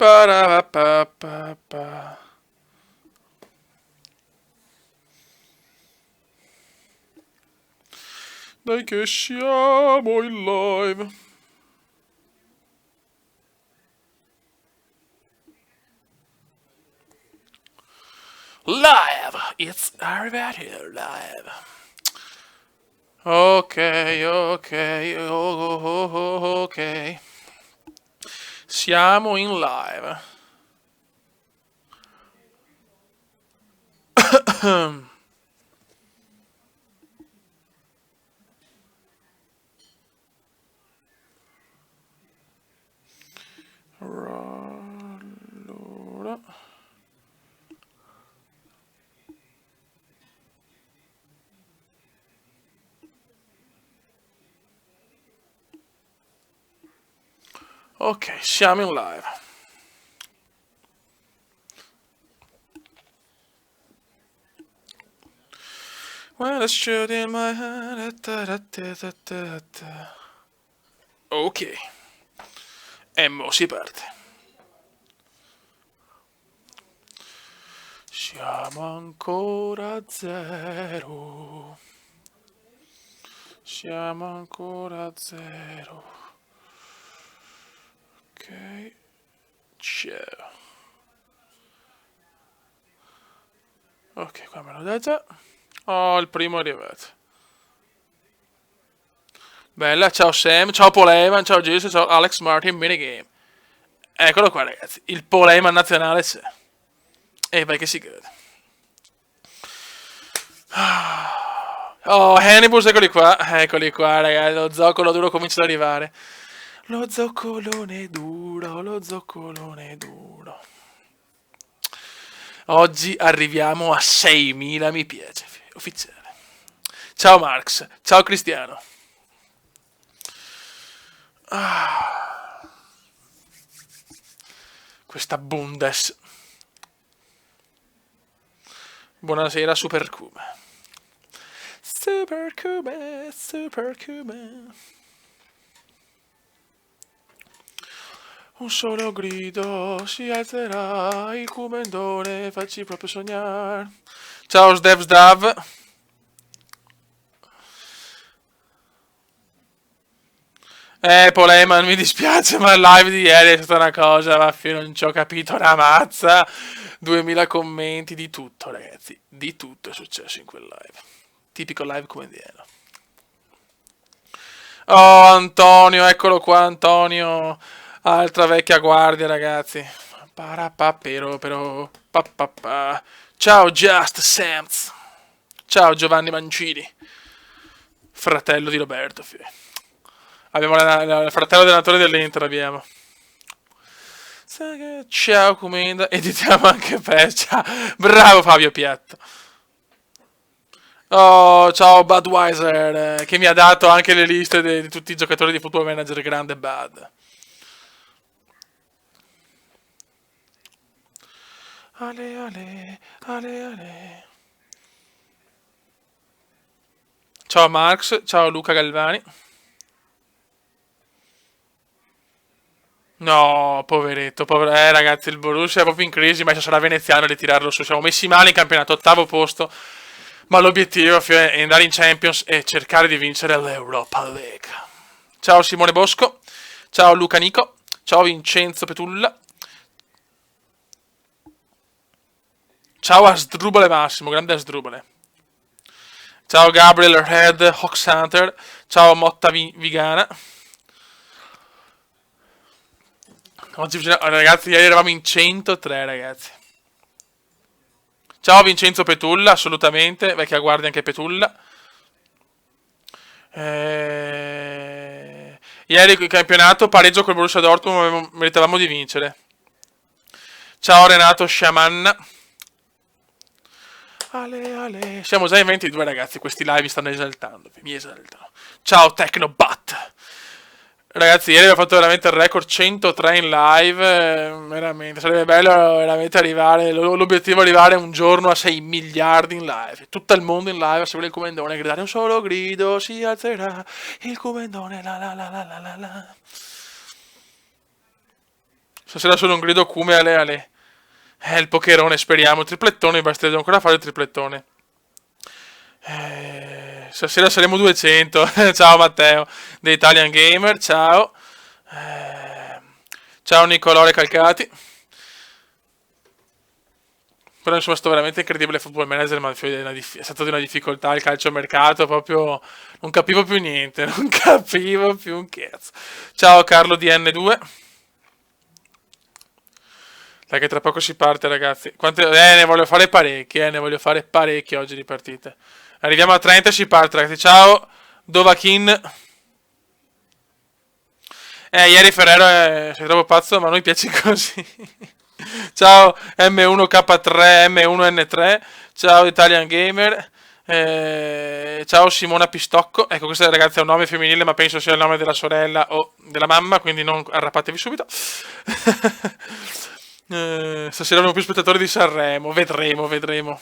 Parapapapapa. Dai che siamo in live. Live! It's everybody live. Ok, ok, ok. Siamo in live. Allora. Ok, siamo in live. Well, it's shit in my head. Ok. E mo si parte. Siamo ancora a zero. Siamo ancora a zero. Ok. Ciao. Ok, qua me lo date. Oh, il primo è arrivato. Bella, ciao Sam, ciao Paul Heyman, ciao Jason, ciao Alex Martin, minigame. Eccolo qua ragazzi, il Paul Heyman nazionale c'è. E vai che si crede. Oh, Hannibus, eccoli qua ragazzi, lo zoccolo duro comincia ad arrivare. Lo zoccolone duro, lo zoccolone duro. Oggi arriviamo a 6.000 mi piace, ufficiale. Ciao Marx, ciao Cristiano. Questa Bundes. Buonasera Super Cume. Super Cume, Super Cume. Un solo grido si alzerà, il cumendone facci proprio sognare. Ciao Sdevsdav. Paul Heyman, mi dispiace, ma il live di ieri è stata una cosa, non ci ho capito una mazza. 2000 commenti, di tutto, ragazzi. Di tutto è successo in quel live. Tipico live comendiano. Oh, Antonio, eccolo qua, Antonio. Altra vecchia guardia, ragazzi. Però. Ciao, Just Sam's. Ciao, Giovanni Mancini. Fratello di Roberto. Abbiamo il fratello allenatore dell'Inter, abbiamo. Ciao, Comenda. Editiamo anche Pescia. Bravo, Fabio Piatto. Oh, ciao Budweiser, che mi ha dato anche le liste di tutti i giocatori di Football Manager, grande Bud. Ale, ale, ale, ale. Ciao Marx, ciao Luca Galvani. No, poveretto, ragazzi, il Borussia è proprio in crisi, ma sarà veneziano di tirarlo su. Siamo messi male in campionato, ottavo posto, ma l'obiettivo è andare in Champions e cercare di vincere l'Europa League. Ciao Simone Bosco, ciao Luca Nico, ciao Vincenzo Petulla, ciao Asdrubale Massimo, grande Asdrubale. Ciao Gabriel Red Hawks Hunter, ciao Motta Vigana. Ragazzi, ieri eravamo in 103, ragazzi. Ciao Vincenzo Petulla, assolutamente, vecchia guardia anche Petulla. Ieri il campionato, pareggio col Borussia Dortmund, meritavamo di vincere. Ciao Renato Sciamanna. Ale, ale. Siamo già in 22 ragazzi, questi live mi stanno esaltando, mi esaltano. Ciao Tecnobat. Ragazzi, ieri abbiamo fatto veramente il record 103 in live, veramente, sarebbe bello veramente arrivare, l'obiettivo è arrivare un giorno a 6 miliardi in live, tutto il mondo in live a seguire il comendone, gridare un solo grido, si alzerà il comendone, la la la la la la la. Stasera solo un grido cume ale ale. Il pokerone, speriamo. Triplettone, basta ancora fare il triplettone. Stasera saremo 200. Ciao Matteo, The Italian Gamer, ciao. Ciao Nicolò Calcati. Però insomma sto veramente incredibile Football Manager, ma è stato di una difficoltà il calciomercato, proprio non capivo più niente, non capivo più un cazzo. Ciao Carlo DN2. Dai che tra poco si parte ragazzi. Ne voglio fare parecchie oggi di partite. Arriviamo a 30 e si parte ragazzi. Ciao Dovakin. Ieri Ferrero sei troppo pazzo, ma a noi piace così. Ciao M1K3, M1N3. Ciao Italian Gamer. Ciao Simona Pistocco. Ecco, questo ragazzi è un nome femminile, ma penso sia il nome della sorella o della mamma, quindi non arrappatevi subito. Stasera avremo più spettatori di Sanremo. Vedremo.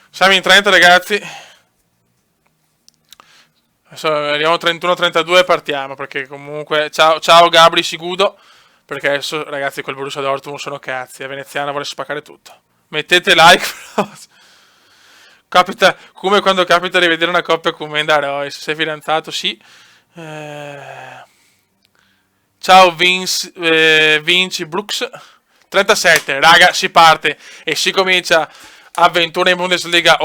Siamo in 30 ragazzi. Adesso arriviamo a 31-32 e partiamo, perché comunque ciao Gabri Sigudo, perché adesso ragazzi quel Borussia Dortmund sono cazzi, la veneziana vuole spaccare tutto. Mettete like. Capita come quando capita di vedere una coppia con Menda Royce. Sei fidanzato? Sì. Ciao Vinci Brooks. 37 raga, si parte e si comincia avventura in Bundesliga.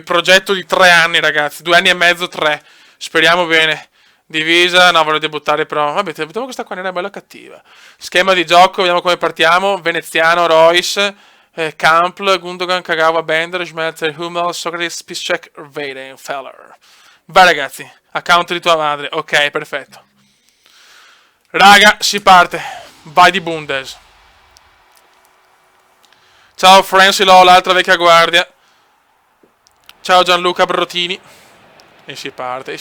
Progetto di 3 anni ragazzi, 2 anni e mezzo, 3. Speriamo bene. Divisa, no, voglio debuttare però. Vabbè, vediamo questa qua, era bella cattiva. Schema di gioco, vediamo come partiamo. Veneziano, Royce, Kampl, Gundogan, Kagawa, Bender, Schmelzer, Hummel, Socrates, Piszczek, Weidenfeller. Vai ragazzi, account di tua madre. Ok, perfetto. Raga, si parte. Vai di Bundes. Ciao Franci Law, l'altra vecchia guardia. Ciao Gianluca Brotini. E si parte.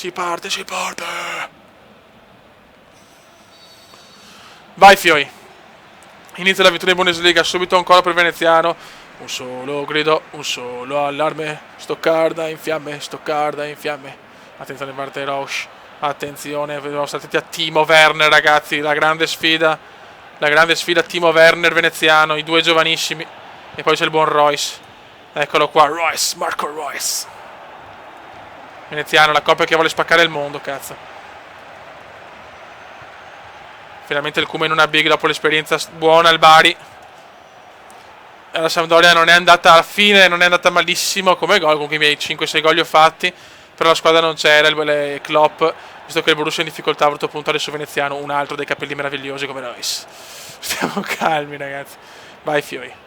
Vai Fioi. Inizia l'avventura in Bundesliga, subito ancora per il veneziano. Un solo grido, un solo allarme. Stoccarda in fiamme. Attenzione Barte Rausch. Attenzione, dobbiamo stare attenti a Timo Werner ragazzi. La grande sfida Timo Werner veneziano. I due giovanissimi. E poi c'è il buon Royce. Eccolo qua, Royce, Marco Royce. Veneziano, la coppia che vuole spaccare il mondo, cazzo. Finalmente il Kuma in una big dopo l'esperienza buona al Bari. La Sampdoria non è andata alla fine, non è andata malissimo come gol, comunque i miei 5-6 gol li ho fatti, però la squadra non c'era, il Klopp, visto che il Borussia è in difficoltà ha voluto puntare su Veneziano, un altro dei capelli meravigliosi come Royce. Stiamo calmi ragazzi. Vai Fioi.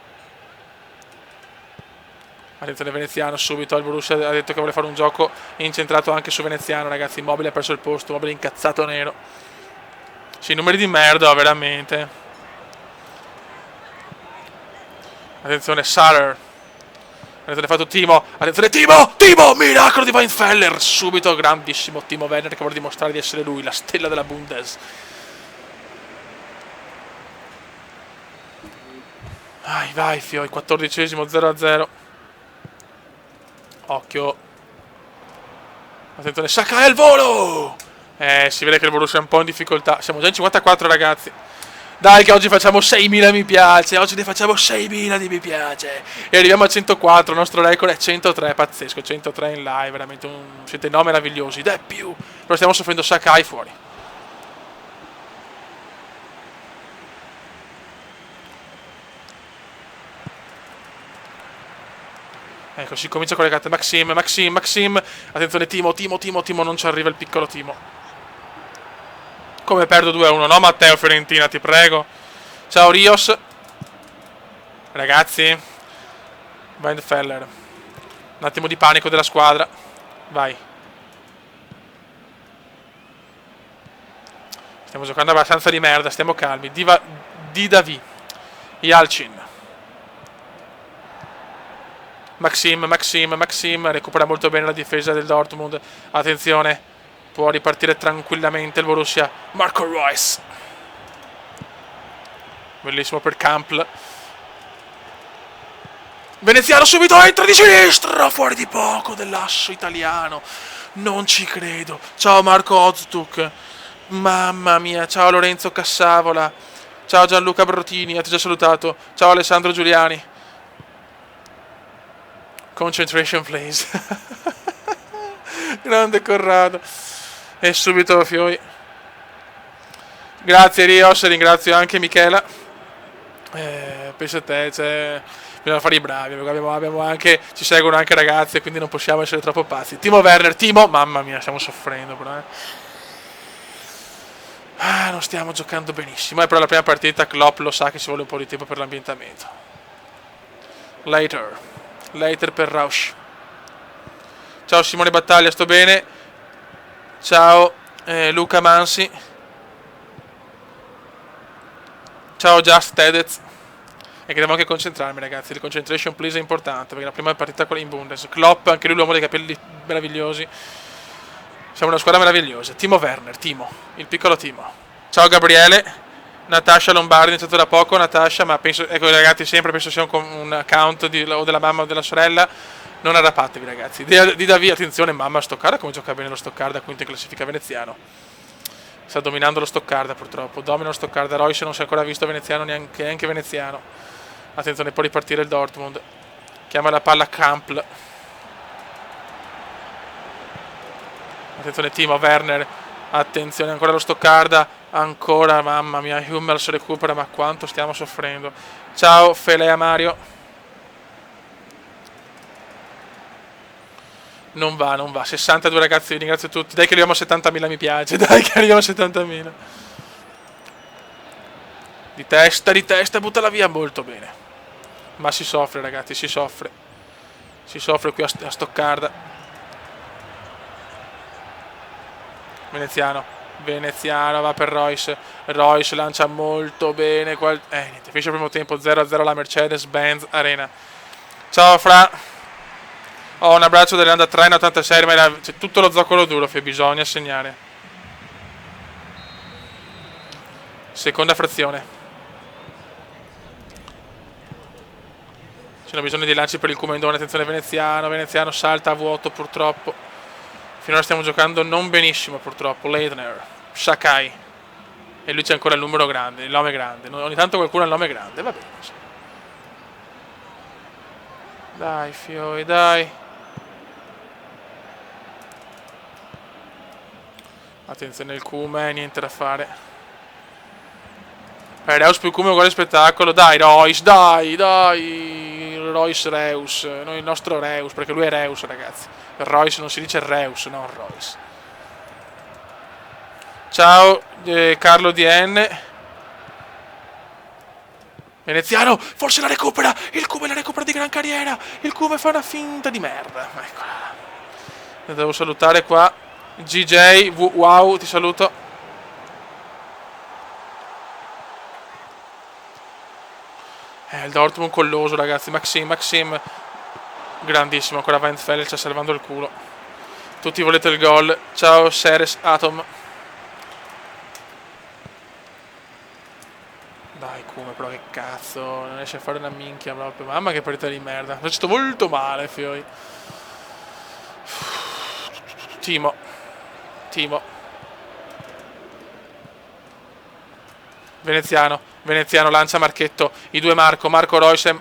Attenzione Veneziano, subito il Borussia ha detto che vuole fare un gioco incentrato anche su Veneziano ragazzi. Immobile ha perso il posto, Immobile incazzato nero. Sì, numeri di merda veramente. Attenzione Sutter. Attenzione fatto Timo. Attenzione Timo, miracolo di Weidenfeller. Subito grandissimo Timo Werner che vuole dimostrare di essere lui, la stella della Bundes. Vai Fioi, 14esimo, 0-0. Occhio. Attenzione, Saka al volo! Si vede che il Borussia è un po' in difficoltà. Siamo già in 54 ragazzi. Dai che oggi facciamo 6.000 mi piace. Oggi ne facciamo 6.000 di mi piace. E arriviamo a 104. Il nostro record è 103. Pazzesco, 103 in live. Veramente siete no meravigliosi. Dai più. Però stiamo soffrendo Sakai fuori. Ecco, si comincia con le carte. Maxim. Attenzione Timo, non ci arriva il piccolo Timo. Come perdo 2-1? No Matteo Fiorentina, ti prego. Ciao Rios. Ragazzi. Weidenfeller. Un attimo di panico della squadra. Vai. Stiamo giocando abbastanza di merda, stiamo calmi. Didavi. Yalcin. Maxim recupera molto bene la difesa del Dortmund. Attenzione, può ripartire tranquillamente il Borussia. Marco Royce, bellissimo per Kampl. Veneziano subito entra di sinistra, fuori di poco dell'asso italiano. Non ci credo. Ciao Marco Oztuk. Mamma mia. Ciao Lorenzo Cassavola. Ciao Gianluca Brotini, ti ho già salutato. Ciao Alessandro Giuliani. Concentration please. Grande Corrado. E subito Fioi. Grazie Rios, ringrazio anche Michela. Penso a te, cioè, bisogna fare i bravi. Abbiamo anche, ci seguono anche ragazzi, quindi non possiamo essere troppo pazzi. Timo Werner, mamma mia, stiamo soffrendo però, non stiamo giocando benissimo. Però la prima partita Klopp lo sa che ci vuole un po' di tempo per l'ambientamento. Later per Rausch. Ciao Simone Battaglia, sto bene. Ciao Luca Mansi. Ciao Just Tedez. E che devo anche concentrarmi ragazzi. Il concentration please è importante, perché la prima partita in Bundes. Klopp, anche lui l'uomo dei capelli meravigliosi. Siamo una squadra meravigliosa. Timo Werner, il piccolo Timo. Ciao Gabriele. Natascia Lombardi, è iniziato da poco Natascia, ma penso, ecco ragazzi, sempre penso sia un account o della mamma o della sorella. Non arrappatevi ragazzi. Di da via, attenzione, mamma Stoccarda, come gioca bene lo Stoccarda, quinto in classifica veneziano. Sta dominando lo Stoccarda purtroppo. Domina lo Stoccarda. Royce non si è ancora visto veneziano, neanche veneziano. Attenzione, può ripartire il Dortmund. Chiama la palla Kampl. Attenzione Timo Werner. Attenzione ancora lo Stoccarda. Ancora, mamma mia, Hummels recupera, ma quanto stiamo soffrendo. Ciao Felea Mario. Non va. 62 ragazzi, vi ringrazio tutti. Dai che arriviamo a 70.000 mi piace. Dai che arriviamo a 70.000. Di testa, buttala via molto bene. Ma si soffre ragazzi, si soffre. Si soffre qui a Stoccarda. Veneziano va per Royce. Royce lancia molto bene. Niente, finisce il primo tempo 0-0 alla Mercedes-Benz Arena. Ciao Fra. Un abbraccio dell'Anda Train 86. Ma c'è tutto lo zoccolo duro che bisogna segnare. Seconda frazione. C'è bisogno di lanci per il Cumendone. Attenzione Veneziano salta a vuoto purtroppo. Finora stiamo giocando non benissimo purtroppo. Leitner, Sakai. E lui c'è ancora il numero grande, il nome grande. Ogni tanto qualcuno ha il nome grande, va bene. Dai Fioi, dai. Attenzione il Cume, niente da fare. Reus più Cume uguale spettacolo. Dai Royce, dai. Royce Reus, il nostro Reus, perché lui è Reus ragazzi. Royce non si dice Reus, no Royce. Ciao Carlo DN. Veneziano, forse la recupera. Il Cume la recupera di gran carriera. Il Cume fa una finta di merda. Eccola. Devo salutare qua GJ, wow, ti saluto. Il Dortmund colloso ragazzi. Maxim grandissimo, ancora Weinfeld sta salvando il culo. Tutti volete il gol. Ciao Ceres Atom. Dai Cume, però che cazzo, non riesce a fare una minchia proprio. Mamma che partita di merda. Ho faccio molto male Fioi. Timo. Veneziano lancia Marchetto. I due Marco Royce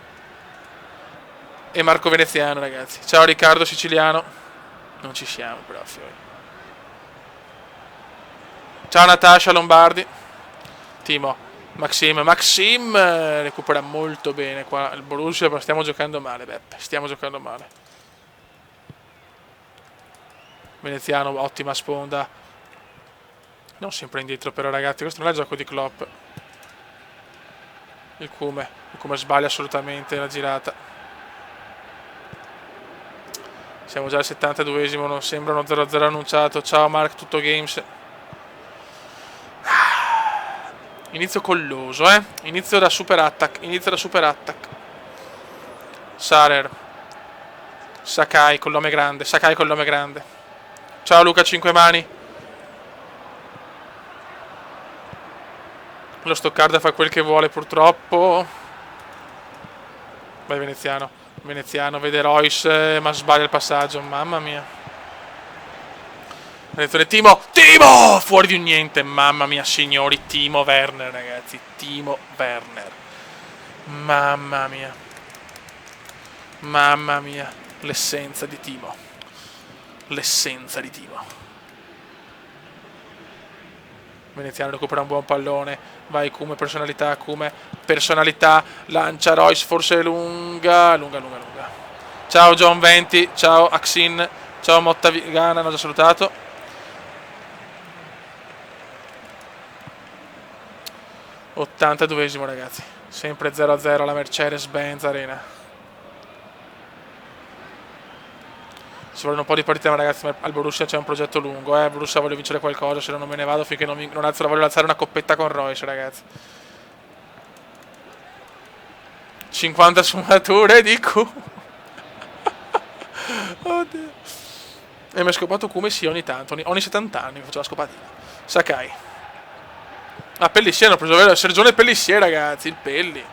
e Marco Veneziano ragazzi. Ciao Riccardo Siciliano. Non ci siamo però Fioi. Ciao Natascia Lombardi. Timo. Maxim recupera molto bene qua il Borussia, però stiamo giocando male Beppe. Veneziano, ottima sponda. Non sempre indietro però ragazzi, questo non è il gioco di Klopp. Il Cume sbaglia assolutamente la girata. Siamo già al 72esimo, non sembra uno 0-0 annunciato. Ciao Mark, tutto games. Inizio colloso, Inizio da super attack. Sarer. Sakai con l'ome grande. Ciao Luca 5 mani. Lo Stoccarda fa quel che vuole purtroppo. Vai Veneziano, vede Royce ma sbaglia il passaggio. Mamma mia. Attenzione, Timo! Fuori di un niente, mamma mia, signori. Timo Werner, ragazzi. Timo Werner. Mamma mia. Mamma mia. L'essenza di Timo. L'essenza di Timo. Veneziano recupera un buon pallone. Vai Kume, personalità. Lancia Royce, forse lunga. Ciao John 20, ciao Axin, ciao Motta Vigana, hanno già salutato. 82esimo, ragazzi. Sempre 0-0 alla Mercedes-Benz Arena. Ci vogliono un po' di partite, ma ragazzi, al Borussia c'è un progetto lungo, Al Borussia voglio vincere qualcosa, se no non me ne vado finché non alzo la voglio alzare una coppetta con Royce, ragazzi. 50 sfumature di Q. Oddio. E mi ha scopato Kume sì ogni tanto, ogni 70 anni mi faccio la scopatina. Sakai. Ah, Pellissier, hanno preso vero, Sergione Pellissier, ragazzi, il Pelli.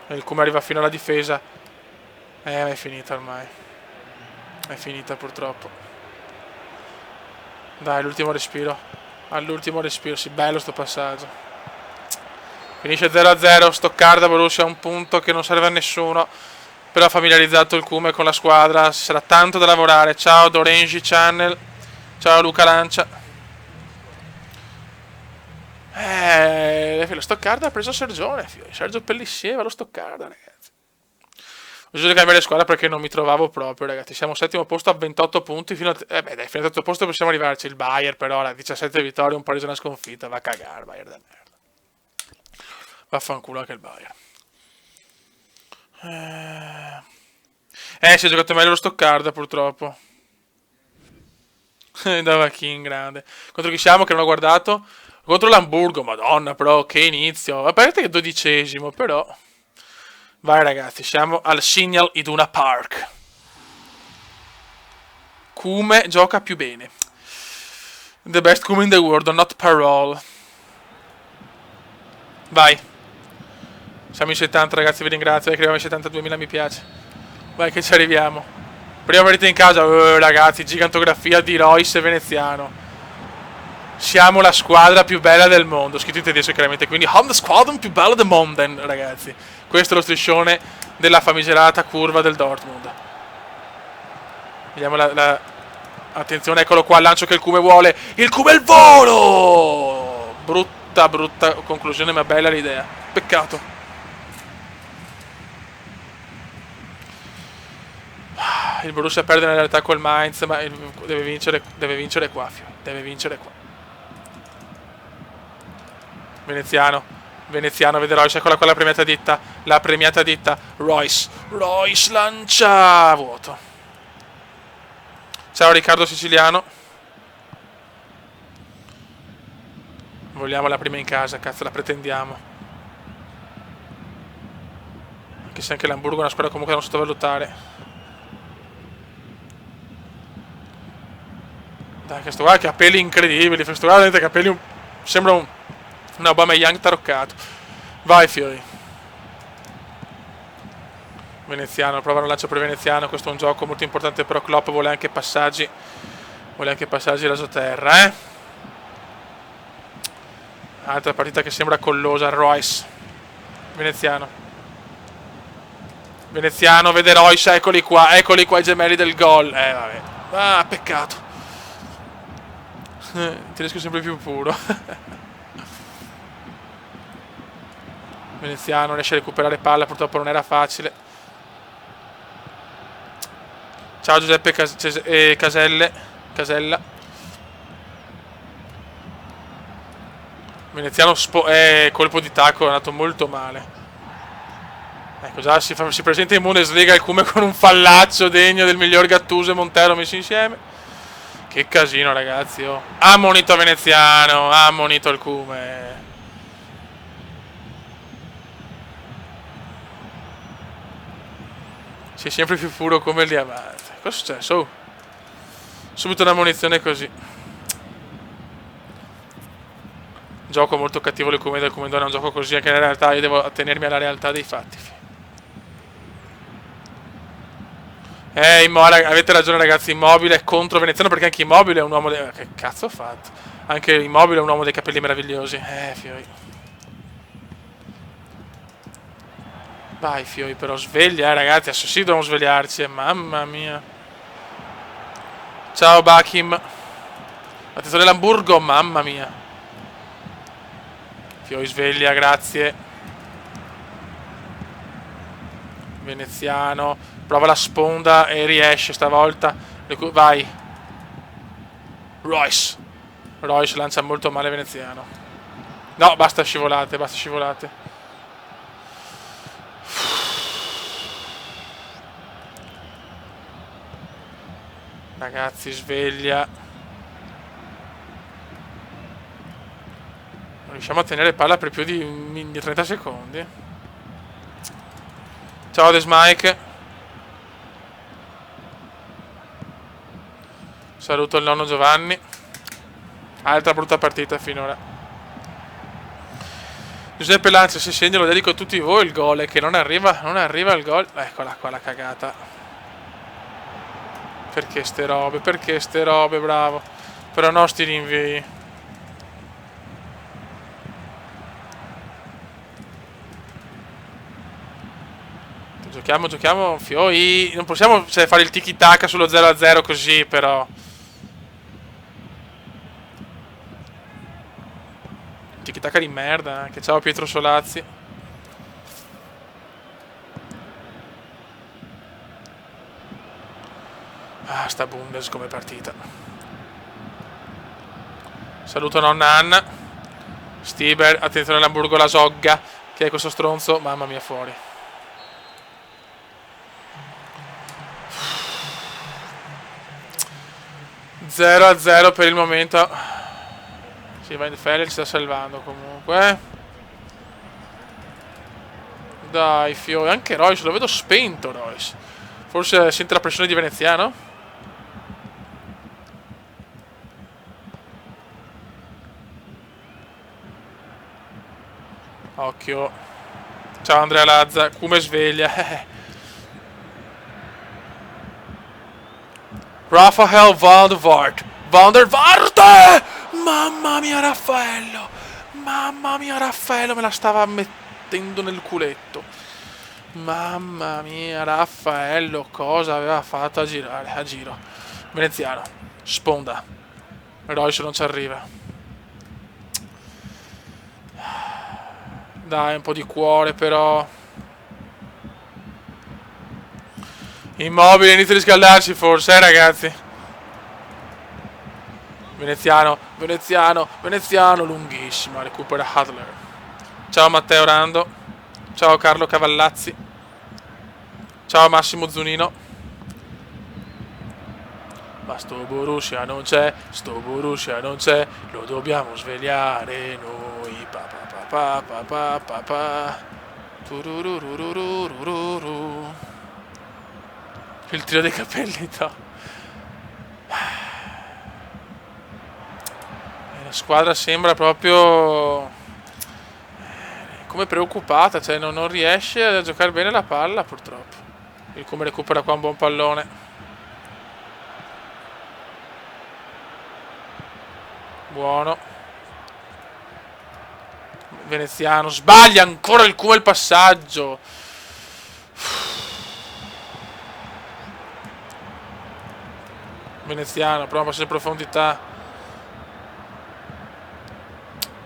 E il Kume arriva fino alla difesa. È finita ormai. È finita purtroppo. Dai, l'ultimo respiro. All'ultimo respiro, sì, bello sto passaggio. Finisce 0-0, Stoccarda, Borussia, un punto che non serve a nessuno. Però ha familiarizzato il Kume con la squadra, ci sarà tanto da lavorare. Ciao Dorenji Channel. Ciao Luca Lancia. Lo Stoccarda ha preso Sergione, Sergio Pellissier va lo Stoccarda, ragazzi. Ho deciso di cambiare squadra perché non mi trovavo proprio, ragazzi. Siamo al settimo posto a 28 punti. Fino al terzo posto possiamo arrivarci. Il Bayern, però, a 17 vittorie, un pareggio e una sconfitta. Va a cagare, Bayern da merda. Vaffanculo anche il Bayern. Si è giocato meglio lo Stoccarda, purtroppo. Dava King, grande. Contro chi siamo che non ho guardato? Contro l'Hamburgo, madonna, però, che inizio. A parte che 12esimo, però. Vai ragazzi, siamo al Signal Iduna Park. Kume gioca più bene. The best Kume in the world, not parole. Vai. Siamo in 70 ragazzi, vi ringrazio. Che arriviamo ai 72.000, mi piace. Vai che ci arriviamo. Prima partita in casa, ragazzi, gigantografia di Royce veneziano. Siamo la squadra più bella del mondo. Scritto in tedesco chiaramente, quindi Ham the squadra più bella del mondo, ragazzi. Questo è lo striscione della famigerata curva del Dortmund. Vediamo attenzione, eccolo qua, il lancio che il Kume vuole. Il Kume il volo! Brutta conclusione, ma bella l'idea. Peccato. Il Borussia perde nella realtà col Mainz, ma deve vincere qua, Fio. Deve vincere qua. Veneziano, vede Royce, eccola qua la premiata ditta. Royce lancia vuoto. Ciao Riccardo Siciliano. Vogliamo la prima in casa, cazzo, la pretendiamo. Anche se anche l'Hamburgo è una squadra comunque da non sottovalutare. Dai, questo qua ha capelli incredibili, questo qua ha capelli sembra un Aubameyang taroccato. Vai Fiori. Veneziano, provano un lancio per Veneziano. Questo è un gioco molto importante, però Klopp vuole anche passaggi rasoterra, Altra partita che sembra collosa. Royce. Veneziano, vede Royce, eccoli qua i gemelli del gol. Vabbè. Ah, peccato. Tedesco sempre più puro. Veneziano riesce a recuperare palla, purtroppo non era facile. Ciao Giuseppe Casella. Veneziano colpo di tacco, è andato molto male. Ecco, già si presenta in Bundesliga il Kume con un fallaccio degno del miglior Gattuso e Montero messi insieme. Che casino, ragazzi, oh. Ammonito Veneziano, ammonito il Kume. Sei sempre più puro come il diamante. Cosa è successo? Oh. Subito una munizione così. Gioco molto cattivo il Kume del Kumendone, è un gioco così anche nella realtà. Io devo attenermi alla realtà dei fatti. Avete ragione ragazzi, Immobile è contro Veneziano perché anche Immobile è un uomo che cazzo ho fatto? Anche Immobile è un uomo dei capelli meravigliosi. Fioi. Vai Fioi, però sveglia ragazzi, adesso sì dobbiamo svegliarci, mamma mia. Ciao Bakim. Attenzione l'Hamburgo, mamma mia. Fioi sveglia, grazie. Veneziano. Prova la sponda e riesce stavolta. Vai. Royce. Royce lancia molto male Veneziano. No, basta scivolate, basta scivolate. Ragazzi, sveglia. Non riusciamo a tenere palla per più di 30 secondi. Ciao Desmike. Saluto il nonno Giovanni. Altra brutta partita finora. Giuseppe Lancia, se segno lo dedico a tutti voi il gol, è che non arriva il gol. Eccola qua la cagata. Perché ste robe, bravo. Però no sti rinvii. Giochiamo, Fioi. Non possiamo fare il tiki-taka sullo 0-0 così, però. Tiki-taka di merda, anche. Ciao Pietro Solazzi. Ah, sta Bundes come partita. Saluto nonna Anna. Stiber, attenzione all'Hamburgo la Sogga. Che è questo stronzo? Mamma mia, fuori. Zero a 0 per il momento. Sì, Weinfeller ci sta salvando comunque. Dai, Fiori. Anche Royce, lo vedo spento, Royce. Forse sente la pressione di Veneziano? Occhio. Ciao Andrea Lazza. Come sveglia. Rafael van der Vaart. Mamma mia Raffaello. Mamma mia Raffaello. Me la stava mettendo nel culetto. Mamma mia Raffaello. Cosa aveva fatto a girare? A giro. Veneziano. Sponda. Royce non ci arriva. Dai, un po' di cuore però. Immobile, inizia a riscaldarsi forse, ragazzi. Veneziano, lunghissima, recupera Hadler. Ciao Matteo Rando. Ciao Carlo Cavallazzi. Ciao Massimo Zunino. Ma sto Borussia non c'è, lo dobbiamo svegliare noi. Il tiro dei capelli, no. La squadra sembra proprio come preoccupata, cioè non riesce a giocare bene la palla purtroppo. Il come recupera qua un buon pallone. Buono. Veneziano sbaglia ancora il come il passaggio. Veneziano, prova a passare in profondità.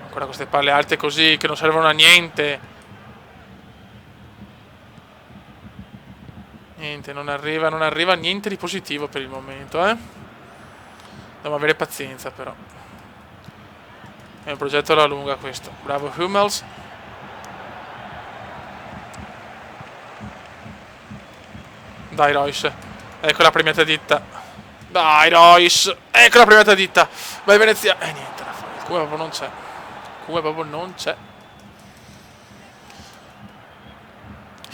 Ancora queste palle alte così che non servono a niente. Niente, non arriva niente di positivo per il momento, Dobbiamo avere pazienza però. È un progetto alla lunga questo. Bravo Hummels. Dai Royce. Ecco la premiata ditta. Dai Royce. Ecco la premiata ditta. Vai Venezia. Niente da fare. Come proprio non c'è. Come proprio non c'è.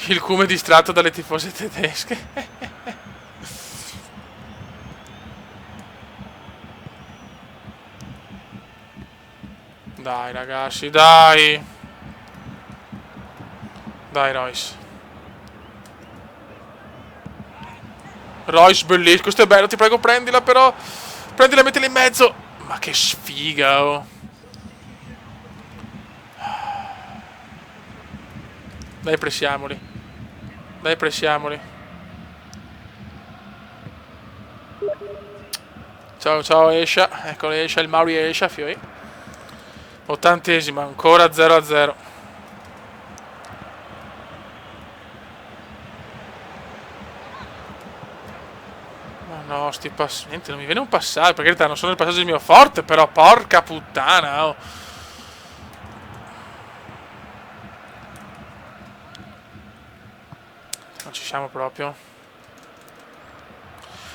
Il Cume distratto dalle tifose tedesche. Dai ragazzi, dai. Dai Royce. Royce, bellissimo. Questo è bello, ti prego, prendila però. Prendila e mettila in mezzo. Ma che sfiga, oh. Dai, pressiamoli. Dai, pressiamoli. Ciao, ciao Escia. Eccolo Escia, il Mauri Escia, fioi. 80esima, ancora 0-0. Ma no, sti passi. Niente, non mi viene un passaggio. Perché in realtà non sono il passaggio del mio forte, però porca puttana, oh. Non ci siamo proprio.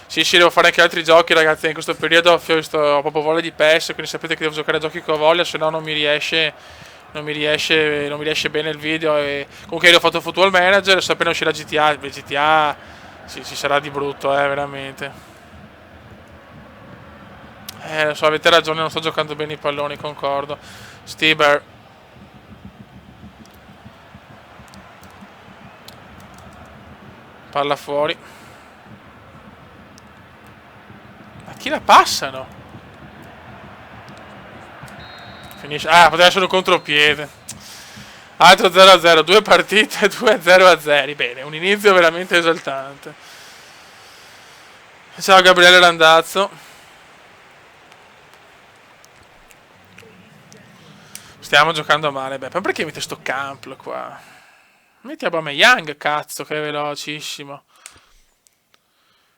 Sì, devo fare anche altri giochi, ragazzi. In questo periodo ho proprio voglia di PES, quindi sapete che devo giocare a giochi che ho voglia, se no non mi riesce bene il video. E comunque io ho fatto Football Manager, adesso appena uscirà GTA. Beh, GTA sì, ci sarà di brutto, veramente. Lo so, avete ragione, non sto giocando bene i palloni, concordo. Stiber. Palla fuori. Ma chi la passano? Finisce. Ah, poteva essere un contropiede. Altro 0-0, due partite, 2-0-0. Bene, un inizio veramente esaltante. Ciao Gabriele Randazzo. Stiamo giocando male. Beh, ma perché mette sto Camplo qua? Metti Aubameyang, cazzo, che è velocissimo.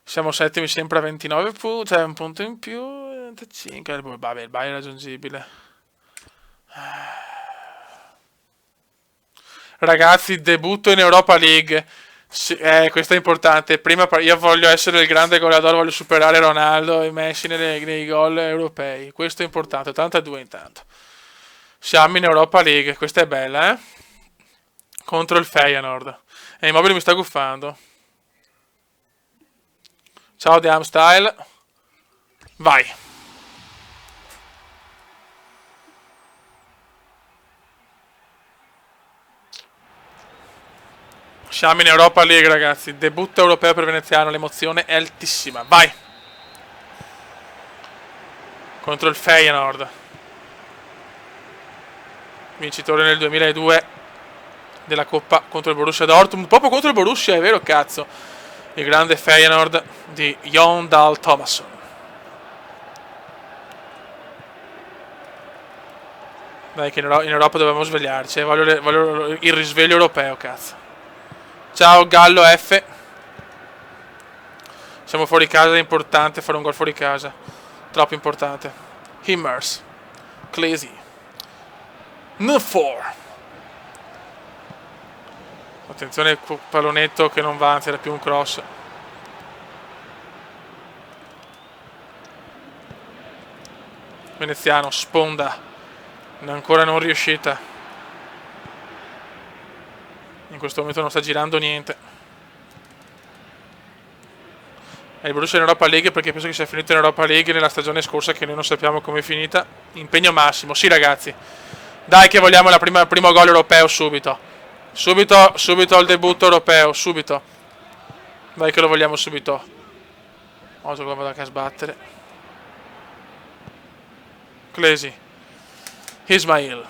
Siamo settimi sempre a 29 punti, cioè un punto in più. 25. Vabbè, il Bayern è raggiungibile. Ragazzi, debutto in Europa League. Sì, questo è importante. Prima io voglio essere il grande goleador, voglio superare Ronaldo e Messi nei gol europei. Questo è importante. 82 intanto. Siamo in Europa League. Questa è bella, eh? Contro il Feyenoord. E Immobile mi sta guffando. Ciao The Amstyle. Vai. Siamo in Europa League, ragazzi. Debutto europeo per Veneziano. L'emozione è altissima. Vai. Contro il Feyenoord. Vincitore nel 2002 della Coppa contro il Borussia Dortmund. Proprio contro il Borussia, è vero, cazzo. Il grande Feyenoord di Jon Dahl Tomasson. Dai, che in Europa dobbiamo svegliarci. Voglio il risveglio europeo, cazzo. Ciao Gallo F. Siamo fuori casa, è importante fare un gol fuori casa. Troppo importante. Himmers. Clesi. N4. Attenzione al pallonetto che non va, anzi era più un cross. Veneziano, sponda. Ancora non riuscita. In questo momento non sta girando niente. E il Borussia in Europa League perché penso che sia finito in Europa League nella stagione scorsa, che noi non sappiamo come è finita. Impegno massimo, sì ragazzi. Dai che vogliamo il primo gol europeo subito. Subito il debutto europeo, subito. Dai che lo vogliamo subito. Oggi lo vado anche a sbattere. Clesi. Ismail.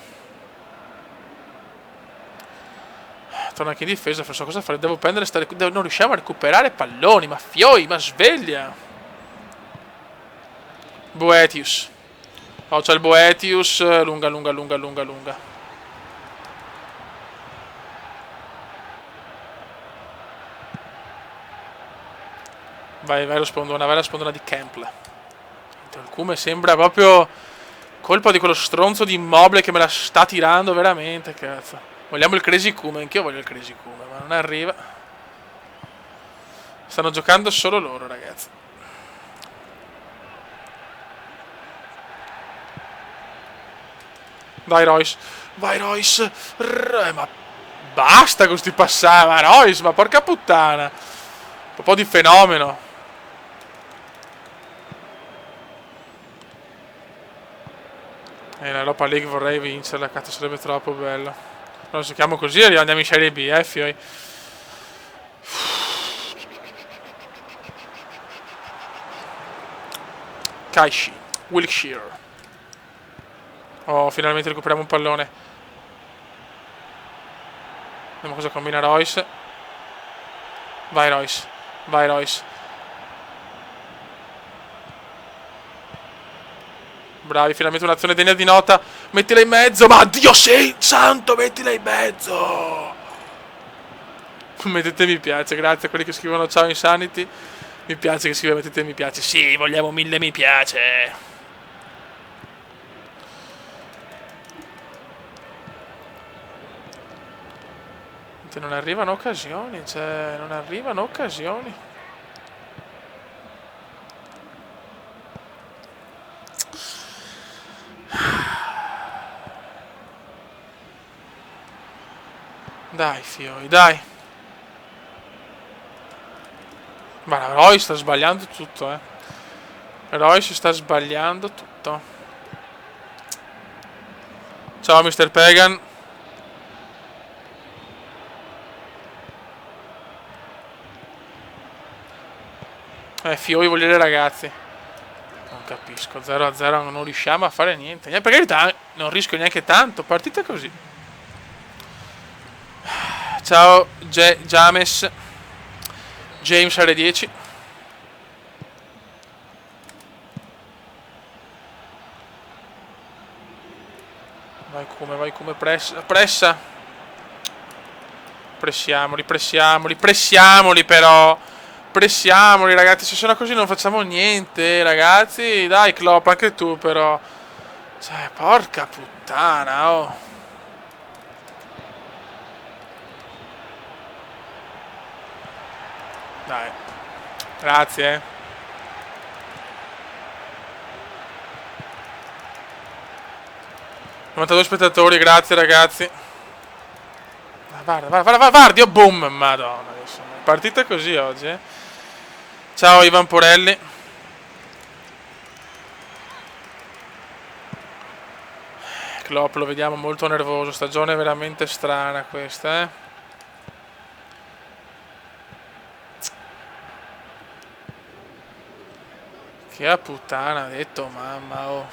Torna anche in difesa, non so cosa fare. Devo prendere, non riusciamo a recuperare palloni. Ma fioi, ma sveglia. Boetius. Oh, c'è il Boetius. Lunga. Vai la spondona di Campbell. Il Cume sembra proprio colpa di quello stronzo di Immobile che me la sta tirando veramente, cazzo. Vogliamo il Crazy Cume, anch'io voglio il Crazy Cume, ma non arriva. Stanno giocando solo loro, ragazzi. Vai Royce. Ma basta con sti passaggi. Ma Royce, ma porca puttana. Un po' di fenomeno. L'Europa League vorrei vincerla, cazzo, sarebbe troppo bello. Lo giochiamo così e andiamo in Serie B, fioi. Kaishi. Wilkshire. Oh, finalmente recuperiamo un pallone. Vediamo cosa combina Royce. Vai Royce. Vai Royce. Bravi, finalmente un'azione degna di nota. Mettila in mezzo. Ma Dio santo, mettila in mezzo. Mettete mi piace, grazie a quelli che scrivono ciao Insanity. Mi piace che scrivono mettete mi piace. Sì, vogliamo 1000 mi piace. Non arrivano occasioni, cioè, non arrivano occasioni. Dai, fioi, dai. Ma Roy sta sbagliando tutto, Roy si sta sbagliando tutto. Ciao, Mr. Pagan. Fioi vuol dire ragazzi. Non capisco, 0-0 non riusciamo a fare niente. Per carità, non rischio neanche tanto, partita così. Ciao James R10. Vai come pressa. Pressiamoli però. Pressiamoli ragazzi, se sono così non facciamo niente, ragazzi. Dai Klopp, anche tu però. Cioè, porca puttana, oh. Dai. Grazie, 92 spettatori, grazie ragazzi. Va, Dio, boom, madonna. Partita così oggi, Ciao Ivan Porelli. Klopp lo vediamo molto nervoso, stagione veramente strana questa, Che a puttana ha detto, mamma, oh.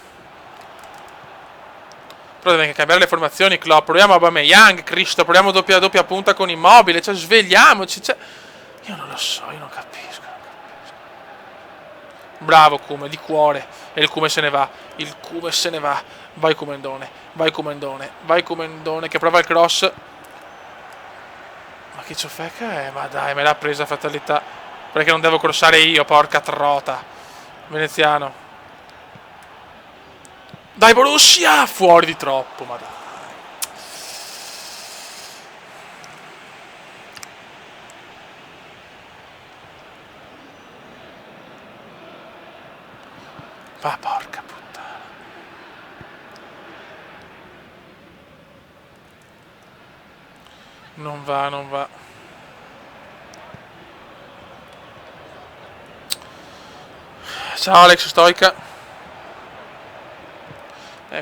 Però deve anche cambiare le formazioni, Klopp. Proviamo Aubameyang, Cristo, proviamo doppia punta con Immobile, cioè svegliamoci, cioè. Io non lo so, io non capisco. Bravo Kume, di cuore. E il Kume se ne va. Vai Kumendone, che prova il cross. Ma che ciofeca è? Ma dai, me l'ha presa fatalità. Perché non devo crossare io, porca trota. Veneziano. Dai Borussia! Fuori di troppo, ma dai. Ma porca puttana. Non va. Ciao Alex Stoica.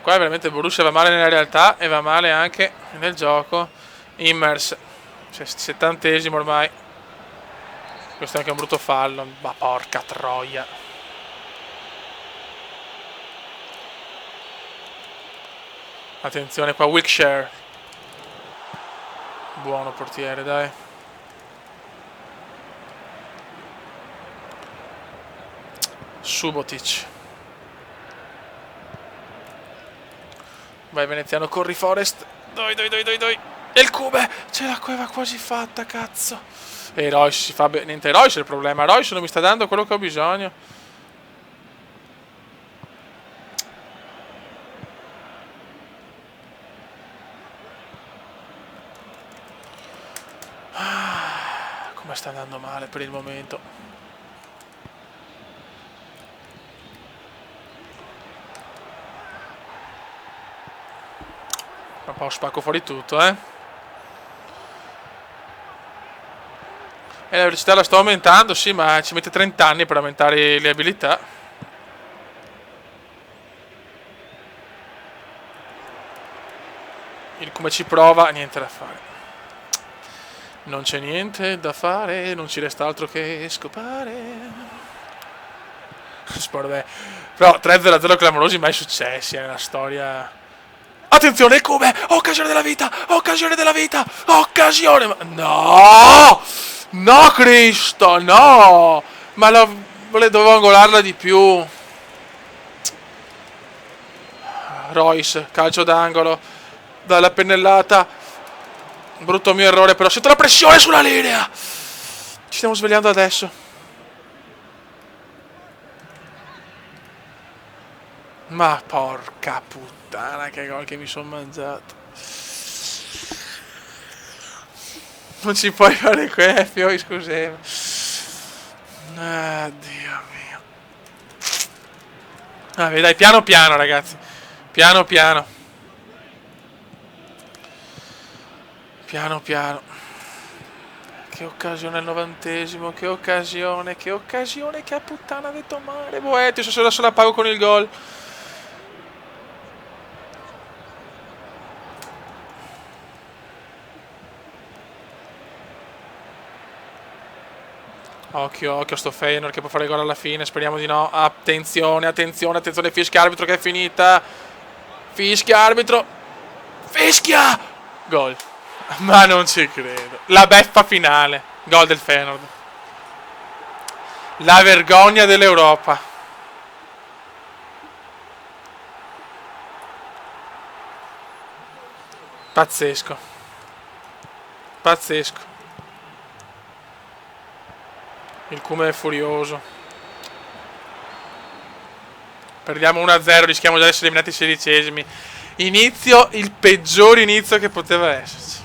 Qua veramente Borussia va male nella realtà e va male anche nel gioco. Immers. Cioè, 70esimo ormai. Questo è anche un brutto fallo. Ma porca troia. Attenzione qua, Wilkshire. Buono portiere, dai. Subotic. Vai Veneziano, corri Forest. Dai. E il Cube. Ce l'aveva quasi fatta, cazzo. E Royce si fa bene. Niente, Royce è il problema. Royce non mi sta dando quello che ho bisogno. Come sta andando male per il momento. Un po' spacco fuori tutto, E la velocità la sto aumentando, sì, ma ci mette 30 anni per aumentare le abilità. Il come ci prova, niente da fare. Non c'è niente da fare, non ci resta altro che scopare. Vabbè. Però 3-0-0 clamorosi mai successi nella storia. Attenzione, come? Occasione della vita! Occasione della vita! Occasione! No! No, Cristo, no! Ma dovevo angolarla di più. Royce, calcio d'angolo. Dalla pennellata. Brutto mio errore, però sento la pressione sulla linea! Ci stiamo svegliando adesso. Ma porca puttana, che gol che mi sono mangiato. Non ci puoi fare questo, scusami. Ah, Dio mio. Vabbè, dai, piano piano, ragazzi. Piano piano. Piano piano. Che occasione al 90esimo, che occasione, che puttana ha detto male. Boetti, se la sola pago con il gol. Occhio, occhio sto Feyenoord che può fare gol alla fine, speriamo di no. Attenzione, attenzione, attenzione, fischia arbitro che è finita. Fischia arbitro. Fischia! Gol. Ma non ci credo. La beffa finale. Gol del Feyenoord. La vergogna dell'Europa. Pazzesco. Pazzesco. Il Cume è furioso. Perdiamo 1-0, rischiamo già di essere eliminati ai 16esimi. Inizio, il peggior inizio che poteva esserci.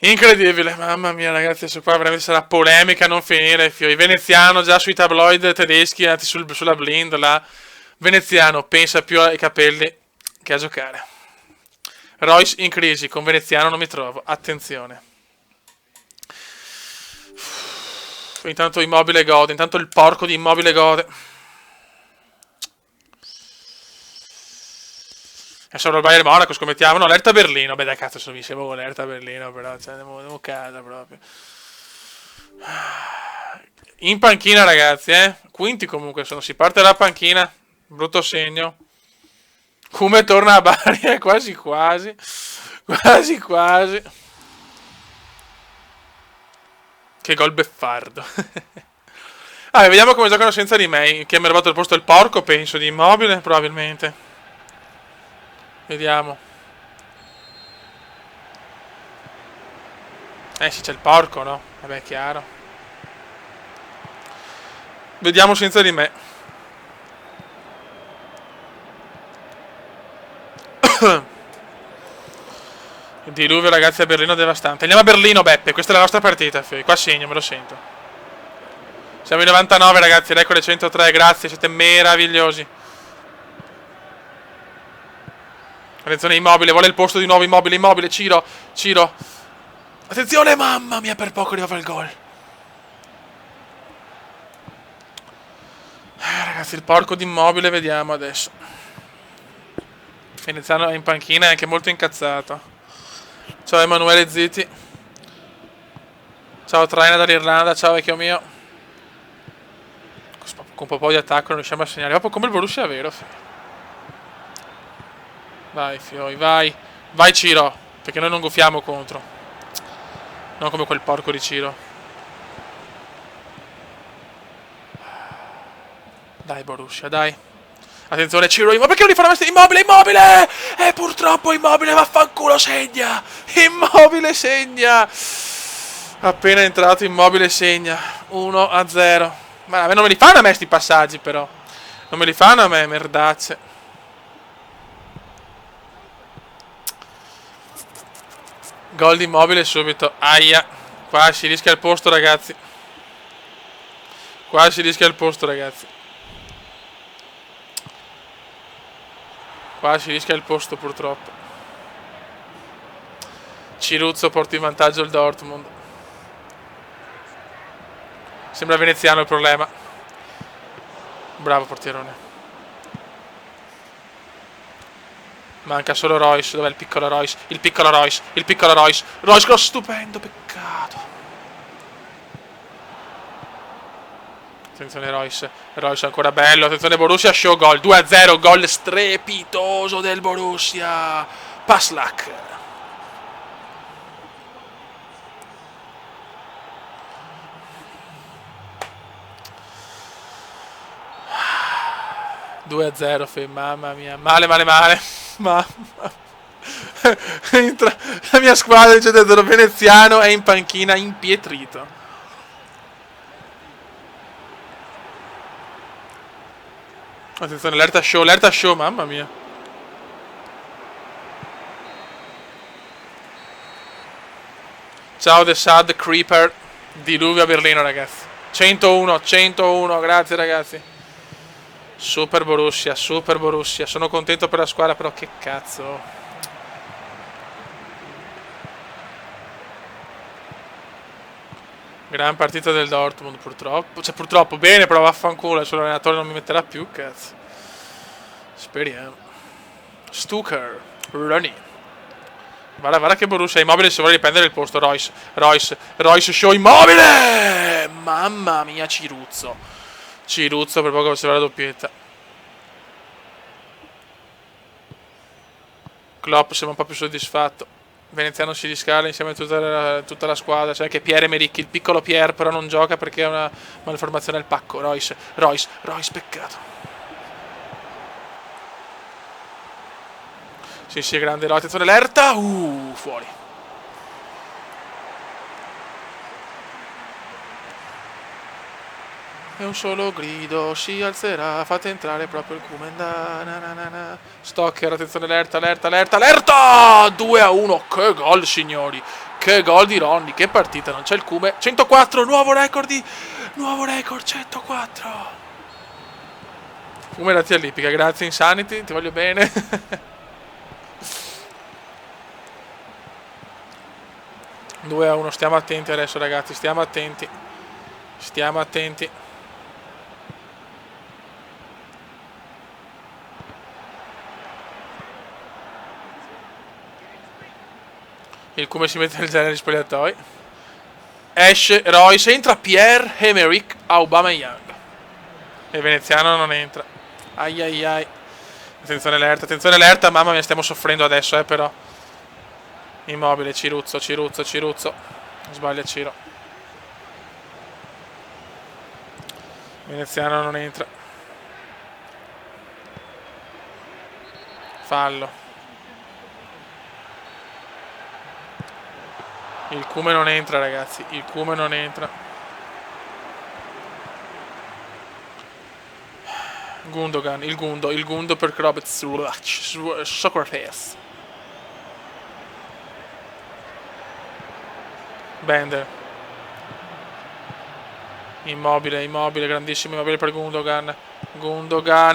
Incredibile, mamma mia ragazzi, adesso qua veramente sarà polemica a non finire. I veneziano già sui tabloid tedeschi, sulla blind là. Veneziano pensa più ai capelli che a giocare. Royce in crisi, con veneziano non mi trovo, attenzione. Intanto Immobile gode, intanto il porco di Immobile gode. È solo il Bayern Monaco, scommettiamo. No, l'Erta Berlino. Beh, dai, cazzo, sono vicevo l'Erta Berlino, però. Cioè, andiamo a casa proprio. In panchina, ragazzi, Quinti comunque sono. Si parte dalla panchina. Brutto segno. Come torna a Bari, quasi quasi. Quasi quasi. Che gol beffardo. Vediamo come giocano senza di me. Chi ha merbato il posto il porco, penso, di Immobile, probabilmente. Vediamo. Sì, c'è il porco, no? Vabbè, è chiaro. Vediamo senza di me. Il diluvio, ragazzi, a Berlino è devastante. Andiamo a Berlino, Beppe. Questa è la nostra partita, Fui. Qua segno, me lo sento. Siamo ai 99, ragazzi. Record 103. Grazie, siete meravigliosi. Attenzione, Immobile. Vuole il posto di nuovo. Immobile. Ciro. Attenzione, mamma mia, per poco arrivava il gol. Ragazzi, il porco di Immobile, vediamo adesso. Veneziano è in panchina, è anche molto incazzato. Ciao Emanuele Zitti. Ciao Traina dall'Irlanda, ciao vecchio mio. Con un po' di attacco non riusciamo a segnare. Proprio come il Borussia vero. Vai Fioi, vai. Vai Ciro, perché noi non guffiamo contro. Non come quel porco di Ciro. Dai Borussia, dai. Attenzione Ciro, ma perché non li fa la messa? Immobile! E purtroppo Immobile vaffanculo segna! Immobile segna! Appena entrato Immobile segna. 1-0. Ma a me non me li fanno a me sti passaggi però. Non me li fanno a me, merdacce. Gol di Immobile subito. Aia. Qua si rischia il posto, ragazzi. Qua si rischia il posto purtroppo. Ciruzzo porta in vantaggio il Dortmund. Sembra veneziano il problema. Bravo portierone. Manca solo Royce. Dov'è il piccolo Royce? Il piccolo Royce. Royce cross stupendo, peccato. Attenzione Royce. Royce ancora bello. Attenzione Borussia. Show gol. 2-0. Gol strepitoso del Borussia. Paslak. Mamma mia. Male. Mamma. La mia squadra dice del veneziano è in panchina impietrito. Attenzione, l'Erta show, mamma mia. Ciao The Sad Creeper. Diluvio a Berlino, ragazzi. 101, grazie ragazzi. Super Borussia. Sono contento per la squadra, però che cazzo. Gran partita del Dortmund, purtroppo. Cioè, purtroppo, bene, però vaffanculo. Se l'allenatore non mi metterà più, cazzo. Speriamo. Stuker. Ronnie. Guarda che Borussia è Immobile, se vuole riprendere il posto. Royce show Immobile. Mamma mia, Ciruzzo per poco si va la doppietta. Klopp sembra un po' più soddisfatto. Veneziano si riscala insieme a tutta la squadra. C'è anche Pierre Emerick, il piccolo Pierre, però non gioca perché ha una malformazione al pacco. Royce, peccato. Sì, grande no, attenzione l'Erta. Fuori. E un solo grido si alzerà. Fate entrare proprio il Kuman. Stocker, attenzione l'Erta. 2-1. Che gol, signori. Che gol di Ronny. Che partita, non c'è il Kuman. 104, nuovo record 104. Kuman grazie all'Ippica, grazie Insanity, ti voglio bene. 2-1, stiamo attenti adesso ragazzi, stiamo attenti. Il come si mette nel genere di spogliatoi. Esce Royce, entra Pierre Emerick Aubameyang. E il veneziano non entra. Ai. Attenzione l'Erta, mamma mia, stiamo soffrendo adesso, però. Immobile, Ciruzzo. Sbaglia Ciro. Veneziano non entra. Fallo. Il Kuman non entra, ragazzi. Il Gundogan, il Gundo per Krobetz. Socrates. Bender. Immobile, grandissimo Immobile per Gundogan.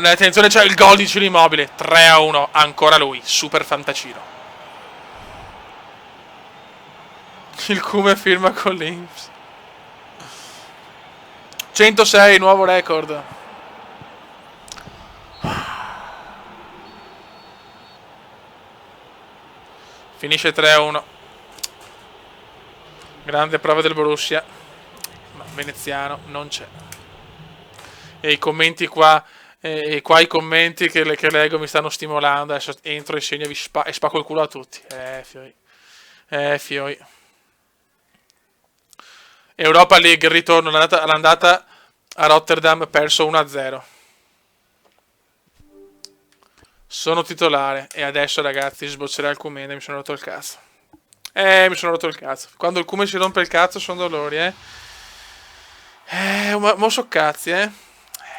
Attenzione, c'è il gol di Ciro Immobile. 3-1, ancora lui. Super fantaciro. Il Kuman firma con l'Inps. 106, nuovo record. Finisce 3-1. Grande prova del Borussia. Ma veneziano non c'è. E i commenti qua. E qua i commenti che leggo mi stanno stimolando. Adesso entro e segno e spacco il culo a tutti. Fioi. Europa League, il ritorno, l'andata a Rotterdam, perso 1-0. Sono titolare e adesso ragazzi sboccerà il Kuman e mi sono rotto il cazzo. Quando il Kuman si rompe il cazzo sono dolori, mo so cazzi, Io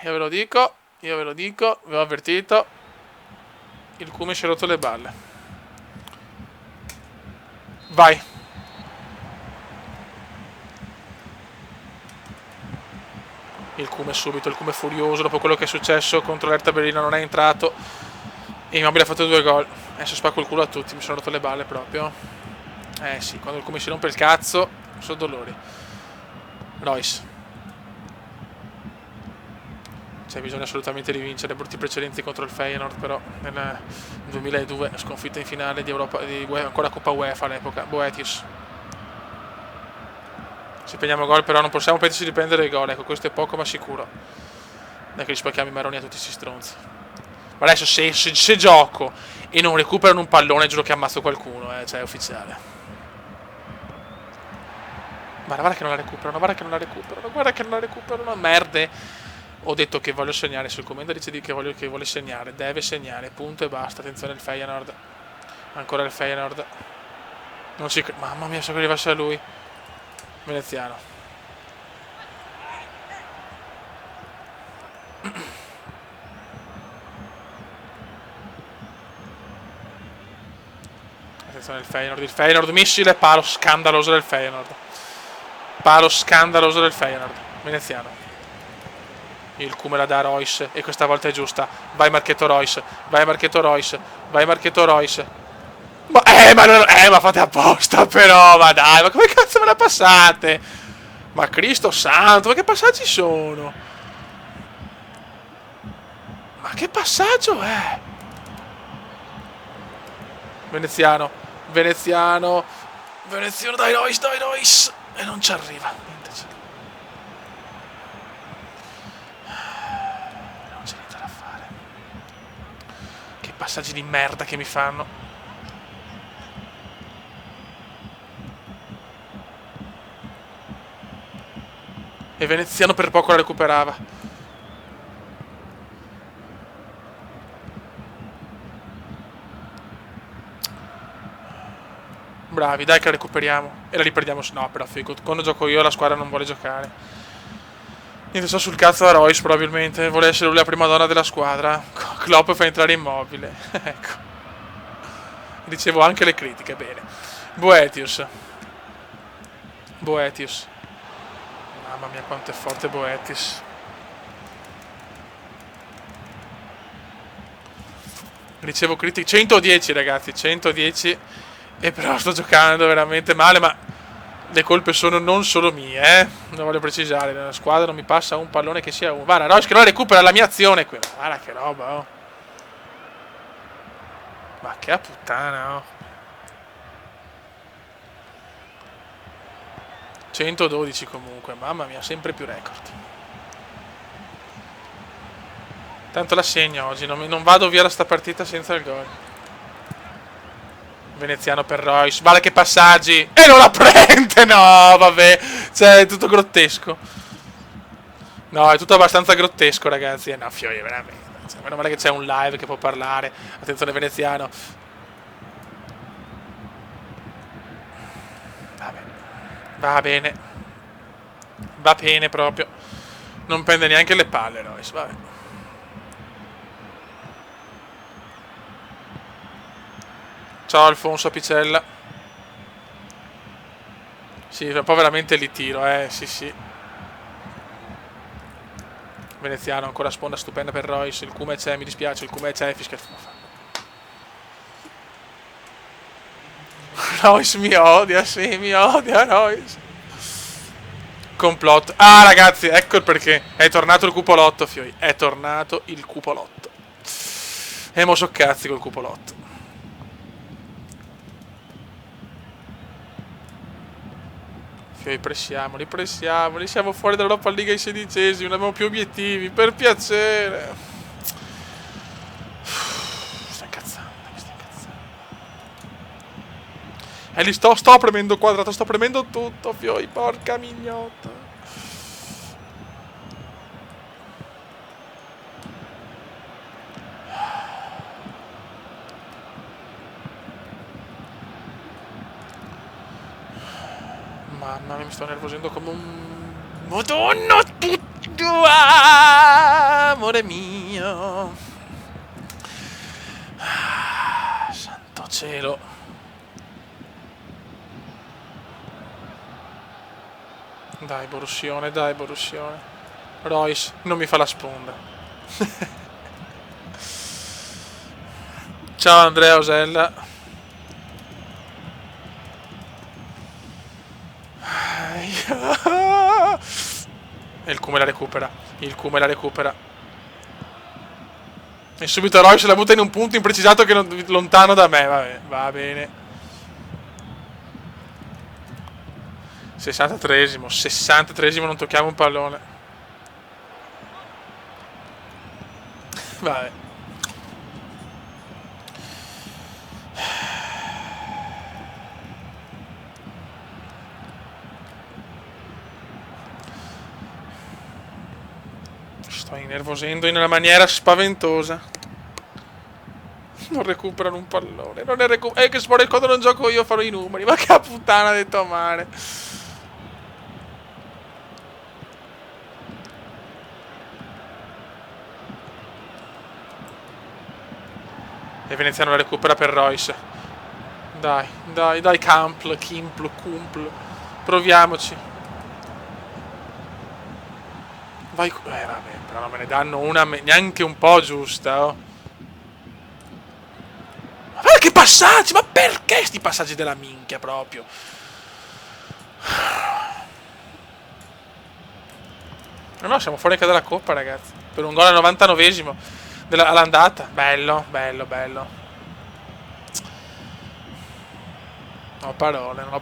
ve lo dico, vi ho avvertito. Il Kuman si è rotto le balle. Vai. Il Kuman subito, il Kuman furioso dopo quello che è successo contro l'Hertha Berlino, non è entrato. E Immobile ha fatto 2 gol. Adesso spacco il culo a tutti, mi sono rotto le balle proprio. Sì, quando il Kuman si rompe il cazzo sono dolori. Royce. C'è bisogno assolutamente di vincere. Brutti precedenti contro il Feyenoord, però nel 2002 sconfitta in finale di Europa, ancora Coppa UEFA all'epoca. Boetius. Se prendiamo gol però non possiamo perderci di prendere il gol. Ecco, questo è poco ma sicuro. Non è che li spacchiamo i maroni a tutti questi stronzi. Ma adesso se gioco e non recuperano un pallone, giuro che ammazzo qualcuno, cioè è ufficiale. Guarda che non la recuperano, guarda che non la recuperano, guarda che non la recuperano, merde. Ho detto che voglio segnare, sul commento dice che vuole segnare, deve segnare, punto e basta. Attenzione il Feyenoord. Ancora il Feyenoord. Non ci mamma mia, so che arrivasse a lui. Veneziano. Attenzione il Feyenoord missile, palo scandaloso del Feyenoord. Palo scandaloso del Feyenoord. Veneziano. Il Kumela da Royce e questa volta è giusta. Vai Marchetto Royce, vai Marchetto Royce, vai Marchetto Royce. Ma fate apposta però, ma dai, ma come cazzo me la passate? Ma Cristo santo, ma che passaggi sono? Ma che passaggio è? Veneziano, Veneziano, Veneziano, dai Royce, e non ci arriva. Non c'è niente da fare. Che passaggi di merda che mi fanno. E Veneziano per poco la recuperava. Bravi, dai che la recuperiamo. E la riperdiamo. No, però figo. Quando gioco io la squadra non vuole giocare. Niente, sto sul cazzo da Royce probabilmente. Vuole essere lui la prima donna della squadra. Klopp fa entrare Immobile. Ecco. Ricevo anche le critiche, bene. Boetius. Mamma mia quanto è forte Boetius. Ricevo critiche. 110 ragazzi, 110. E però sto giocando veramente male, ma le colpe sono non solo mie, Lo voglio precisare, nella squadra non mi passa un pallone che sia uno. Guarda, Royce che non recupera la mia azione qui. Guarda che roba, oh. Ma che puttana, oh. 112 comunque, mamma mia, sempre più record. Tanto la segno oggi, non vado via da sta partita senza il gol. Veneziano per Royce, guarda che passaggi. E non la prende, no, vabbè. Cioè, è tutto grottesco. No, è tutto abbastanza grottesco, ragazzi. No, fiori, veramente. Cioè, meno male che c'è un live che può parlare. Attenzione Veneziano. Va bene. Va bene proprio. Non prende neanche le palle, Royce, vabbè. Ciao Alfonso Apicella. Sì, un po' veramente li tiro, sì. Veneziano, ancora sponda stupenda per Royce. Il Cume c'è, mi dispiace, il Cume c'è, fischia. Royce mi odia, sì, mi odia Royce. Complotto. Ah ragazzi, ecco il perché. È tornato il cupolotto, fioi. È tornato il cupolotto. E mo so cazzi col cupolotto. Fioi, pressiamoli. Siamo fuori dall'Europa League ai 16esimi. Non abbiamo più obiettivi. Per piacere. Sto incazzando. E li sto premendo quadrato. Sto premendo tutto, fioi. Porca mignotta. Mamma mia, mi sto nervosendo come un... Madonna tutto, amore mio. Santo cielo. Dai Borussione. Royce, non mi fa la sponda. Ciao Andrea Osella. E il Cume la recupera. E subito Royce la butta in un punto imprecisato che lontano da me. Vabbè, va bene. 63esimo, 63esimo, non tocchiamo un pallone. Vabbè. Sto innervosendo in una maniera spaventosa. Non recuperano un pallone. Non ne che sport quando non gioco io farò i numeri. Ma che puttana, ha detto male. E Veneziano la recupera per Royce. Dai, Kimpl. Proviamoci. Vai. Vabbè, però non me ne danno una neanche un po' giusta, oh. Ma guarda che passaggi! Ma perché sti passaggi della minchia proprio? No, siamo fuori anche dalla coppa, ragazzi. Per un gol al 99esimo all'andata. Bello. Non ho parole. Non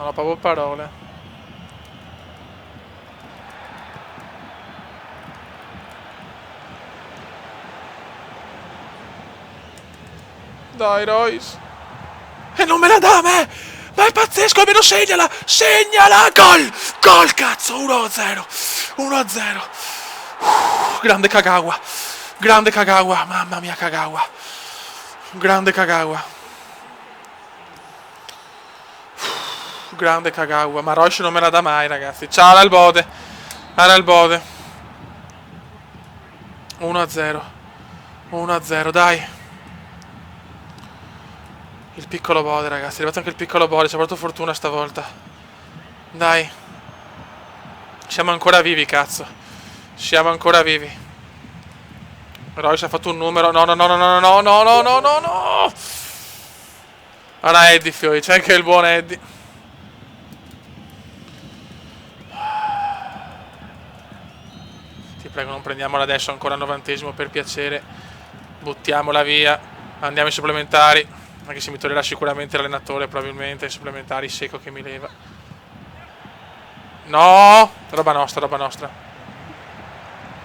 ho proprio parole. Dai, Royce. E non me la dà a me! Ma è pazzesco, almeno segnala! Segnala! Gol, cazzo! 1-0. 1-0. Grande Kagawa. Mamma mia, Kagawa. Grande Kagawa. Ma Royce non me la dà mai, ragazzi. Ciao, Albode. 1-0, dai. Il piccolo Bode, ragazzi. È arrivato anche il piccolo Bode. Ci ha avuto fortuna stavolta. Dai. Siamo ancora vivi, cazzo. Royce ha fatto un numero. No. Allora, Eddie, Fiori. C'è anche il buon Eddie. Ti prego, non prendiamola adesso ancora al 90esimo, per piacere. Buttiamola via. Andiamo ai supplementari. Anche se mi toglierà sicuramente l'allenatore, probabilmente, ai supplementari, secco che mi leva. No! Roba nostra.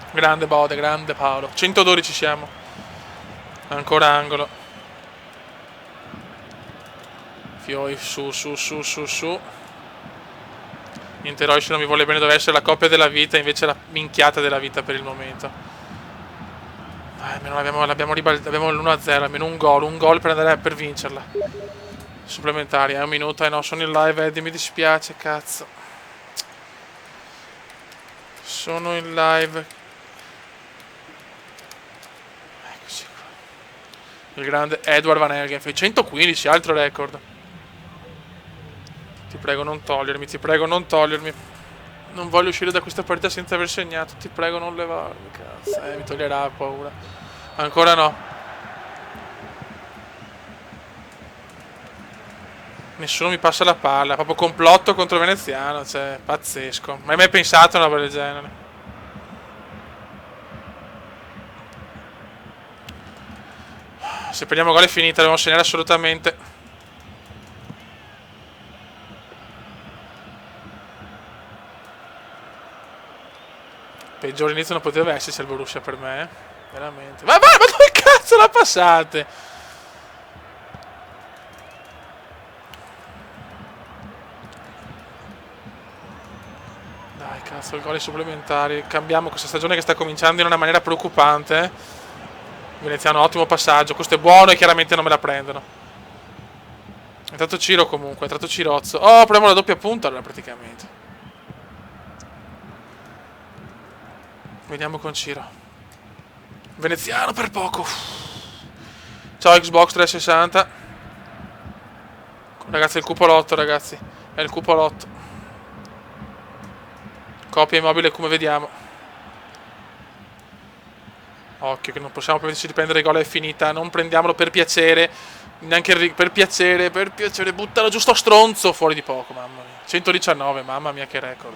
Grande Bode, grande Paolo. 112 siamo. Ancora angolo. Fioi, su. Niente, Royce non mi vuole bene, dove essere la coppia della vita, invece la minchiata della vita per il momento. Almeno l'abbiamo l'1-0, almeno un gol per vincerla. Supplementari, un minuto, no, sono in live, Eddie, mi dispiace, cazzo. Sono in live. Eccoci qua. Il grande Edward Van Helgen, 115, altro record. Ti prego non togliermi. Non voglio uscire da questa partita senza aver segnato. Ti prego non levarmi, cazzo. Mi toglierà, ho paura. Ancora no. Nessuno mi passa la palla. Proprio complotto contro il Veneziano. Cioè, pazzesco. Ma hai mai pensato a una roba del genere? Se prendiamo gol è finita. Dobbiamo segnare assolutamente. Peggiore inizio non poteva esserci il Borussia per me, veramente. Ma dove cazzo la passate? Dai, cazzo, il gol ai supplementari. Cambiamo questa stagione che sta cominciando in una maniera preoccupante. Veneziano, ottimo passaggio. Questo è buono e chiaramente non me la prendono. È entrato Ciro comunque, è entrato Cirozzo. Oh, proviamo la doppia punta allora praticamente. Vediamo con Ciro. Veneziano per poco. Ciao Xbox 360. Ragazzi, è il cupolotto, ragazzi. È il cupolotto. Copia immobile come vediamo. Occhio che non possiamo permetterci di prendere il gol, è finita. Non prendiamolo per piacere. Neanche per piacere. Buttalo giusto stronzo. Fuori di poco, mamma mia. 119, mamma mia che record.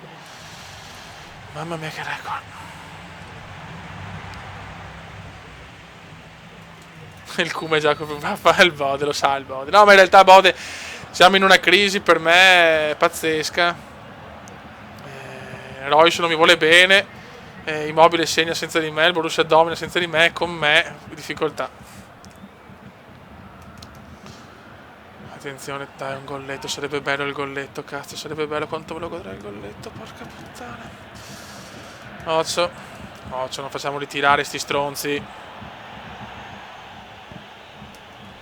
Il Cume Giacomo fa il Bode, lo sa il Bode. No, ma in realtà Bode Siamo in una crisi per me pazzesca. Royce non mi vuole bene. Immobile segna senza di me. Il Borussia domina senza di me. Con me difficoltà. Attenzione, dai, un golletto. Sarebbe bello il golletto. Cazzo, sarebbe bello. Quanto me lo godrei il golletto. Porca puttana. Occhio, non facciamo ritirare sti stronzi.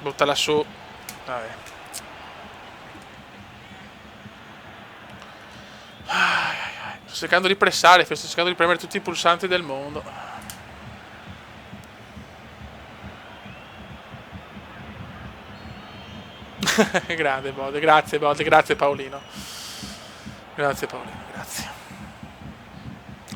Buttala su. Vabbè. Sto cercando di pressare, sto cercando di premere tutti i pulsanti del mondo. Grande Bode, grazie Bode, grazie Paolino. Grazie Paolino, grazie.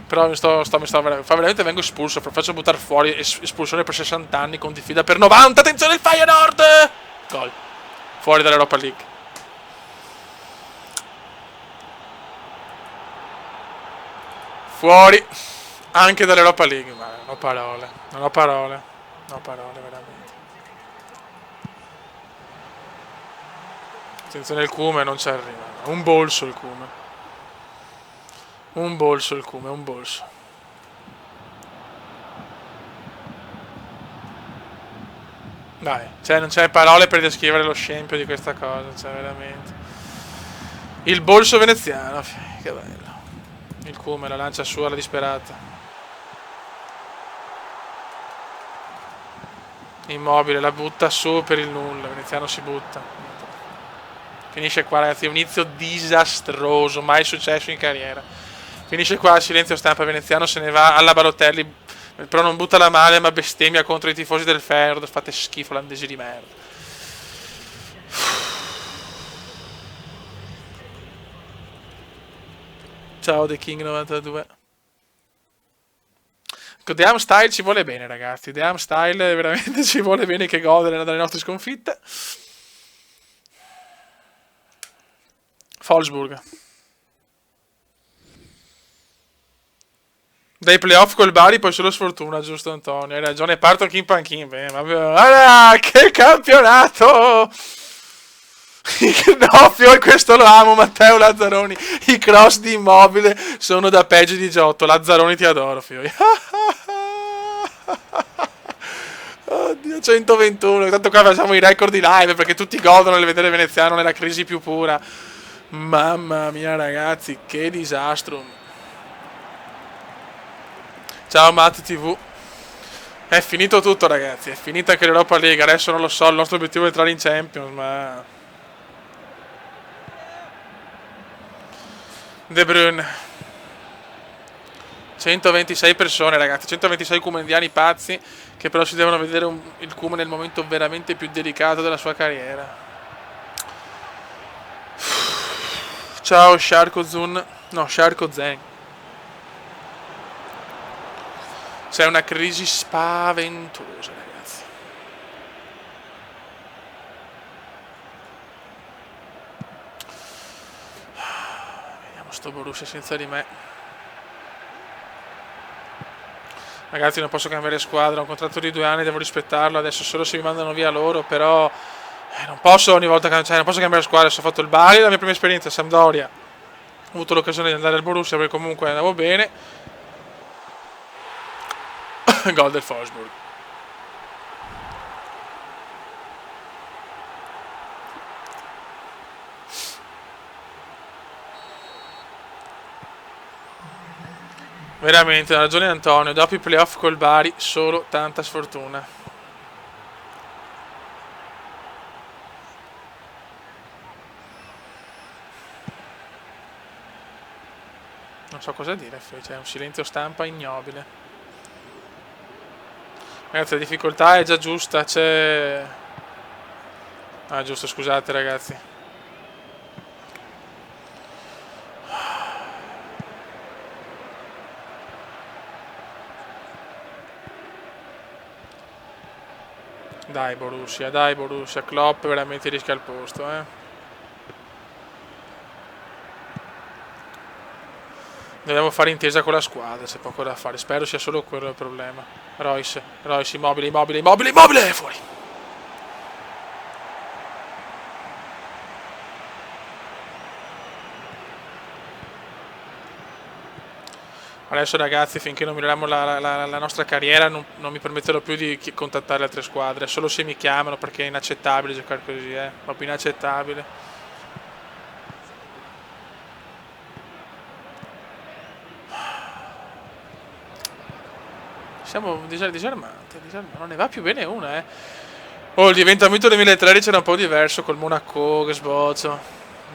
Però veramente vengo espulso, faccio buttare fuori, espulsione per 60 anni con diffida per 90, attenzione il Feyenoord! Gol. Fuori dall'Europa League. Fuori anche dall'Europa League, ma non ho parole, veramente. Attenzione il Cume, non ci arriva. Un bolso il Cume. Un bolso. Dai, cioè non c'è parole per descrivere lo scempio di questa cosa, cioè veramente. Il bolso veneziano, che bello. Il Cume la lancia su alla disperata. Immobile, la butta su per il nulla. Veneziano si butta. Finisce qua, ragazzi. Un inizio disastroso, mai successo in carriera. Finisce qua, silenzio stampa. Veneziano se ne va alla Balotelli. Però non butta la male, ma bestemmia contro i tifosi del Feyenoord. Fate schifo, olandesi di merda. Ciao The King 92. The Am Style ci vuole bene, ragazzi. The Am Style veramente ci vuole bene che gode dalle nostre sconfitte. Wolfsburg. Dai playoff col Bari poi solo sfortuna, giusto Antonio? Hai ragione, parto anche in panchina. Ah, che campionato! No, questo lo amo, Matteo Lazzaroni. I cross di Immobile sono da peggio di Giotto. Lazzaroni ti adoro, Fiori. Oddio, 121. Tanto qua facciamo i record di live perché tutti godono nel vedere Veneziano nella crisi più pura. Mamma mia, ragazzi, che disastro. Ciao Matt TV. È finito tutto, ragazzi. È finita anche l'Europa League. Adesso non lo so, il nostro obiettivo è entrare in Champions, ma... De Bruyne. 126 persone, ragazzi. 126 cumendiani pazzi che però si devono vedere il Cume nel momento veramente più delicato della sua carriera. Ciao Sharko Zun. No, Sharko Zen. C'è una crisi spaventosa, ragazzi. Vediamo sto Borussia senza di me. Ragazzi, non posso cambiare squadra, ho un contratto di 2 anni, devo rispettarlo. Adesso solo se mi mandano via loro, però non posso ogni volta non posso cambiare squadra. Adesso ho fatto il Bari, la mia prima esperienza a Sampdoria. Ho avuto l'occasione di andare al Borussia perché comunque andavo bene. Gol del Wolfsburg. Veramente, ha ragione Antonio, dopo i playoff col Bari, solo tanta sfortuna. Non so cosa dire, c'è un silenzio stampa ignobile. Ragazzi, la difficoltà è già giusta, c'è... Ah, giusto, scusate ragazzi. Dai Borussia, Klopp veramente rischia il posto, Dobbiamo fare intesa con la squadra, c'è poco da fare, spero sia solo quello il problema. Royce, immobile, fuori. Adesso ragazzi, finché non miglioriamo la nostra carriera, non mi permetterò più di contattare le altre squadre, solo se mi chiamano, perché è inaccettabile giocare così, proprio inaccettabile. Siamo disarmanti, non ne va più bene una, Oh, il diventamiento 2013 era un po' diverso, col Monaco che sbozzo,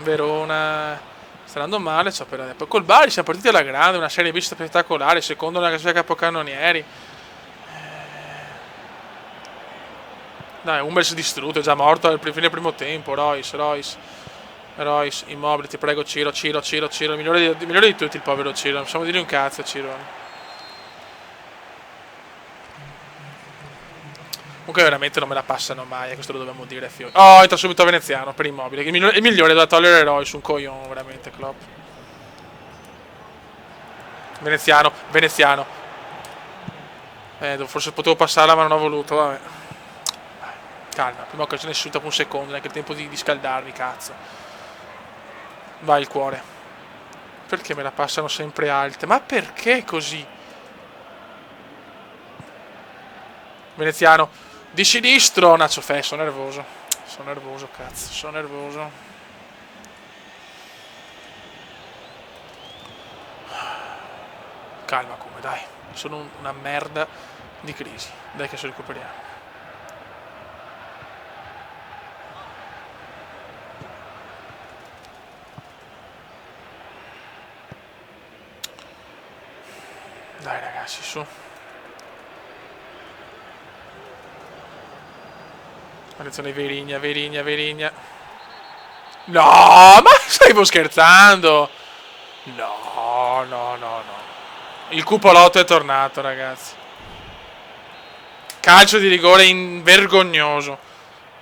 Verona, sta andando male, so per adesso. Poi col Bari siamo partiti alla grande, una serie B spettacolare, secondo una classifica capocannonieri. Dai, Hummels distrutto, è già morto al fine del primo tempo, Royce, Immobile, ti prego, Ciro, il migliore di tutti il povero Ciro, non possiamo dire un cazzo, Ciro. Comunque veramente non me la passano mai, questo lo dobbiamo dire. Oh, entra subito a Veneziano per Immobile. Il migliore da togliere Royce, un coglione veramente, Klopp. Veneziano. Forse potevo passarla ma non ho voluto, vabbè. Calma, prima occasione si dopo un secondo, neanche il tempo di scaldarmi, cazzo. Vai il cuore. Perché me la passano sempre alte? Ma perché così? Veneziano. Di sinistro, Nacho Fe, sono nervoso. Cazzo, sono nervoso. Calma come, dai. Sono una merda di crisi. Dai che ci recuperiamo. Dai ragazzi, su. Attenzione, Verigna. No, ma stavo scherzando. No. Il cupolotto è tornato, ragazzi. Calcio di rigore vergognoso.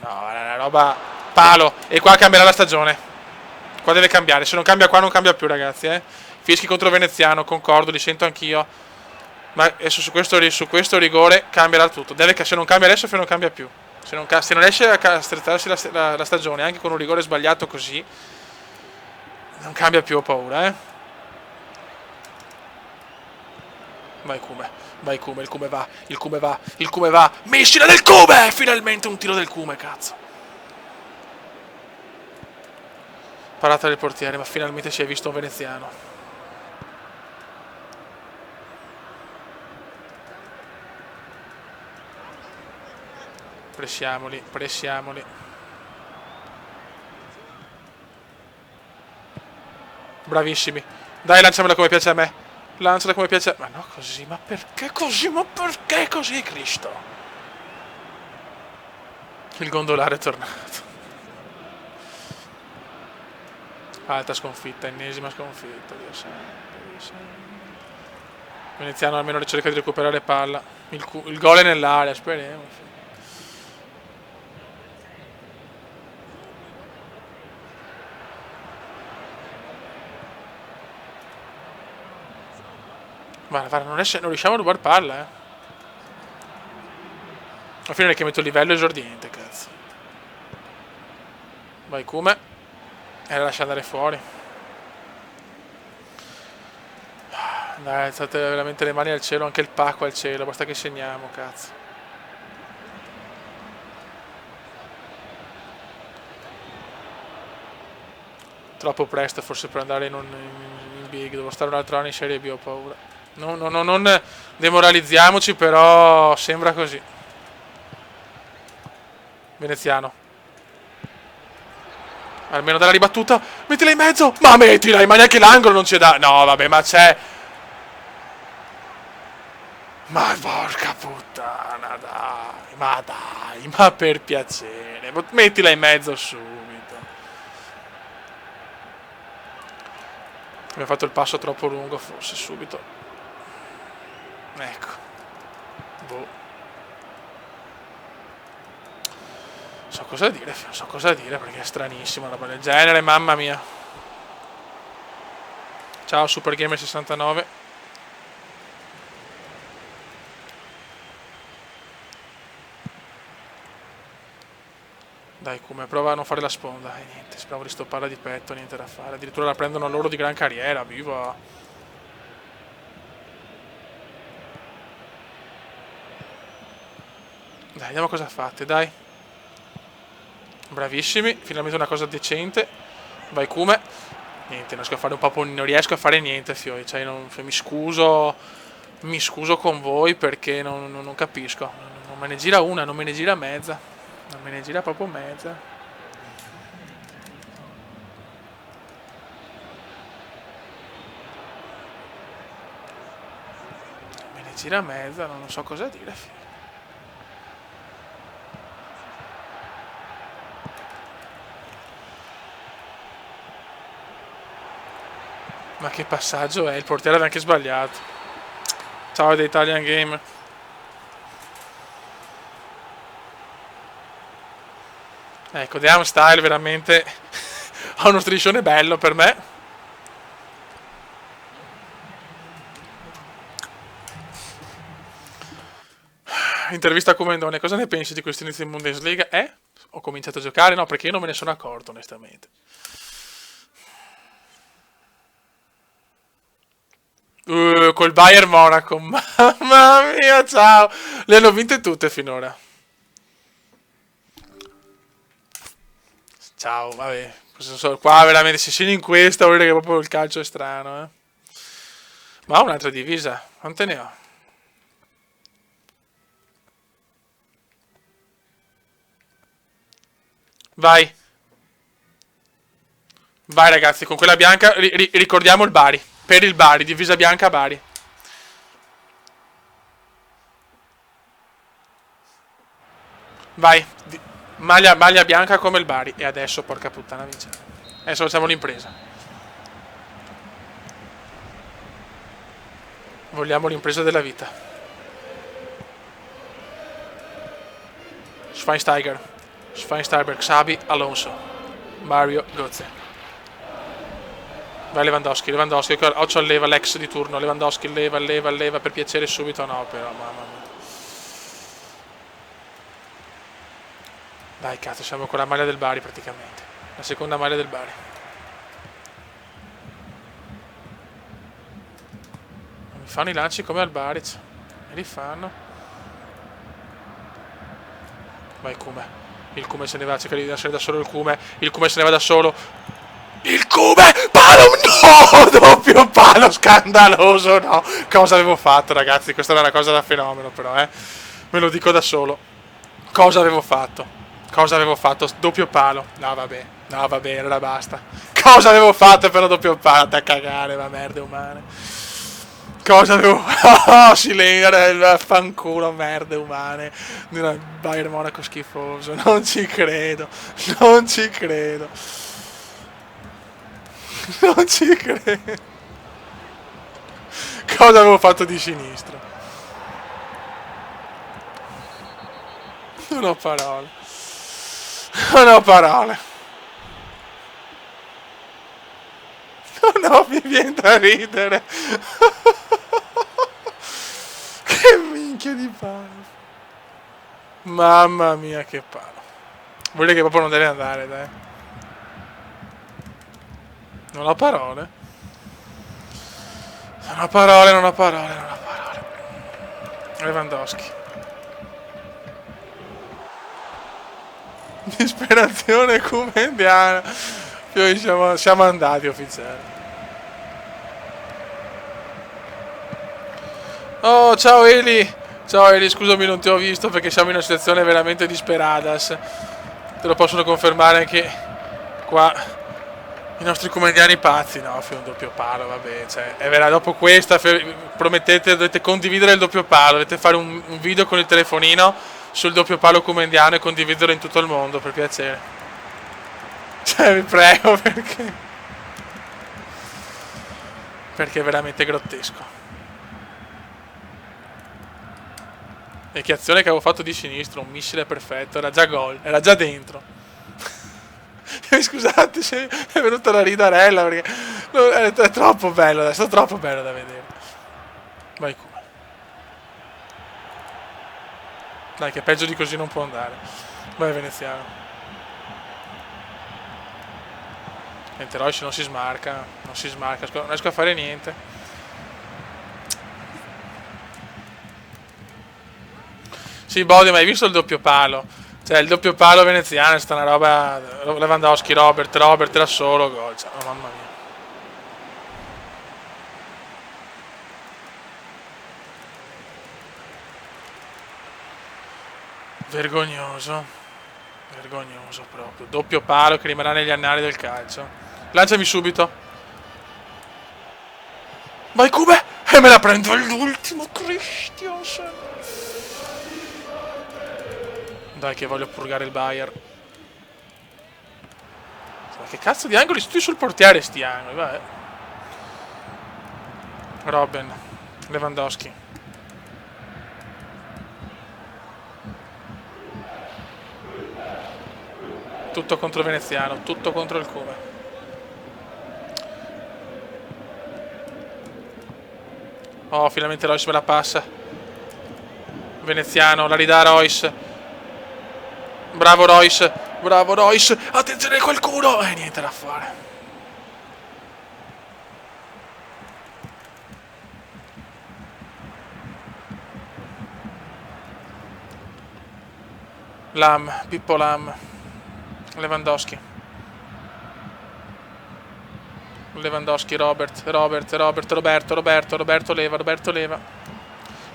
No, è una roba palo. E qua cambierà la stagione. Qua deve cambiare. Se non cambia qua non cambia più, ragazzi, Fischi contro Veneziano, concordo, li sento anch'io. Ma adesso su questo rigore cambierà tutto. Se non cambia adesso, non cambia più. Se non riesce a strettarsi la stagione anche con un rigore sbagliato così, non cambia più, ho paura, Vai Cume, il Cume va. Missile del Cume! Finalmente un tiro del Cume, cazzo. Parata del portiere, ma finalmente si è visto un veneziano. Pressiamoli. Bravissimi. Dai, lanciamela come piace a me. Lanciala come piace a me. Ma no, così, ma perché così, Cristo? Il gondolare è tornato. Altra sconfitta, ennesima sconfitta. Dio santo. Veneziano almeno cerca di recuperare palla. Il gol è nell'area, speriamo. Guarda, non riusciamo a rubare palla, Alla fine che metto il livello esordiente, cazzo. Vai Kume. E la lascia andare fuori. Dai, alzate veramente le mani al cielo, anche il pacco al cielo, basta che segniamo, cazzo. Troppo presto forse per andare in big, devo stare un altro anno in Serie B, ho paura. Non demoralizziamoci, però sembra così. Veneziano. Almeno dalla ribattuta. Mettila in mezzo. Ma mettila, ma neanche l'angolo non c'è da... No, vabbè, ma c'è... Ma porca puttana, dai, ma per piacere. Mettila in mezzo subito. Abbiamo fatto il passo troppo lungo, forse subito. Ecco. Boh. So cosa dire perché è stranissima una roba del genere, mamma mia. Ciao Super Gamer 69. Dai, come prova a non fare la sponda. E niente, speravo di stopparla di petto, niente da fare. Addirittura la prendono loro di gran carriera, viva. Dai, vediamo cosa fate, dai. Bravissimi, finalmente una cosa decente. Vai Kume. Niente, non riesco a fare un po', non riesco a fare niente, fioi. Cioè, mi scuso. Mi scuso con voi perché non capisco. Non me ne gira una, non me ne gira mezza. Non me ne gira proprio mezza. Non me ne gira mezza, non so cosa dire, fioi. Ma che passaggio è? Il portiere aveva anche sbagliato. Ciao The Italian Game. Ecco, The Arm Style veramente ha uno striscione bello per me. Intervista a Comendone, cosa ne pensi di questo inizio in Bundesliga? Ho cominciato a giocare? No, perché io non me ne sono accorto, onestamente. Col Bayern Monaco, mamma mia, ciao. Le hanno vinte tutte finora. Ciao, vabbè. Qua veramente se segni in questa vuol dire che proprio il calcio è strano, eh. Ma ho un'altra divisa, quante ne ho? Vai. Vai ragazzi, con quella bianca ricordiamo il Bari. Per il Bari, divisa bianca Bari. Vai. Maglia bianca come il Bari. E adesso, porca puttana, vince. Adesso facciamo l'impresa. Vogliamo l'impresa della vita. Schweinsteiger. Schweinsteiger, Xabi, Alonso. Mario, Götze. Vai Lewandowski, Occhio al leva, l'ex di turno. Lewandowski, leva, per piacere subito. No, però, mamma mia. Dai, cazzo, siamo con la maglia del Bari praticamente. La seconda maglia del Bari. Non mi fanno i lanci come al Baric. Me li fanno. Vai Kume. Il Kume se ne va, cerca di essere da solo il Kume. Il Kume se ne va da solo. Il Kume! Palo! No! Doppio palo scandaloso, no! Cosa avevo fatto, ragazzi? Questa era una cosa da fenomeno, però, eh. Me lo dico da solo. Cosa avevo fatto? Cosa avevo fatto? Doppio palo. No, vabbè. No, vabbè, allora basta. Cosa avevo fatto per la doppio palo? Da cagare, ma merde umane. Cosa avevo fatto? Oh, silenzio, fanculo, merde umane. Bayern Monaco schifoso. Non ci credo. Non ci credo. Non ci credo. Cosa avevo fatto di sinistro? Non ho parole. Non ho parole. No, mi viene da ridere. Che minchia di palo. Mamma mia, che palo. Vuol dire che proprio non deve andare, dai. Non ho parole. Non ho parole, non ho parole, non ho parole. Lewandowski. Disperazione cumendiana. Siamo andati ufficiali. Oh, ciao Eli. Ciao Eli, scusami non ti ho visto perché siamo in una situazione veramente disperadas. Te lo possono confermare anche qua i nostri comediani pazzi. No, un doppio palo, vabbè, cioè, è vera, dopo questa promettete, dovete condividere il doppio palo, dovete fare un video con il telefonino sul doppio palo comediano e condividerlo in tutto il mondo, per piacere. Cioè, vi prego, perché è veramente grottesco. E che azione che avevo fatto di sinistro, un missile perfetto, era già gol, era già dentro. Scusate se è venuta la ridarella perché è troppo bello adesso, è troppo bello da vedere. Vai Kuma. Dai che peggio di così non può andare. Vai Veneziano. Niente, Royce non si smarca, non riesco a fare niente. Sì, Bodi, ma hai visto il doppio palo? Cioè, il doppio palo veneziano è sta una roba. Lewandowski, Robert era solo gol. Cioè, oh, mamma mia. Vergognoso. Vergognoso proprio. Doppio palo che rimarrà negli annali del calcio. Lanciami subito. Vai Cube! E me la prendo all'ultimo, Christiansen. Dai che voglio purgare il Bayern. Ma che cazzo di angoli? Tutti sul portiere sti angoli, vabbè. Robben. Lewandowski. Tutto contro il veneziano, tutto contro il Cube. Oh, finalmente Royce me la passa. Veneziano, la ridà Royce. Bravo Royce, bravo Royce. Attenzione a qualcuno. Niente da fare. Lam, Pippo Lam. Lewandowski. Lewandowski, Roberto leva.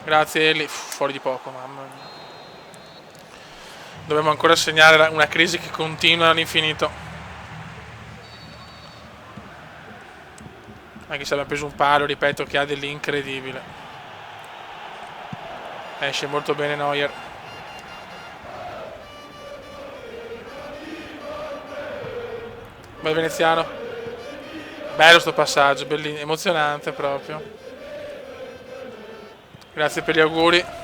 Grazie Eli. Fuori di poco, mamma mia. Dobbiamo ancora segnare una crisi che continua all'infinito. Anche se abbiamo preso un palo, ripeto, che ha dell'incredibile. Esce molto bene Neuer. Vai veneziano. Bello sto passaggio, bellino, emozionante proprio. Grazie per gli auguri.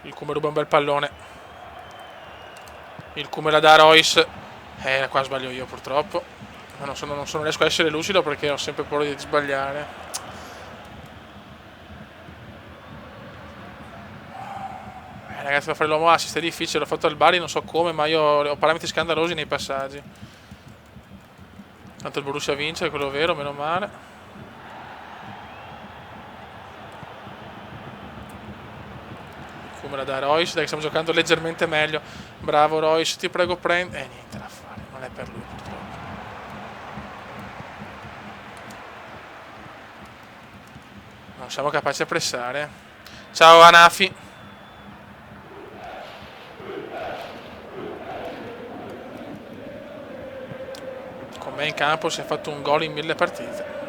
Il Come ruba un bel pallone. Il Come la dà a Royce. Qua sbaglio io purtroppo. Ma non riesco a essere lucido perché ho sempre paura di sbagliare. Ragazzi, per fare l'uomo assist è difficile, l'ho fatto al Bari, non so come, ma io ho parametri scandalosi nei passaggi. Tanto il Borussia vince, è quello vero, meno male. Come la da Royce, dai che stiamo giocando leggermente meglio. Bravo Royce, ti prego prendi. Niente da fare, non è per lui purtroppo. Non siamo capaci a pressare. Ciao Anafi. Con me in campo si è fatto un gol in 1000 partite.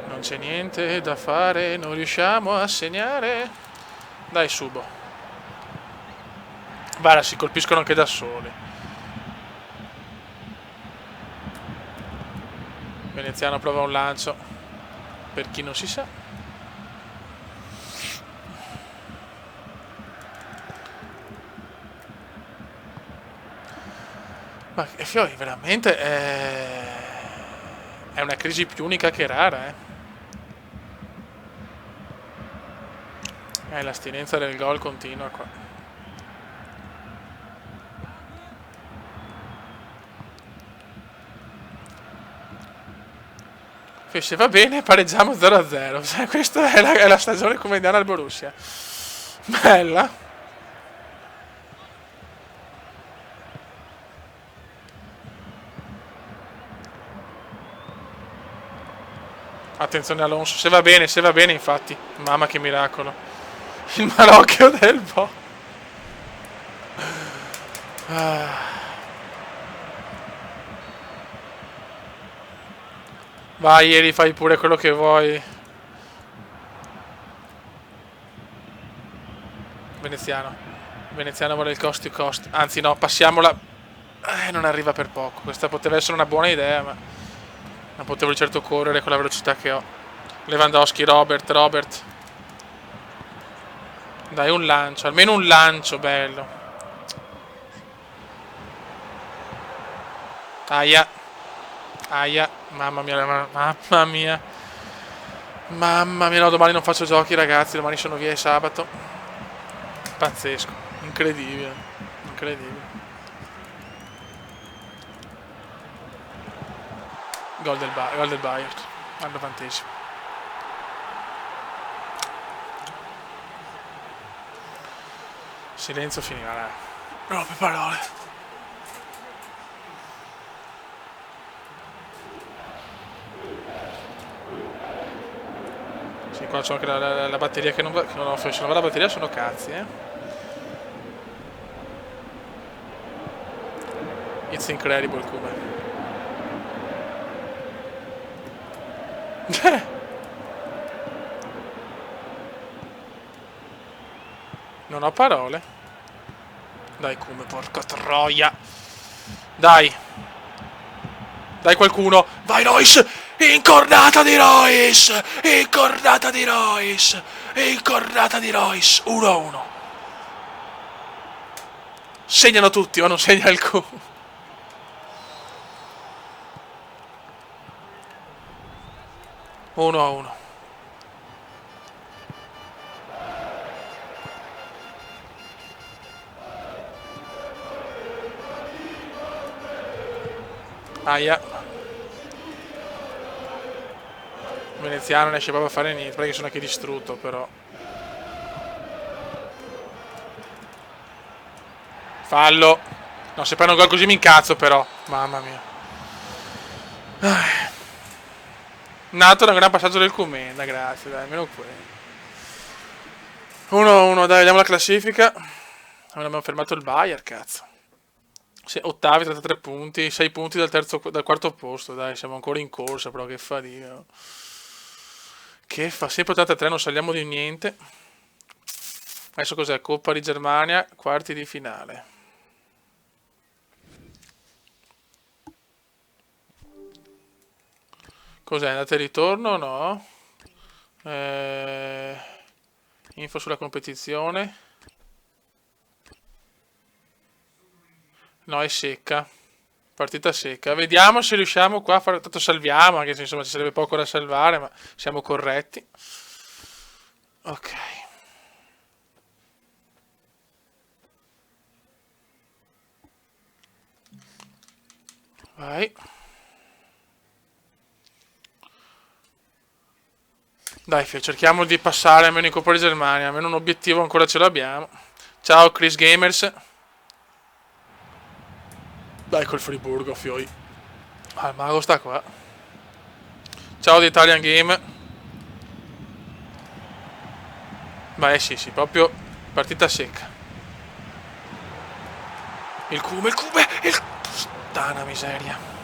Non c'è niente da fare, non riusciamo a segnare. Dai Subo. Guarda, si colpiscono anche da soli. Veneziano prova un lancio. Per chi non si sa. Ma Fiori, veramente è una crisi più unica che rara, l'astinenza del gol continua qua. Se va bene pareggiamo 0-0. Questa è la stagione comediana al Borussia. Bella. Attenzione Alonso, se va bene infatti. Mamma che miracolo. Il malocchio del Bo. Vai Eli, fai pure quello che vuoi. Veneziano vuole il cost to cost. Anzi no, passiamola. Non arriva per poco. Questa poteva essere una buona idea, ma non potevo di certo correre con la velocità che ho. Lewandowski, Robert. Dai, un lancio, almeno un lancio bello. Aia, mamma mia. Mamma mia, no, domani non faccio giochi, ragazzi. Domani sono via, è sabato. Pazzesco. Incredibile. Incredibile. Gol del Bayern. Al 90esimo. Silenzio finiva, dai. Troppe parole. Sì, qua c'ho anche la batteria che non va. Se non va la batteria sono cazzi, It's incredible come. Non ho parole. Dai come, porca troia. Dai. Dai qualcuno. Vai Royce. Incornata di Royce. Incornata di Royce. Incornata di Royce. 1-1. Segnano tutti, ma non segna alcuno. Uno a uno. Aia. Veneziano non riesce proprio a fare niente, perché sono anche distrutto però. Fallo. No, se prendo un gol così mi incazzo però. Mamma mia. Nato da un gran passaggio del Comenda, grazie, dai, almeno quello. 1-1, dai, vediamo la classifica. Non abbiamo fermato il Bayern, cazzo. Ottavi, 33 punti, 6 punti dal quarto posto, dai, siamo ancora in corsa, però che fatica. Che fa, sempre 83, non saliamo di niente. Adesso cos'è? Coppa di Germania, quarti di finale. Cos'è? Andata e ritorno? No. Info sulla competizione. No, è secca. Partita secca. Vediamo se riusciamo qua a fare. Tanto salviamo, anche se insomma ci sarebbe poco da salvare, ma siamo corretti. Ok. Vai. Dai, cerchiamo di passare almeno in Coppa di Germania. Almeno un obiettivo ancora ce l'abbiamo. Ciao, Chris Gamers. Dai col Friburgo, fioi. Ah, il mago sta qua. Ciao di Italian Game. Beh, sì, proprio partita secca. Il Cume. Puttana miseria.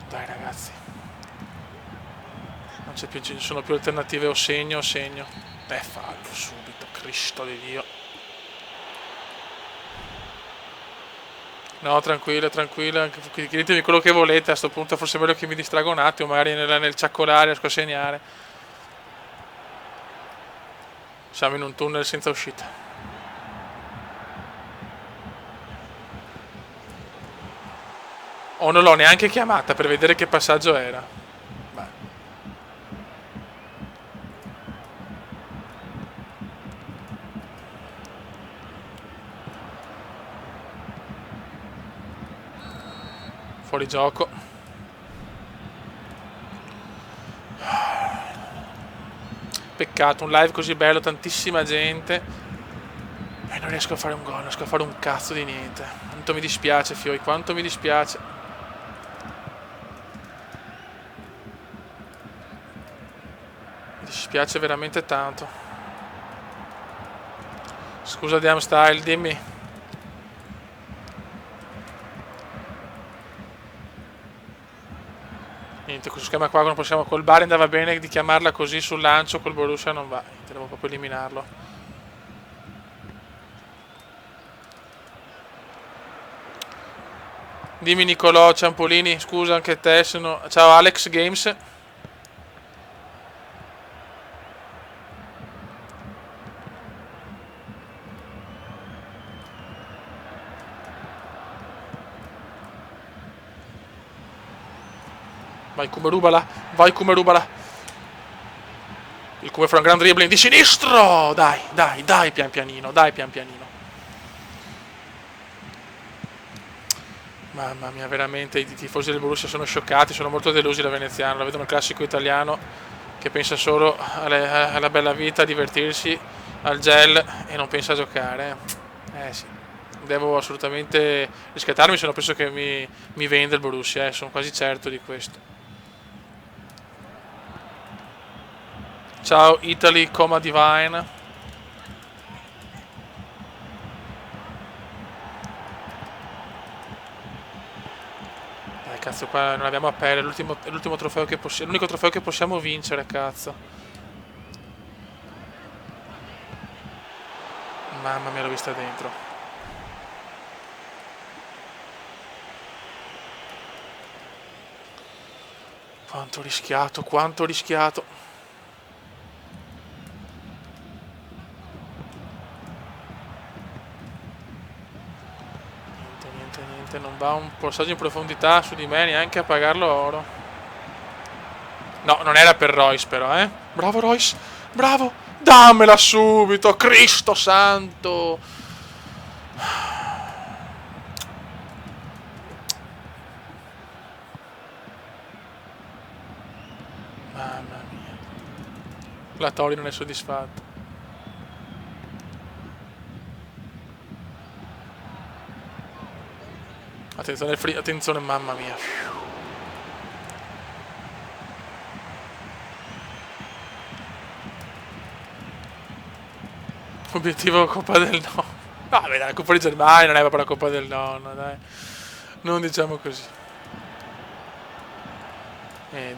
Dai ragazzi. Non c'è più, ci sono più alternative, o segno. Fallo subito, Cristo di Dio. No, tranquilla, chiedetemi quello che volete, a sto punto forse è meglio che mi distrago un attimo, magari nel ciaccolare riesco a segnare. Siamo in un tunnel senza uscita. O non l'ho neanche chiamata per vedere che passaggio era. Beh. Fuori gioco. Peccato, un live così bello, tantissima gente. E non riesco a fare un gol, non riesco a fare un cazzo di niente. Quanto mi dispiace, fioi, quanto mi dispiace. Mi dispiace veramente tanto. Scusa Damn Style, dimmi. Niente, questo schema qua non possiamo. Col Bari andava bene di chiamarla così sul lancio, col Borussia non va. Niente, devo proprio eliminarlo. Dimmi Nicolò Ciampolini, scusa anche te, sono. Ciao Alex Games. Vai come rubala, vai come rubala. Il come fa un gran dribbling di sinistro. Dai, dai, dai pian pianino, dai pian pianino. Mamma mia, veramente i tifosi del Borussia sono scioccati, sono molto delusi da veneziano, lo vedono il classico italiano che pensa solo alla bella vita, a divertirsi, al gel e non pensa a giocare. Sì, devo assolutamente riscattarmi, se no penso che mi vende il Borussia, sono quasi certo di questo. Ciao Italy, Coma Divine. Cazzo, qua non abbiamo a pelle, l'ultimo trofeo che possiamo, l'unico trofeo che possiamo vincere, cazzo. Mamma mia, l'ho vista dentro. Quanto ho rischiato, quanto ho rischiato. Niente, non va un passaggio in profondità su di me neanche a pagarlo oro. No, non era per Royce però, eh. Bravo Royce, bravo. Dammela subito, Cristo santo. Mamma mia. La Tori non è soddisfatta. Attenzione, attenzione, mamma mia. Obiettivo Coppa del Nonno. Vabbè, la Coppa di Germania non è proprio la Coppa del Nonno, dai. Non diciamo così.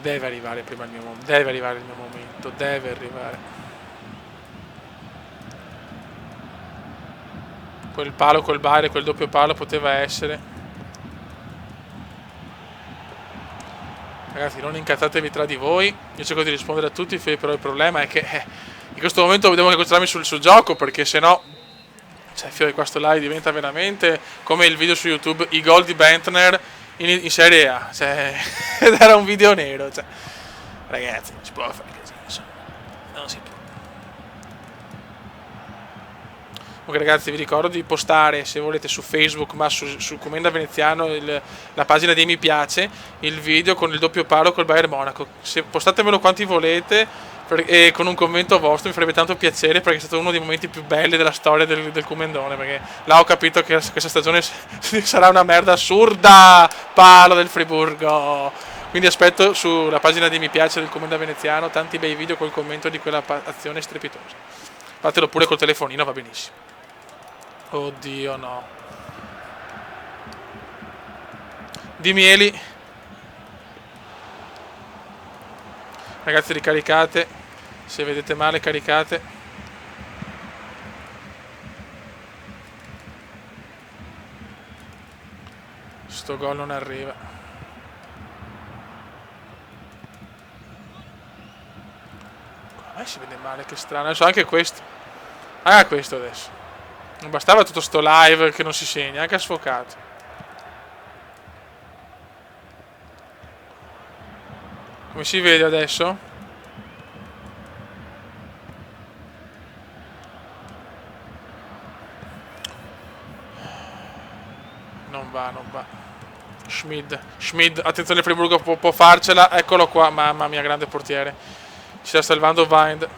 Deve arrivare prima il mio momento. Deve arrivare il mio momento. Deve arrivare. Quel palo col Bayern, quel doppio palo poteva essere. Ragazzi, non incazzatevi tra di voi. Io cerco di rispondere a tutti, però il problema è che in questo momento devo concentrarmi sul gioco, perché sennò cioè, fio di questo live diventa veramente come il video su YouTube, i gol di Bentner in Serie A. Cioè, ed era un video nero. Cioè. Ragazzi, non si può fare così, insomma. Non si può. Ok ragazzi, vi ricordo di postare, se volete, su Facebook, ma su Commenda Veneziano, la pagina dei mi piace, il video con il doppio palo col Bayern Monaco. Se postatemelo quanti volete, e con un commento vostro mi farebbe tanto piacere, perché è stato uno dei momenti più belli della storia del Commendone, perché là ho capito che questa stagione sarà una merda assurda. Palo del Friburgo. Quindi aspetto sulla pagina di mi piace del Commenda Veneziano tanti bei video col commento di quella azione strepitosa. Fatelo pure col telefonino, va benissimo. Oddio no. Di mieli. Ragazzi, ricaricate. Se vedete male, caricate. Sto gol non arriva. Come si vede male, che strano. Adesso anche questo. Ah, questo adesso. Non bastava tutto sto live che non si segna, anche a sfocato. Come si vede adesso? Non va, non va. Schmid, attenzione, Friburgo può farcela. Eccolo qua, mamma mia, grande portiere. Ci sta salvando Wind.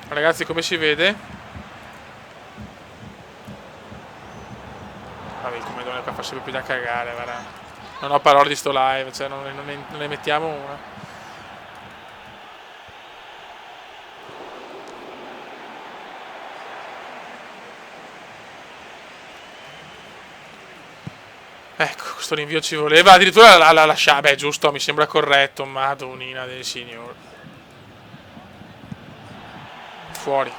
Ragazzi, come si vede? Vabbè, il Commendone qua fa sempre più da cagare, guarda. Non ho parole di sto live, cioè non ne mettiamo una. Ecco, questo rinvio ci voleva. Addirittura la lasciava. Beh, giusto, mi sembra corretto. Madonnina del signore. Fuori.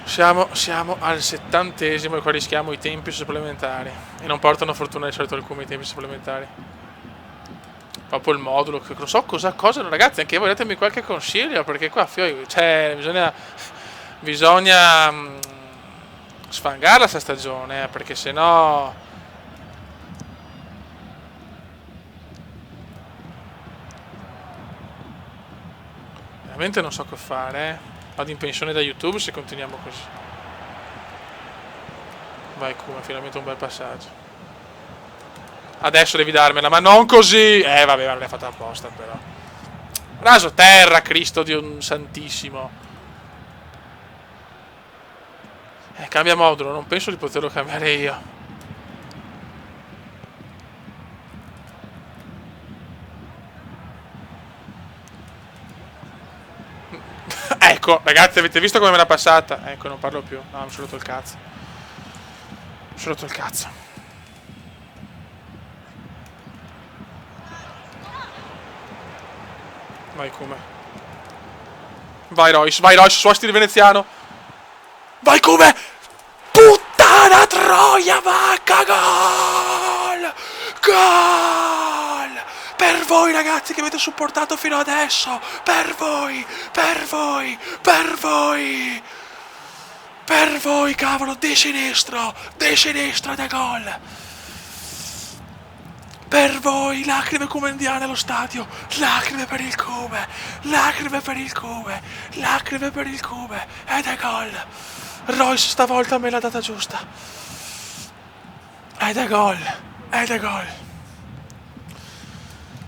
Siamo al 70esimo e qua rischiamo i tempi supplementari. E non portano fortuna di solito alcuni i tempi supplementari. Proprio il modulo, che non so cosa, ragazzi, anche voi datemi qualche consiglio, perché qua cioè, bisogna sfangarla sta stagione, perché sennò veramente non so cosa fare. Vado in pensione da YouTube se continuiamo così. Vai Kuma, finalmente un bel passaggio. Adesso devi darmela, ma non così! Vabbè, ma non l'hai fatta apposta, però. Raso terra, Cristo Dio un santissimo. Cambia modulo, non penso di poterlo cambiare io. Ecco, ragazzi, avete visto come me l'ha passata? Ecco, non parlo più. No, mi sono rotto il cazzo. Mi sono rotto il cazzo. Vai come? Vai Royce, suo stile veneziano. Vai come? Puttana troia, vacca, gol! Gol! Per voi ragazzi che avete supportato fino adesso! Per voi! Per voi! Per voi! Per voi, cavolo! Di sinistro da gol! Per voi, lacrime comendiane allo stadio, lacrime per il Come, lacrime per il Come, lacrime per il Come, ed è gol. Royce stavolta me l'ha data giusta. Ed è gol, ed è gol.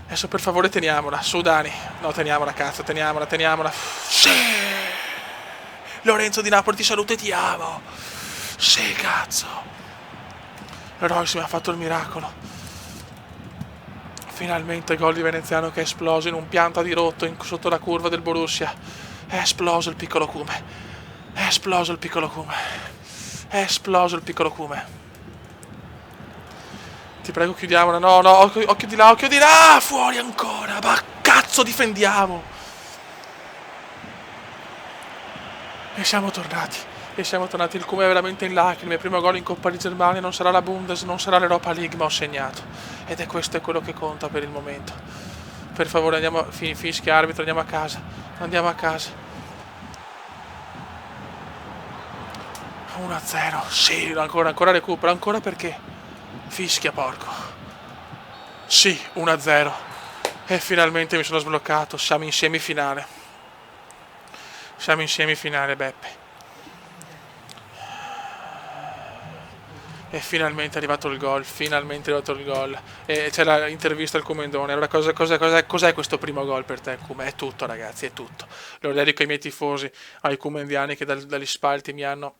Adesso per favore teniamola, su Dani. No, teniamola, cazzo, teniamola. Sì! Lorenzo di Napoli ti saluto e ti amo. Sì, cazzo. Royce mi ha fatto il miracolo. Finalmente gol di Veneziano che è esploso in un pianta di rotto sotto la curva del Borussia. È esploso il piccolo Come. È esploso il piccolo Come. È esploso il piccolo Come. Ti prego chiudiamola. No, occhio di là, occhio di là. Fuori ancora. Ma cazzo difendiamo. E siamo tornati. Il Come è veramente in lacrime. Primo gol in Coppa di Germania. Non sarà la Bundes, non sarà l'Europa League, ma ho segnato. Ed è questo è quello che conta per il momento. Per favore andiamo, fischia arbitro, andiamo a casa. 1-0. Sì, ancora recupero, ancora perché? Fischia, porco. Sì, 1-0. E finalmente mi sono sbloccato. Siamo in semifinale, Beppe. E finalmente è arrivato il gol, E c'è l'intervista al Comendone. Allora cos'è questo primo gol per te, Come? È tutto ragazzi, è tutto. Lo dedico ai miei tifosi, ai comendiani che dagli spalti mi hanno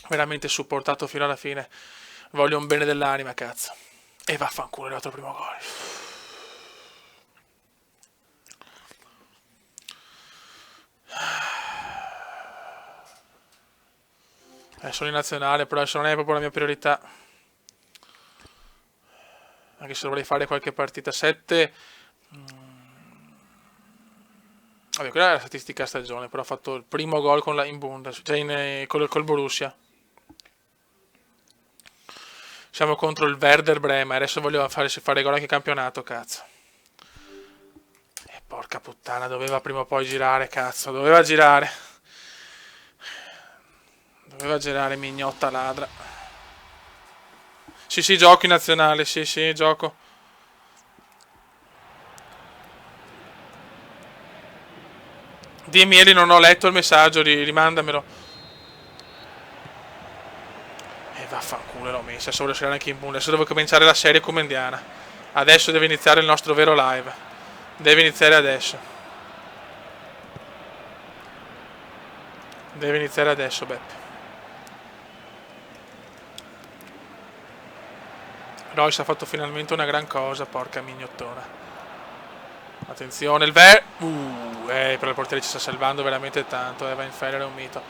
veramente supportato fino alla fine. Voglio un bene dell'anima, cazzo. E vaffanculo, è arrivato il primo gol. Sono in nazionale, però adesso non è proprio la mia priorità. Anche se dovrei fare qualche partita. 7. Vabbè, quella è la statistica stagione, però ho fatto il primo gol in Bundes, cioè col Borussia. Siamo contro il Werder Bremen, adesso voglio fare gol anche in campionato, cazzo. E porca puttana, doveva prima o poi girare, cazzo, doveva girare, mignotta ladra. Sì, gioco in nazionale, sì, gioco. Di Mieli, non ho letto il messaggio, rimandamelo. E vaffanculo, l'ho messa, adesso voglio essere anche in Bundes, adesso devo cominciare la serie comendiana. Adesso deve iniziare il nostro vero live. Deve iniziare adesso. Beppe. Royce ha fatto finalmente una gran cosa, porca mignottona. Attenzione, il però il portiere ci sta salvando veramente tanto, Evan Feller è un mito.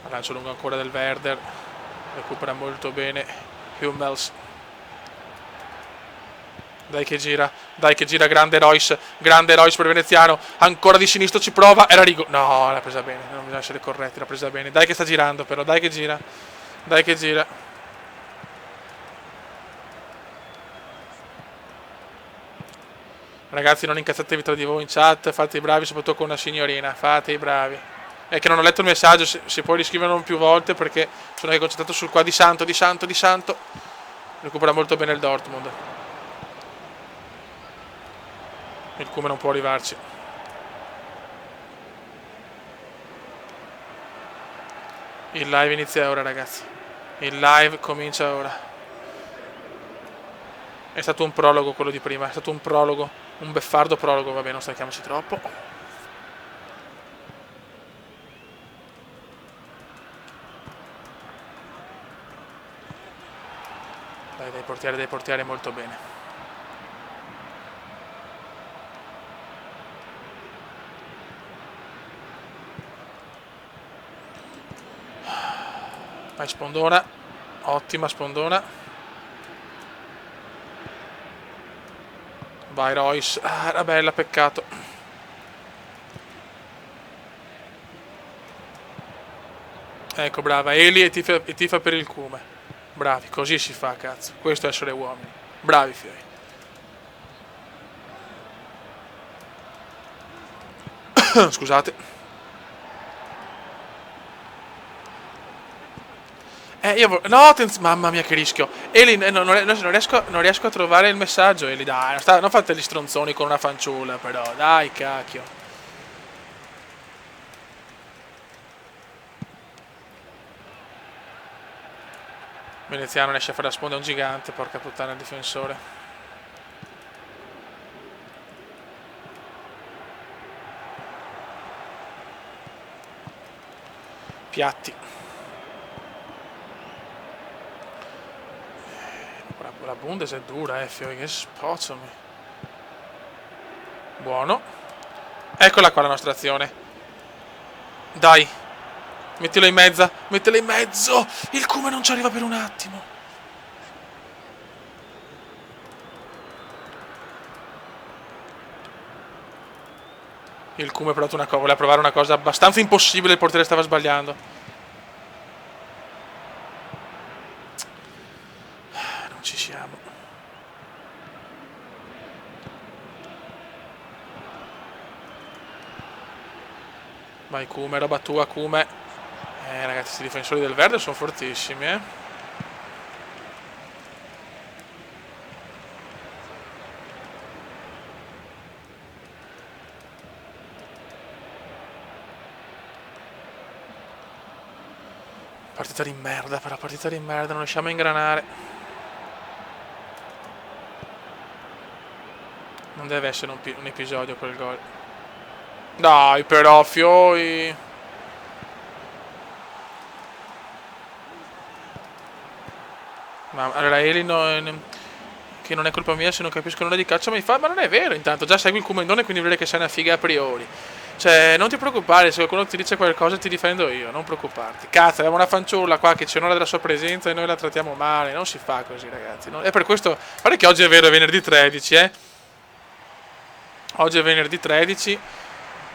Lancio lungo ancora del Werder, recupera molto bene Hummels. Dai che gira, grande Royce per Veneziano, ancora di sinistro ci prova, era rigore. No, l'ha presa bene, non bisogna essere corretti, l'ha presa bene. Dai che sta girando però, dai che gira. Ragazzi, non incazzatevi tra di voi in chat, fate i bravi, soprattutto con una signorina, fate i bravi. È che non ho letto il messaggio, si può riscriverlo più volte perché sono anche concentrato sul qua di Santo, di Santo, di Santo. Recupera molto bene il Dortmund. Il Cume non può arrivarci. Il live inizia ora, ragazzi. Il live comincia ora. È stato un prologo quello di prima, è stato un prologo. Un beffardo prologo, vabbè, non stanchiamoci troppo. Dai portiere molto bene. Vai Spondona, ottima Spondona. Vai Royce, era bella, peccato. Ecco, brava, Eli e tifa per il Cume. Bravi, così si fa, cazzo. Questo è essere uomini. Bravi, fioi. Scusate. No, mamma mia che rischio. Eli, non riesco a trovare il messaggio. Eli, dai, non fate gli stronzoni con una fanciulla, però. Dai, cacchio. Veneziano riesce a fare la sponda a un gigante, porca puttana il difensore. Piatti. La Bundes è dura, fiori, che spocciami. Buono. Eccola qua la nostra azione. Dai. Mettilo in mezzo. Mettilo in mezzo. Il Cume non ci arriva per un attimo. Il Cume voleva provare una cosa abbastanza impossibile. Il portiere stava sbagliando. Non ci siamo. Vai Cume, roba tua Cume. Ragazzi, questi difensori del verde sono fortissimi, Partita di merda, però, partita di merda, non riusciamo a ingranare. Non deve essere un episodio quel gol. Dai, però, fioi. Ma allora Eli che non è colpa mia se non capisco nulla di calcio mi fa, ma non è vero, intanto già segui il Comendone, quindi vuol dire che sei una figa a priori. Cioè, non ti preoccupare, se qualcuno ti dice qualcosa ti difendo io, non preoccuparti. Cazzo, abbiamo una fanciulla qua che ci onora della sua presenza e noi la trattiamo male, non si fa così, ragazzi. È per questo, guarda che oggi è vero, è venerdì 13, Oggi è venerdì 13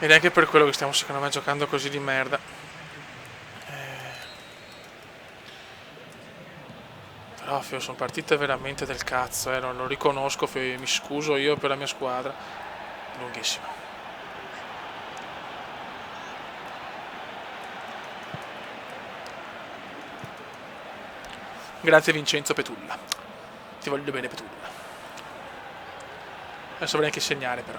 ed è anche per quello che stiamo secondo me giocando così di merda. Però Fio, sono partite veramente del cazzo, non lo riconosco, Fio, mi scuso io per la mia squadra. Lunghissimo. Grazie Vincenzo Petulla. Ti voglio bene Petulla. Adesso vorrei anche segnare però.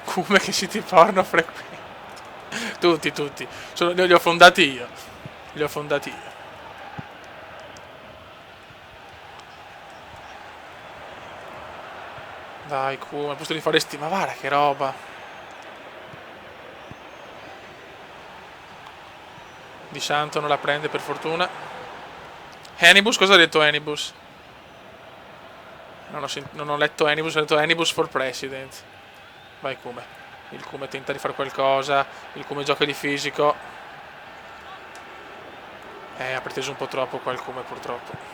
Come che siti porno frequenti? Tutti. Li ho fondati io. Dai, Kuma, al posto di fare ma guarda che roba. Di Santo non la prende per fortuna. Hannibus, cosa ha detto Hannibus? Non ho letto Hannibus, ho detto Hannibus for President. Vai Kume. Il Kume tenta di fare qualcosa. Il Kume gioca di fisico. Ha preteso un po' troppo qua il Kume purtroppo.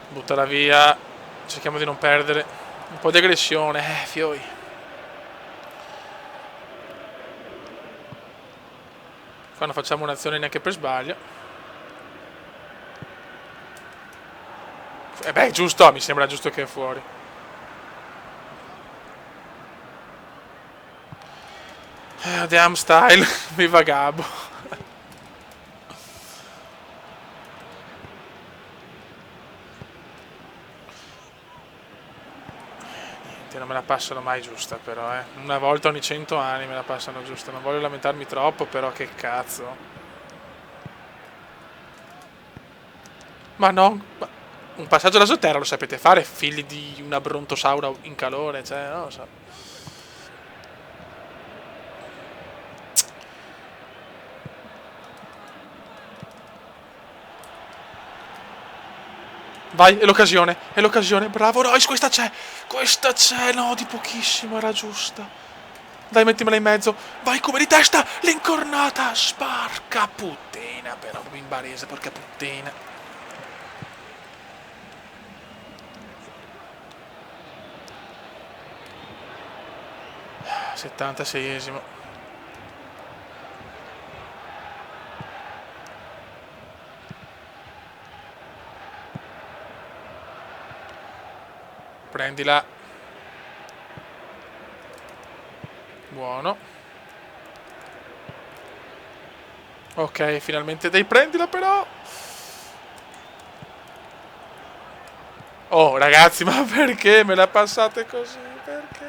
Buttala via. Cerchiamo di non perdere. Un po' di aggressione. Fioi. Qua non facciamo un'azione neanche per sbaglio. E beh, giusto, mi sembra giusto che è fuori. Damn style, viva Gabbo. Niente, non me la passano mai giusta però, eh. Una volta ogni 100 anni me la passano giusta. Non voglio lamentarmi troppo, però che cazzo. Ma no, un passaggio da sotterra lo sapete fare, figli di una brontosaura in calore, cioè, non lo so. Vai, è l'occasione, bravo Royce, questa c'è, no, di pochissimo, era giusta. Dai, mettimela in mezzo, vai come di testa, l'incornata, sparca puttana, però, in barese, porca puttana. 76esimo. Prendila. Buono. Ok, finalmente dai, prendila però. Oh, ragazzi, ma perché me la passate così? Perché?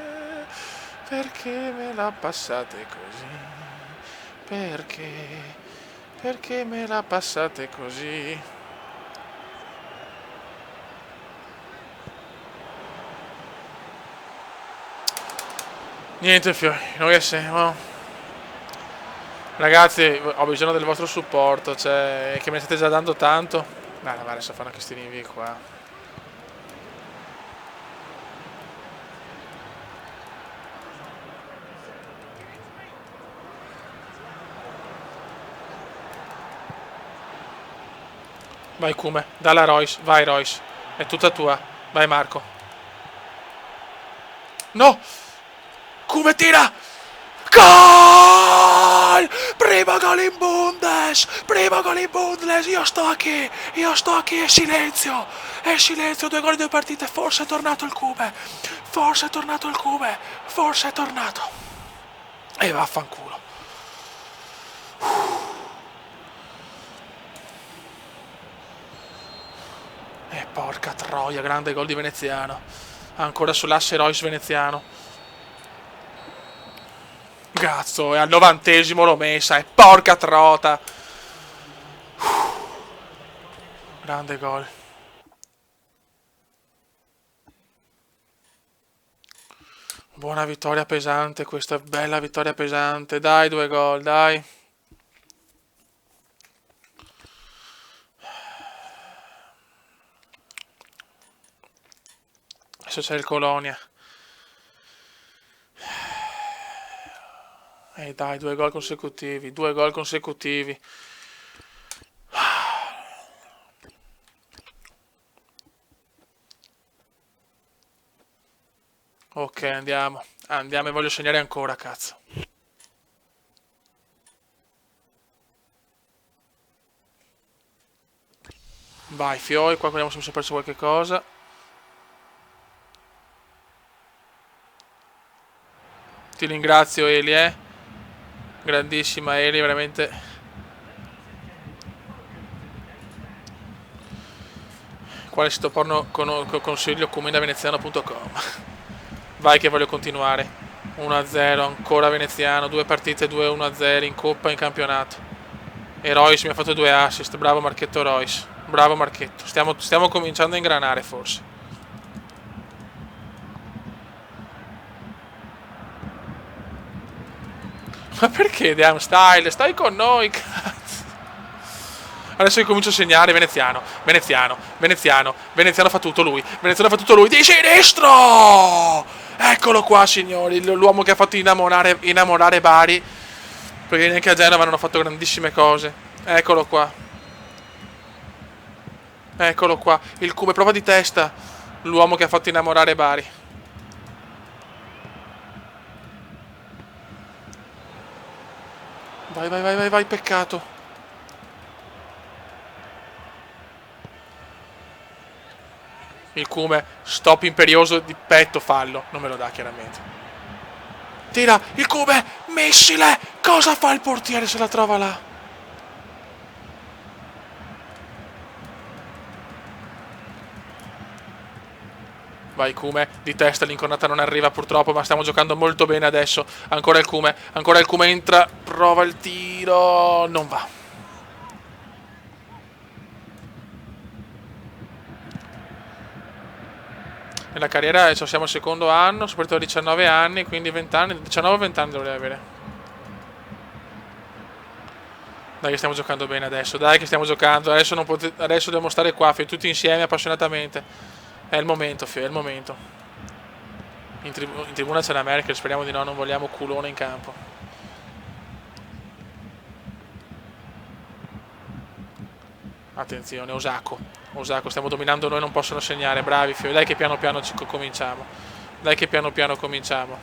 Perché me la passate così? Perché? Perché me la passate così? Niente fiori, noi siamo. Ragazzi, ho bisogno del vostro supporto, cioè, che me ne state già dando tanto. Dai, ma adesso fanno anche sti rinvii qua. Vai Kume, dalla Royce, vai Royce. È tutta tua. Vai Marco. No! Kume tira! Gol! Primo gol in Bundes! Primo gol in Bundes! Io sto qui, è silenzio! È silenzio, 2 gol in 2 partite, forse è tornato il Kume! Forse è tornato il Kume! Forse è tornato! E vaffanculo! Porca troia, grande gol di Veneziano. Ancora sull'asse Royce veneziano. Cazzo, e al 90esimo l'ho messa, e porca trota. Grande gol. Buona vittoria pesante, questa bella vittoria pesante. Dai, 2 gol, dai. Adesso c'è il Colonia. E dai, 2 gol consecutivi, 2 gol consecutivi. Ok, andiamo. Andiamo e voglio segnare ancora, cazzo. Vai, Fioi, qua vediamo se mi sono perso qualche cosa. Ti ringrazio, Eli, Grandissima Eli, veramente. Quale sito porno consiglio? Comendaveneziano.com. Vai che voglio continuare. 1-0, ancora Veneziano, 2 partite, 2-1-0 in Coppa e in campionato. E Royce mi ha fatto 2 assist, bravo Marchetto Royce. Bravo Marchetto, stiamo cominciando a ingranare forse. Ma perché Damn Style? Stai con noi, cazzo. Adesso comincio a segnare Veneziano. Veneziano fa tutto lui. Veneziano fa tutto lui. Di sinistro! Eccolo qua, signori. L'uomo che ha fatto innamorare Bari. Perché neanche a Genova hanno fatto grandissime cose. Eccolo qua. Eccolo qua. Il Kume, prova di testa. L'uomo che ha fatto innamorare Bari. Vai, vai, vai, vai, vai, peccato. Il Cume, stop imperioso di petto, fallo. Non me lo dà, chiaramente. Tira, il Cume, missile! Cosa fa il portiere se la trova là? Vai Cume, di testa l'incornata non arriva purtroppo, ma stiamo giocando molto bene adesso. Ancora il Cume entra, prova il tiro, non va. Nella carriera siamo al secondo anno, soprattutto a 19 anni, quindi 20 anni, 19-20 anni dovrei avere. Dai che stiamo giocando bene adesso, dai che stiamo giocando, adesso dobbiamo stare qua, tutti insieme appassionatamente. È il momento, è il momento. In tribuna c'è la Merkel, speriamo di no, non vogliamo culone in campo. Attenzione, Osako, stiamo dominando noi, non possono segnare, bravi Fio, dai che piano piano cominciamo. Dai che piano piano cominciamo.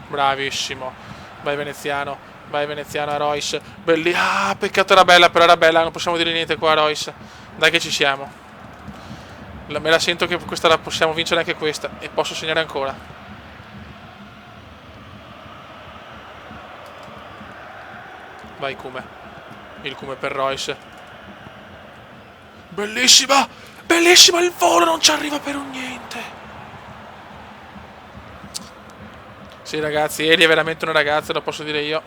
Bravissimo. Vai Veneziano a Royce. Peccato era bella, però era bella, non possiamo dire niente qua a Royce. Dai che ci siamo. Me la sento che questa la possiamo vincere anche questa. E posso segnare ancora. Vai Cume. Il Cume per Royce. Bellissima! Bellissima il volo, non ci arriva per un niente. Sì ragazzi, Eli è veramente una ragazza, lo posso dire io.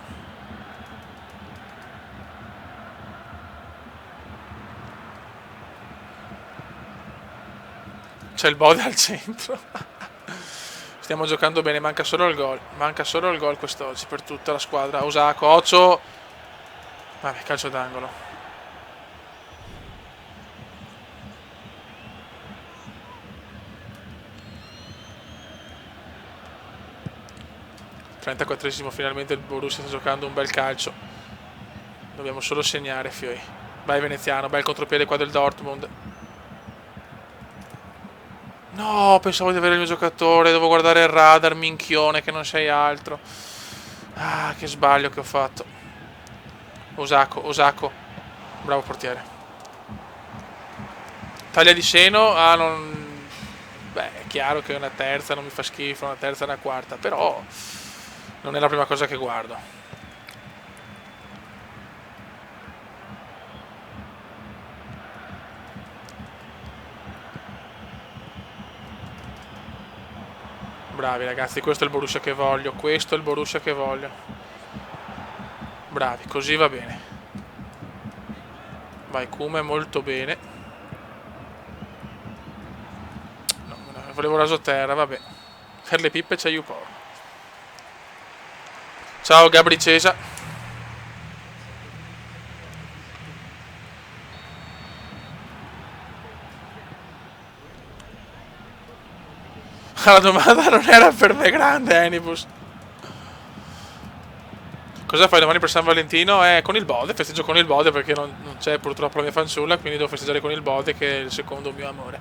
C'è il bode al centro. Stiamo giocando bene, manca solo il gol. Manca solo il gol quest'oggi per tutta la squadra. Osako, Ocho. Vabbè, calcio d'angolo. (34esimo) finalmente il Borussia sta giocando un bel calcio. Dobbiamo solo segnare, Fioi. Vai Veneziano, bel contropiede qua del Dortmund. No, pensavo di avere il mio giocatore, devo guardare il radar, minchione, che non sei altro. Ah, che sbaglio che ho fatto. Osako. Bravo portiere. Taglia di seno, non... Beh, è chiaro che una terza non mi fa schifo, una terza e una quarta, però non è la prima cosa che guardo. Bravi ragazzi, questo è il Borussia che voglio, Bravi, così va bene. Vai Cume, molto bene. No, volevo rasoterra, vabbè. Per le pippe c'è YouPorn. Ciao Gabri Cesa. La domanda non era per me grande, Anibus. Cosa fai domani per San Valentino? Con il Bode, festeggio con il Bode perché non c'è purtroppo la mia fanciulla, quindi devo festeggiare con il Bode che è il secondo mio amore.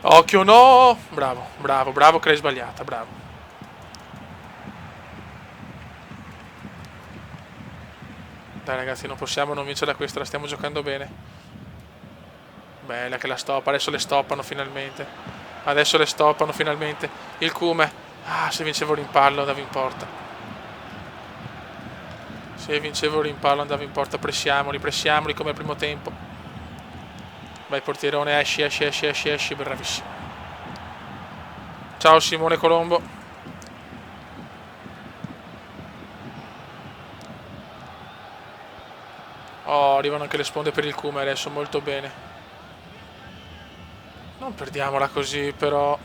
Occhio, no! Bravo che l'hai sbagliata, bravo. Dai ragazzi, non possiamo non vincere questa, la stiamo giocando bene. Bella che la stoppa, adesso le stoppano finalmente. Il Cume. Ah, se vincevo il rimpallo andavo in porta. Pressiamoli come al primo tempo. Vai portierone, esci, bravissimo. Ciao Simone Colombo. Oh, arrivano anche le sponde per il Cume adesso, molto bene. Non perdiamola così, però.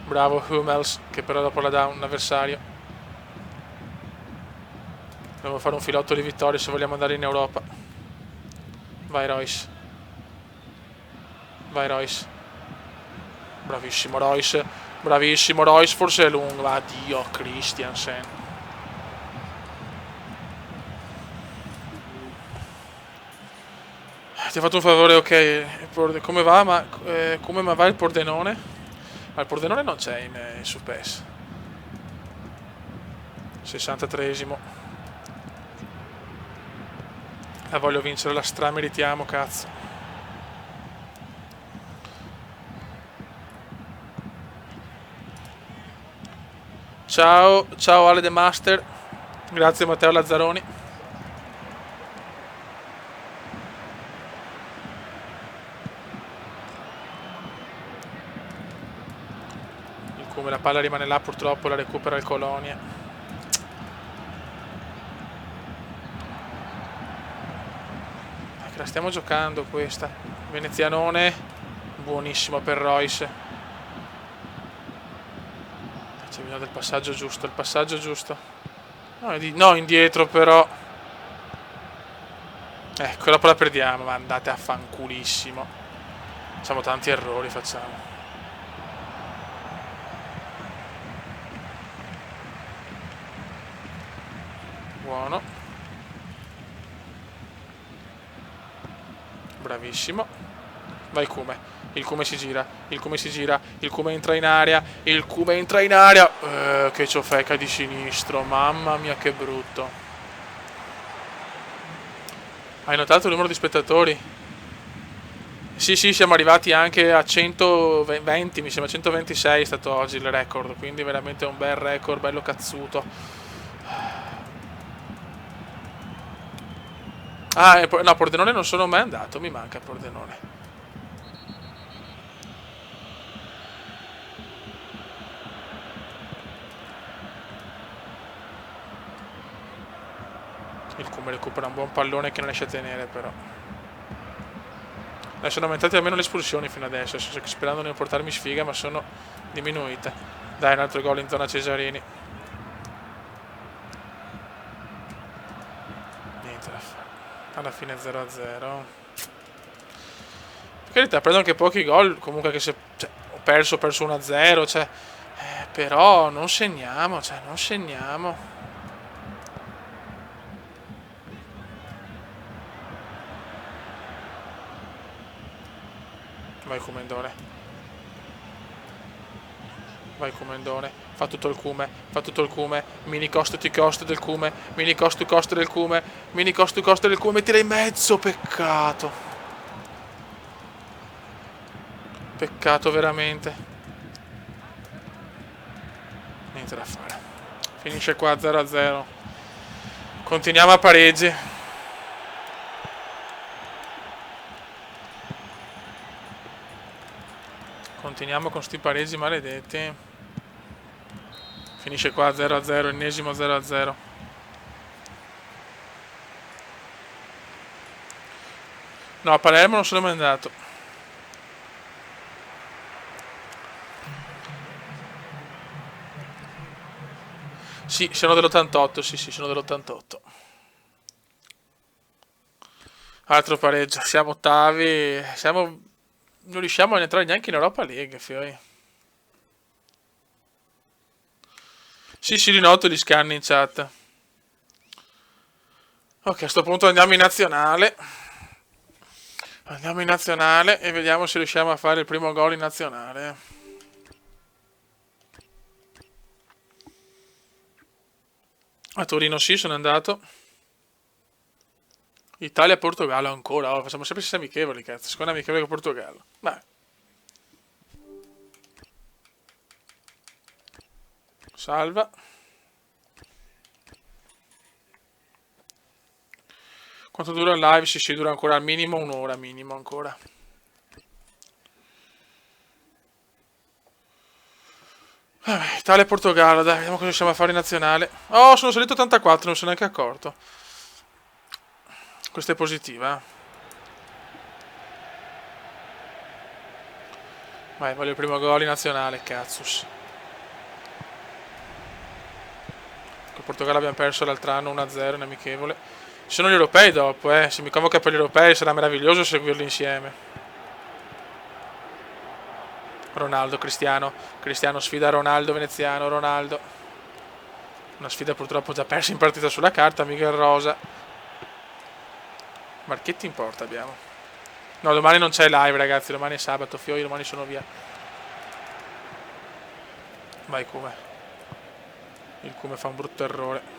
Bravo Hummels, che però dopo la dà un avversario. Dobbiamo fare un filotto di vittorie se vogliamo andare in Europa. Vai Royce. Bravissimo Royce, forse è lungo. Addio Christiansen. Ti ha fatto un favore, ok. Come va? Come va il Pordenone? Ma il Pordenone non c'è in su PES. 63esimo. La voglio vincere, la strameritiamo, cazzo. Ciao, ciao Ale The Master. Grazie Matteo Lazzaroni. Il Come la palla rimane là, purtroppo la recupera il Colonia. La stiamo giocando questa. Venezianone, buonissimo per Royce. C'è bisogno del passaggio giusto, il passaggio giusto. No, indietro però. Quella poi la perdiamo, ma andate a fanculissimo. Facciamo tanti errori, facciamo. Buono. Bravissimo. Vai Come. Il Come si gira. Il Come si gira. Il Come entra in aria. Il Come entra in aria. Che ciofeca di sinistro. Mamma mia che brutto. Hai notato il numero di spettatori? Sì, siamo arrivati anche a 120, mi sembra 126 è stato oggi il record, quindi veramente un bel record, bello cazzuto. No, Pordenone non sono mai andato, mi manca Pordenone. Il Come recupera un buon pallone che non riesce a tenere però. Sono aumentate almeno le espulsioni fino adesso, sperando di non portarmi sfiga, ma sono diminuite. Dai, un altro gol in zona Cesarini. Niente da fare. Alla fine 0-0. Per carità, prendo anche pochi gol, comunque che se ho perso 1-0, cioè, però non segniamo, non segniamo. Vai Comendone. Vai Comendone. Fa tutto il Come. Mini costo to cost del Come. Mini cost to cost del Come. Mini cost to cost del Come. Tira in mezzo. Peccato. Peccato veramente. Niente da fare. Finisce qua 0-0. Continuiamo a pareggi. Continuiamo con sti pareggi maledetti. Finisce qua 0-0, ennesimo 0-0. No, a Palermo non sono mai andato. Sì, sono dell'88, sì, sono dell'88. Altro pareggio, siamo ottavi, non riusciamo ad entrare neanche in Europa League, fioi. Sì, li noto gli scanni in chat. Ok, a questo punto andiamo in nazionale. Andiamo in nazionale e vediamo se riusciamo a fare il primo gol in nazionale. A Torino sì, sono andato. Italia-Portogallo ancora. Oh, facciamo sempre 6 amichevoli, cazzo. Seconda amichevole con Portogallo. Vai. Salva. Quanto dura il live? Sì, dura ancora al minimo un'ora, minimo ancora. Vabbè, Italia e Portogallo, dai, vediamo cosa riusciamo a fare in nazionale. Oh, sono salito 84, non sono neanche accorto. Questa è positiva, eh. Vai, voglio il primo gol in nazionale, cazzus. Con Portogallo abbiamo perso l'altro anno 1-0 in amichevole. Ci sono gli europei dopo, eh. Se mi convoca per gli europei sarà meraviglioso seguirli insieme. Ronaldo, Cristiano sfida Ronaldo, veneziano, Ronaldo. Una sfida purtroppo già persa in partita sulla carta, Miguel Rosa. Marchetti in porta abbiamo. No, domani non c'è live ragazzi, domani è sabato, fioi, domani sono via. Vai Come. Il Cume fa un brutto errore.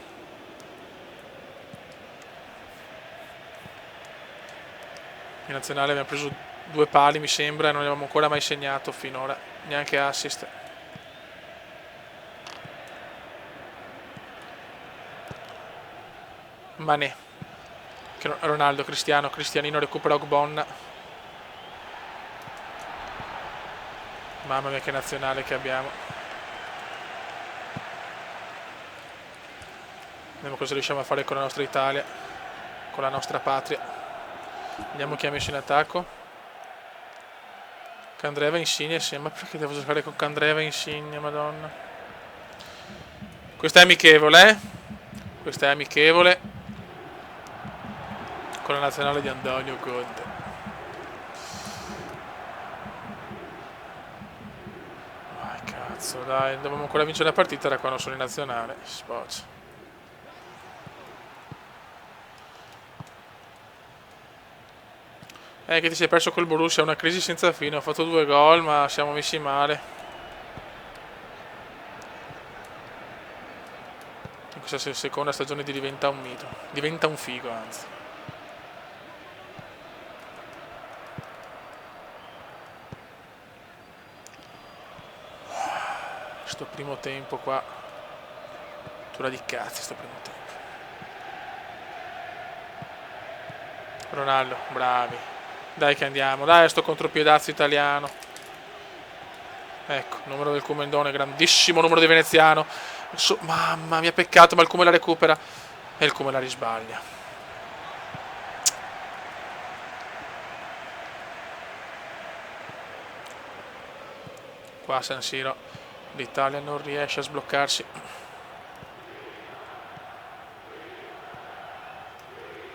In nazionale abbiamo preso 2 pali, mi sembra, e non abbiamo ancora mai segnato finora, neanche assist. Mané. Ronaldo, Cristianino recupera Ogbonna. Mamma mia che nazionale che abbiamo. Vediamo cosa riusciamo a fare con la nostra Italia, con la nostra patria. Vediamo chi ha messo in attacco. Candreva, Insigne, sembra. Perché devo giocare con Candreva e Insigne, madonna. Questa è amichevole, eh? Questa è amichevole. Con la nazionale di Antonio Conte. Cazzo, dai, dobbiamo ancora vincere la partita da quando sono in nazionale. Spoccia. Che ti sei perso col Borussia, è una crisi senza fine. Ho fatto 2 gol, ma siamo messi male. In questa seconda stagione diventa un mito. Diventa un figo, anzi. Sto primo tempo qua. Tura di cazzi sto primo tempo. Ronaldo, bravi. Dai che andiamo, dai sto contropiedazzo italiano. Ecco, numero del Cumendone, grandissimo numero di veneziano. Mamma mia, peccato, ma il Cume la recupera. E il Cume la risbaglia. Qua a San Siro l'Italia non riesce a sbloccarsi.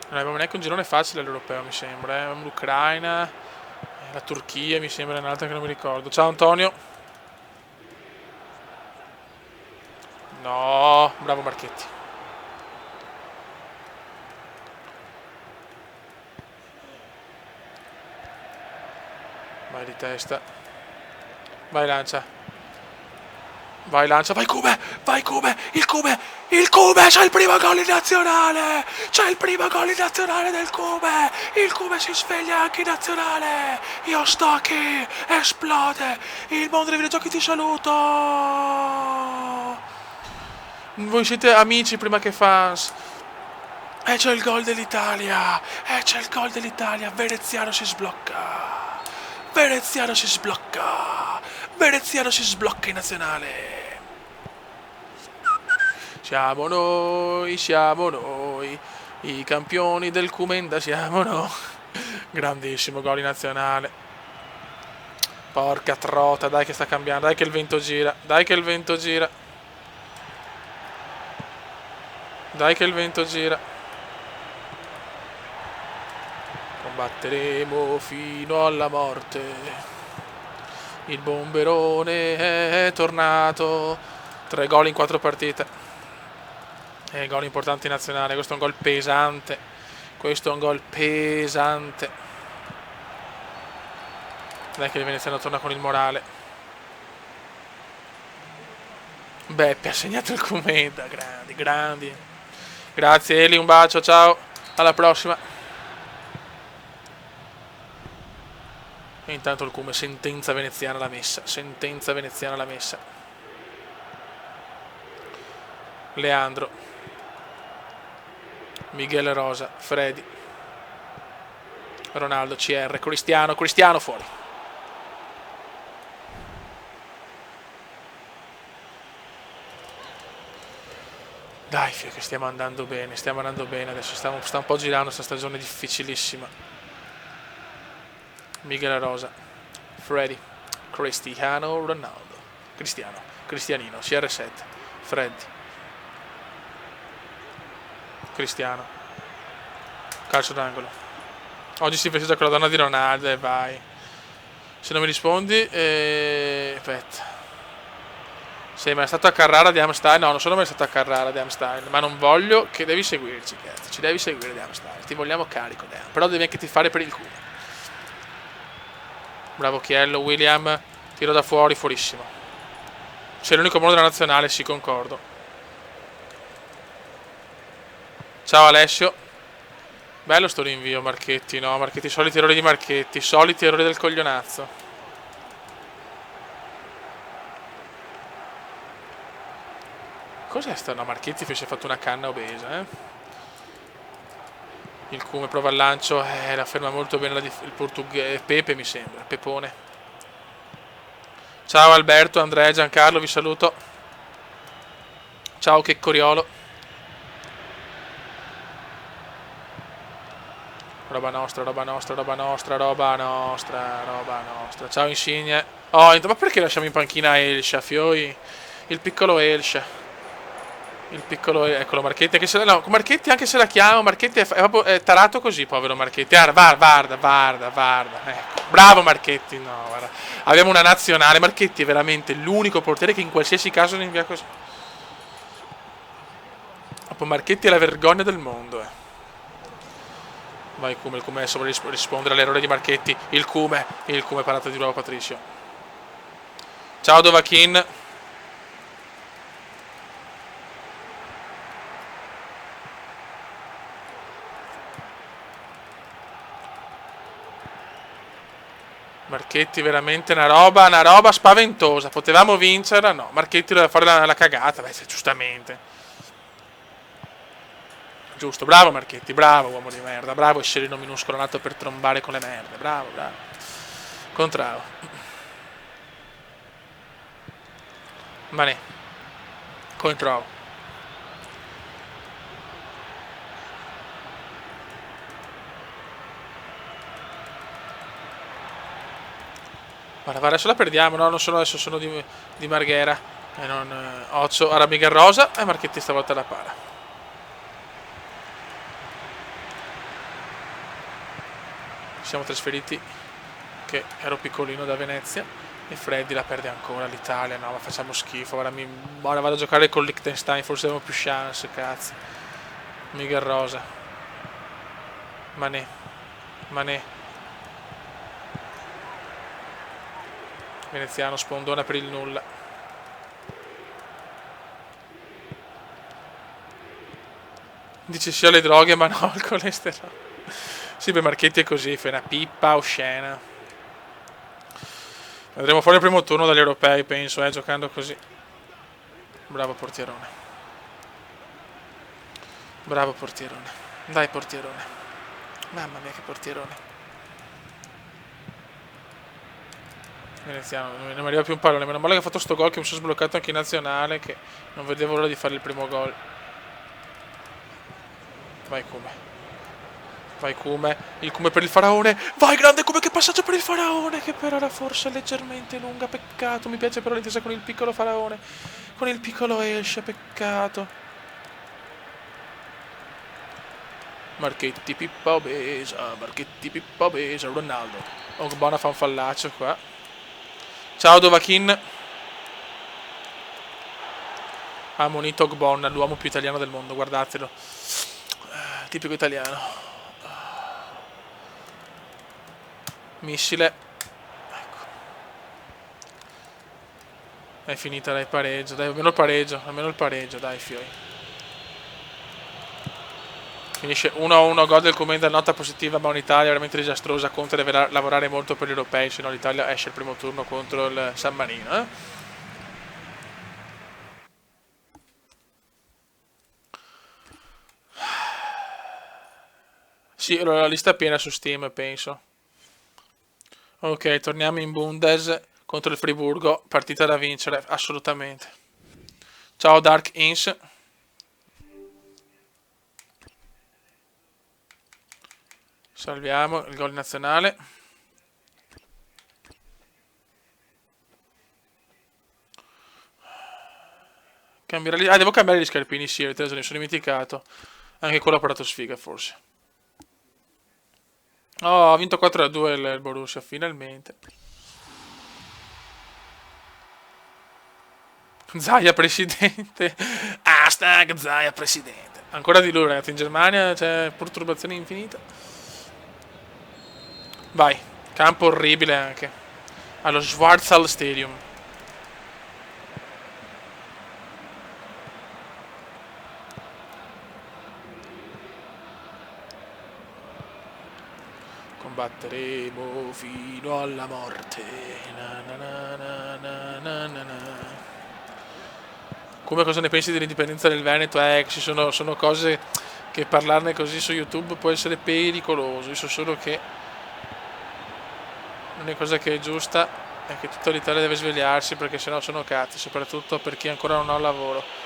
Non abbiamo neanche un girone facile all'europeo, mi sembra. Abbiamo l'Ucraina, la Turchia, mi sembra un'altra che non mi ricordo. Ciao Antonio. No, bravo Marchetti. Vai di testa. Vai lancia. Vai lancia, vai Cume, il Cume, c'è il primo gol in nazionale, c'è il primo gol in nazionale del Cume, il Cume si sveglia anche in nazionale, io sto qui, esplode, il mondo dei videogiochi ti saluto, voi siete amici prima che fans, e c'è il gol dell'Italia, Veneziano si sblocca, Veneziano si sblocca in nazionale. Siamo noi, i campioni del Cumenda siamo noi. Grandissimo gol in nazionale. Porca trota, dai che sta cambiando, dai che il vento gira, dai che il vento gira. Combatteremo fino alla morte. Il bomberone è tornato. 3 gol in 4 partite. Gol importante in nazionale. Questo è un gol pesante. Dai che il veneziano torna con il morale. Beppe ha segnato il Cumenda. Grandi. Grazie Eli, un bacio, ciao. Alla prossima. E intanto il Cume, sentenza veneziana l'ha messa. Leandro. Miguel Rosa, Freddy, Ronaldo, CR, Cristiano fuori. Dai, che stiamo andando bene, adesso sta un po' girando questa stagione difficilissima. Miguel Rosa, Freddy, Cristiano Ronaldo, Cristianino, CR7, Freddy, Cristiano, calcio d'angolo. Oggi si festeggia con la donna di Ronaldo e vai. Se non mi rispondi, aspetta. Sei mai stato a Carrara di Amstein? No, non sono mai stato a Carrara di Amstein, ma non voglio che devi seguirci, cazzo. Ci devi seguire di Amstein. Ti vogliamo carico, però devi anche tifare per il culo. Bravo Chiello, William, tiro da fuori, fuorissimo. Sei l'unico modo della nazionale, sì, concordo. Ciao Alessio. Bello sto rinvio, Marchetti, no? Marchetti, soliti errori di Marchetti, soliti errori del coglionazzo. Cos'è sta? No, Marchetti si è fatto una canna obesa, Il Cume prova il lancio, la ferma molto bene il portoghese. Pepe mi sembra, Pepone. Ciao Alberto, Andrea, Giancarlo, vi saluto. Ciao Checcoriolo. Roba nostra, roba nostra, roba nostra, roba nostra, roba nostra. Ciao Insigne. Oh, ma perché lasciamo in panchina Elsha, Fioi? Il piccolo Elsha. Il piccolo, eccolo Marchetti, anche se, no, Marchetti anche se la chiamo, Marchetti è proprio tarato così, povero Marchetti. Guarda. Ecco. Bravo Marchetti, no, guarda. Abbiamo una nazionale, Marchetti è veramente l'unico portiere che in qualsiasi caso ne invia così. Dopo Marchetti è la vergogna del mondo, Vai Cume, il Cume adesso vuole rispondere all'errore di Marchetti. Il Cume parato di nuovo Patricio. Ciao Dovachin. Marchetti veramente una roba spaventosa. Potevamo vincere, no. Marchetti doveva fare la cagata, beh, giustamente. Giusto, bravo Marchetti, bravo uomo di merda, bravo scerino minuscolo nato per trombare con le merde, bravo. Contrao. Mané. Contrao. Guarda, adesso la perdiamo, no? Non sono adesso, sono di Marghera. E non Ozzo, Arabiga Rosa e Marchetti stavolta la para. Siamo trasferiti, che ero piccolino da Venezia. E Freddy la perde ancora, l'Italia, no, ma facciamo schifo. Ora vado a giocare con Liechtenstein, forse abbiamo più chance, cazzo. Miguel Rosa. Mané. Veneziano spondona per il nulla. Dice sì alle droghe ma no al colesterolo. Sì, beh, Marchetti è così, fa una pippa oscena. Andremo fuori al primo turno dagli europei, penso, giocando così. Bravo portierone. Bravo portierone. Dai portierone. Mamma mia che portierone. Veneziano, non mi arriva più un pallone. Meno male che ha fatto sto gol che mi sono sbloccato anche in nazionale, che non vedevo l'ora di fare il primo gol. Vai Cume, il Cume per il faraone. Vai grande Cume, che passaggio per il faraone, che però era forse leggermente lunga, peccato. Mi piace però l'intesa con il piccolo faraone, con il piccolo Esce, peccato. Marchetti pippa obesa, Ronaldo. Ogbonna fa un fallaccio qua. Ciao Dovachin. Ha monito Ogbonna, l'uomo più italiano del mondo, guardatelo. Tipico italiano. Missile. Ecco. È finita, dai, pareggio. Dai, almeno il pareggio, dai, Fioi. Finisce 1-1, gol del commento, nota positiva, ma un'Italia veramente disastrosa. Conte deve lavorare molto per gli europei, se no l'Italia esce il primo turno contro il San Marino, Sì, allora la lista è piena su Steam, penso. Ok, torniamo in Bundes contro il Friburgo, partita da vincere, assolutamente. Ciao Dark Ins. Salviamo il gol nazionale. Devo cambiare gli scarpini, sì, avete ragione, mi sono dimenticato. Anche quello ha portato sfiga, forse. Oh, ha vinto 4-2 il Borussia, finalmente. Zaia presidente. Hashtag Zaia presidente. Ancora di lui, ragazzi, in Germania c'è perturbazione infinita. Vai, campo orribile anche. Allo Schwarzwald Stadium. combatteremo fino alla morte. Na, na, na, na, na, na, na, na. Come cosa ne pensi dell'indipendenza del Veneto? Sono cose che parlarne così su YouTube può essere pericoloso. Io so solo che l'unica cosa che è giusta è che tutta l'Italia deve svegliarsi, perché sennò sono cazzi, soprattutto per chi ancora non ha un lavoro.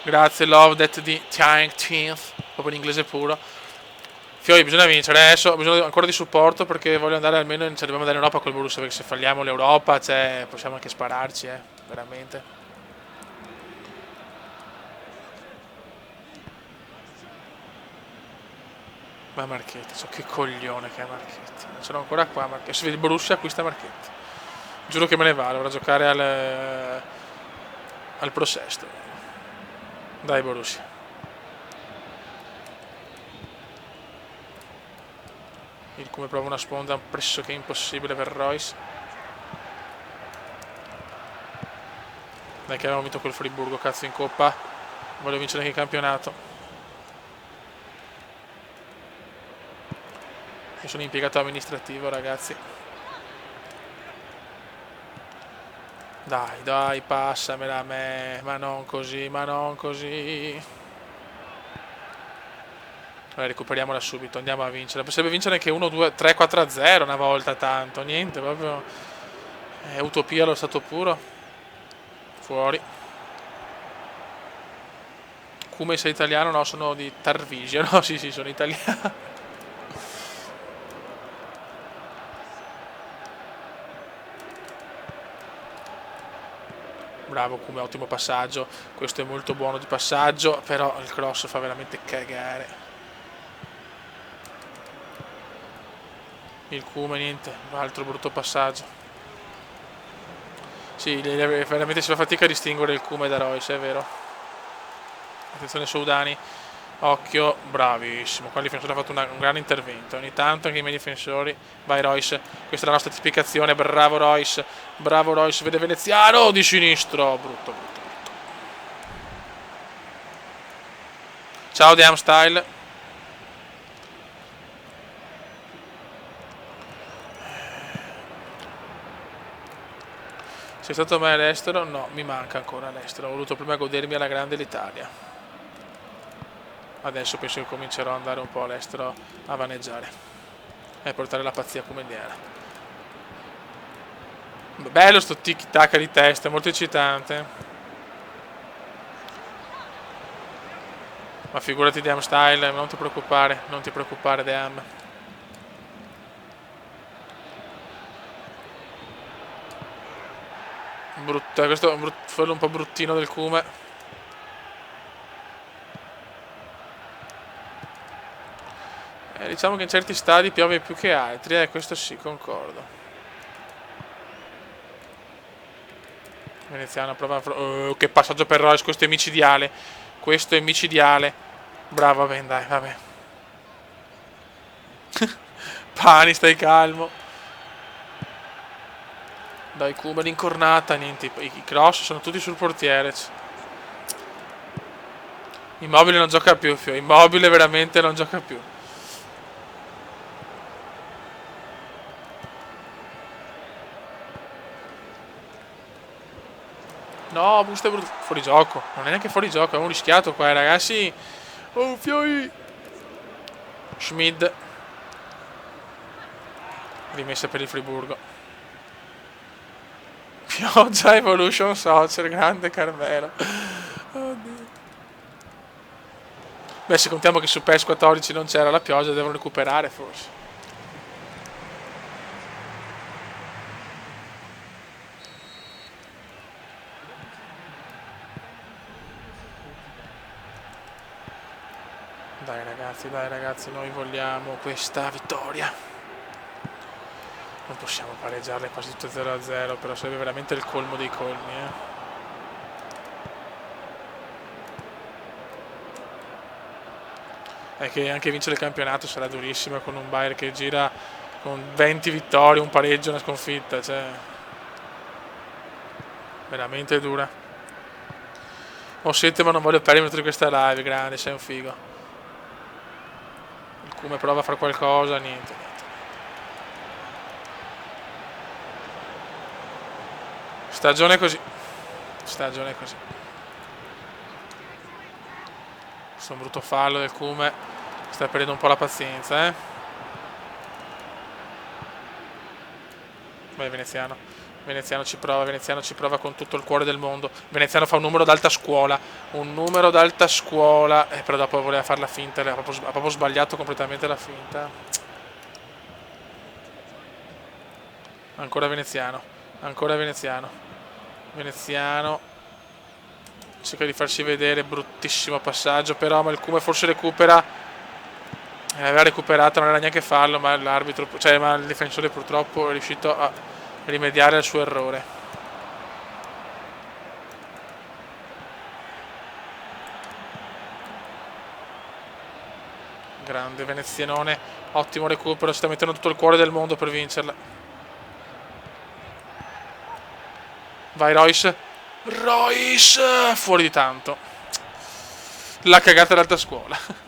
Grazie, love that the tank teeth, proprio in inglese puro. Fiori, bisogna vincere adesso, ho bisogno ancora di supporto, perché voglio andare almeno dobbiamo andare in Europa col Borussia, perché se falliamo l'Europa, cioè, possiamo anche spararci, veramente. Ma Marchetti, so che coglione che è Marchetti. Non ce l'ho ancora qua, Marchetti. Se vedi il Borussia acquista Marchetti. Giuro che me ne vado, vado a giocare al Pro Sesto. Dai Borussia. Il come prova una sponda pressoché impossibile per Royce. Dai che avevamo vinto col Friburgo, cazzo, in Coppa. Voglio vincere anche il campionato. Io sono impiegato amministrativo, ragazzi. Dai, passamela a me. Ma non così, ma non così. Vabbè, recuperiamola subito, andiamo a vincere. Potrebbe vincere anche 1, 2, 3, 4 a 0 una volta tanto. Niente, proprio è utopia allo stato puro. Fuori. Come sei italiano? No, sono di Tarvisio. No, sì, sono italiano. Bravo, come ottimo passaggio. Questo è molto buono di passaggio, però il cross fa veramente cagare. Il Cume, niente, altro brutto passaggio. Sì, veramente si fa fatica a distinguere il Cume da Royce, è vero. Attenzione Soudani, occhio, bravissimo. Qua il difensore ha fatto un gran intervento. Ogni tanto anche i miei difensori. Vai Royce, questa è la nostra tipificazione. Bravo Royce, vede Veneziano di sinistro. Brutto. Ciao The Style. Sei stato mai all'estero? No, mi manca ancora all'estero. Ho voluto prima godermi alla grande l'Italia. Adesso penso che comincerò ad andare un po' all'estero a vaneggiare e portare la pazzia comediana. Bello sto tic-tac di testa, molto eccitante. Ma figurati Deam Style, non ti preoccupare Deam. Questo è un po' bruttino del Cume. Diciamo che in certi stadi piove più che altri, questo sì, concordo. Veneziano prova che passaggio per Royce, questo è micidiale. Bravo, vabbè. Pani, stai calmo. Dai Cuba, l'incornata, niente, i cross sono tutti sul portiere. Immobile non gioca più, Immobile veramente non gioca più. No, busta brutto. Fuori gioco. Non è neanche fuori gioco, abbiamo rischiato qua, ragazzi. Oh, fioi. Schmid. Rimessa per il Friburgo. Pioggia Evolution Soccer, grande Carmelo. Oddio. Beh, se contiamo che su PES 14 non c'era la pioggia, devono recuperare forse. Dai ragazzi, noi vogliamo questa vittoria. Non possiamo pareggiarle quasi tutte 0-0, però sarebbe veramente il colmo dei colmi, È che anche vincere il campionato sarà durissimo con un Bayern che gira con 20 vittorie, un pareggio e una sconfitta, cioè veramente dura. Ho 7 ma non voglio perdere di questa live, grande, sei un figo. Come prova a fare qualcosa, niente. Stagione così. Questo è un brutto fallo del Cume. Sta perdendo un po' la pazienza, Vai Veneziano ci prova con tutto il cuore del mondo. Veneziano fa un numero d'alta scuola. Però dopo voleva fare la finta. Ha proprio sbagliato completamente la finta. Ancora Veneziano. Veneziano cerca di farsi vedere. Bruttissimo passaggio. Però Malcume forse recupera. Aveva recuperato, non era neanche fallo. Ma l'arbitro, ma il difensore purtroppo è riuscito a rimediare al suo errore. Grande Venezianone, ottimo recupero, si sta mettendo tutto il cuore del mondo per vincerla. Vai Royce, fuori di tanto. La cagata d'alta scuola.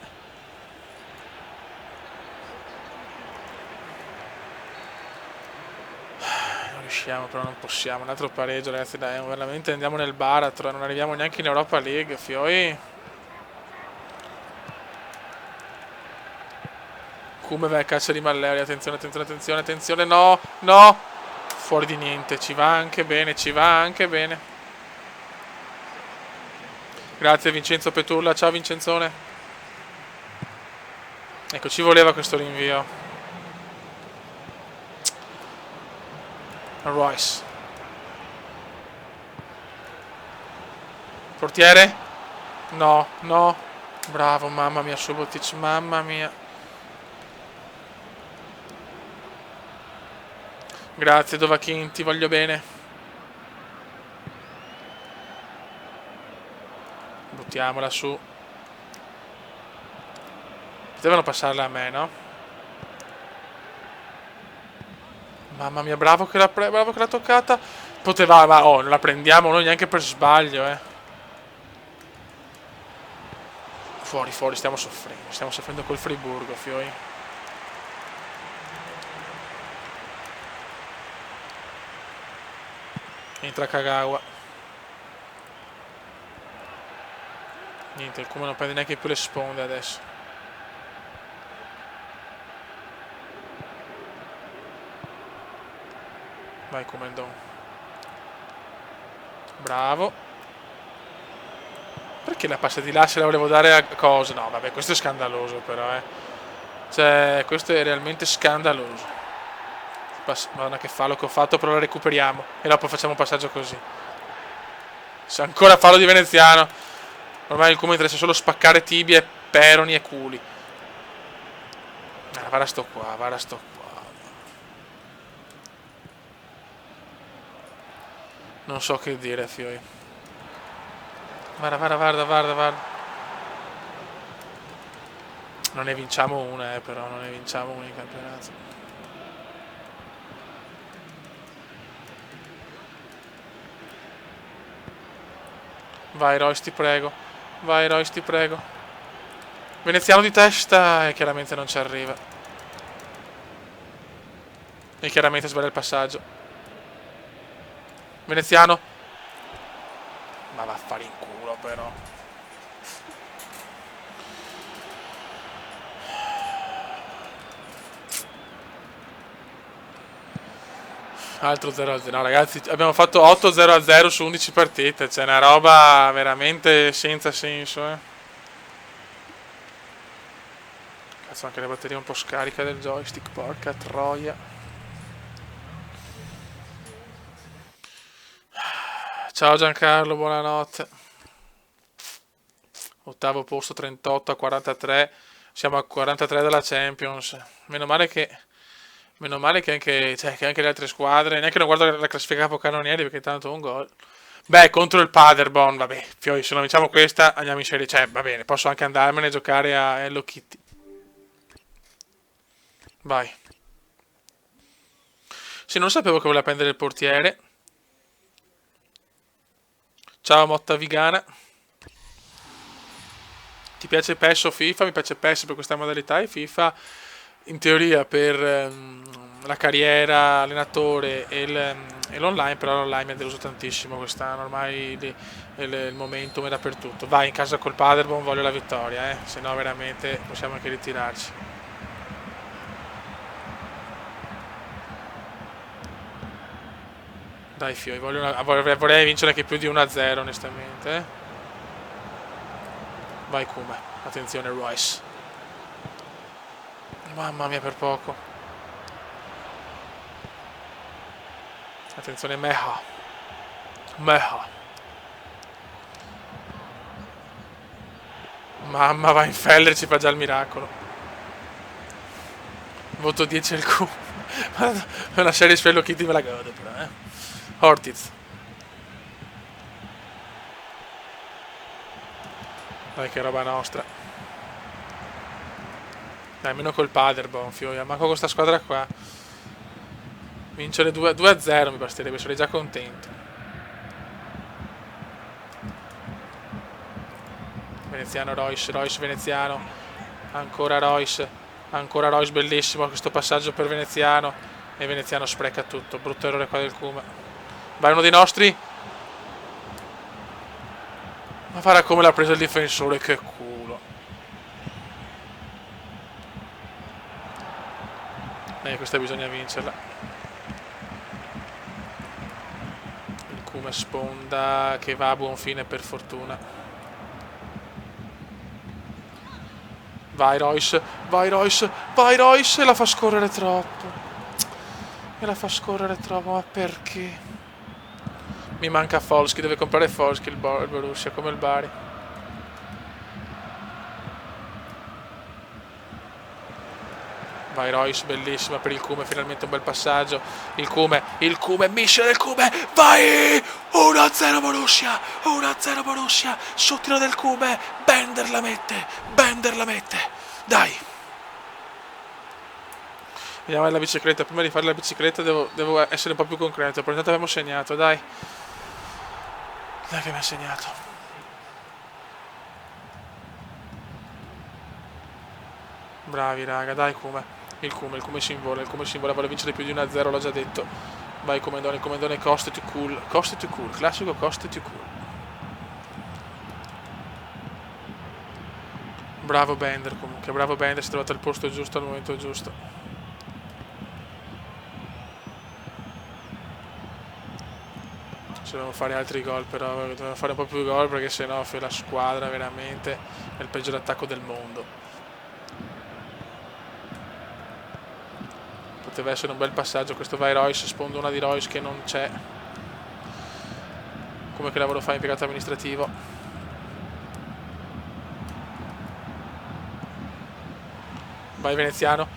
Però non possiamo. Un altro pareggio, ragazzi, dai, veramente andiamo nel baratro, non arriviamo neanche in Europa League, fioi. Come va a caccia di Malleoli, attenzione, no, fuori di niente, ci va anche bene. Grazie Vincenzo Petulla, ciao Vincenzone. Ecco, ci voleva questo rinvio. Royce. Portiere? No. Bravo, mamma mia, Subotic, mamma mia. Grazie Dovachin, ti voglio bene. Buttiamola su. Potevano passarla a me, no? Mamma mia, bravo che l'ha toccata. Poteva, ma non la prendiamo noi neanche per sbaglio, Fuori, stiamo soffrendo col Friburgo, fioi. Entra Kagawa. Niente, il Kuma non prende neanche più le sponde adesso. Vai Kumendon. Bravo. Perché la passa di là se la volevo dare a cosa? No, vabbè, questo è scandaloso però, Cioè, questo è realmente scandaloso. Madonna che fallo che ho fatto, però la recuperiamo. E dopo facciamo un passaggio così. C'è ancora fallo di Veneziano. Ormai il Kuma interessa solo spaccare tibie, peroni e culi. Guarda sto qua. Non so che dire, fioi. Guarda. Non ne vinciamo una, però. Non ne vinciamo una in campionato. Vai Royce, ti prego. Veneziano di testa e chiaramente non ci arriva. E chiaramente sbaglia il passaggio. Veneziano. Ma va a fare in culo però. Altro 0-0. No ragazzi, abbiamo fatto 8-0-0 su 11 partite. C'è una roba veramente senza senso, Cazzo, anche la batteria un po' scarica del joystick, porca troia. Ciao Giancarlo, buonanotte. Ottavo posto, 38 a 43. Siamo a 43 della Champions. Meno male che anche, che anche le altre squadre. Neanche non guardo la classifica capocannonieri perché tanto un gol. Beh, contro il Paderborn, vabbè, fioi, se non vinciamo questa andiamo in serie. Va bene, posso anche andarmene a giocare a Hello Kitty. Vai. Sì, non sapevo che voleva prendere il portiere. Ciao Motta Vigana. Ti ti piace PES o FIFA, mi piace PES per questa modalità e FIFA in teoria per la carriera, allenatore e l'online, però l'online mi ha deluso tantissimo quest'anno, ormai il momentum è dappertutto. Vai in casa col Paderborn, voglio la vittoria, se no veramente possiamo anche ritirarci. Dai Fioi, vorrei vincere anche più di 1-0 onestamente. Vai Kuma, attenzione Royce. Mamma mia, per poco. Attenzione Meha. Mamma, va in Feller, ci fa già il miracolo. Voto 10 al Kuma. È una serie Hello Kitty, me la godo però, Ortiz. Dai che roba nostra. Dai, meno col Paderborn, Fioia. Manco con questa squadra qua. Vincere 2-0 mi basterebbe, sarei già contento. Veneziano Royce Veneziano. Ancora Royce, bellissimo questo passaggio per Veneziano. E Veneziano spreca tutto. Brutto errore qua del Kuma. Vai uno dei nostri. Ma farà come l'ha presa il difensore, che culo. Questa bisogna vincerla. Il Kuma sponda che va a buon fine per fortuna. Vai Royce, e la fa scorrere troppo. Ma perché? Mi manca Folsky, deve comprare Folsky il Borussia, come il Bari. Vai Royce, bellissima per il Come, finalmente un bel passaggio. Il Come, Mischel del Come, vai! 1-0 Borussia, su tiro del Come, Bender la mette, dai! Vediamo la bicicletta, prima di fare la bicicletta devo essere un po' più concreto, però intanto abbiamo segnato, dai. Dai che mi ha segnato. Bravi raga, dai Come. Il Come si invola, vuole vincere più di 1-0, l'ho già detto. Vai Comendone, cost to cool, classico cost to cool. Bravo Bender comunque, si è trovato al posto giusto al momento giusto. Se dobbiamo fare altri gol, però dobbiamo fare un po' più gol perché sennò la squadra veramente è il peggior attacco del mondo. Poteva essere un bel passaggio, questo vai Royce, sponda una di Royce che non c'è. Come che lavoro fa impiegato amministrativo? Vai Veneziano.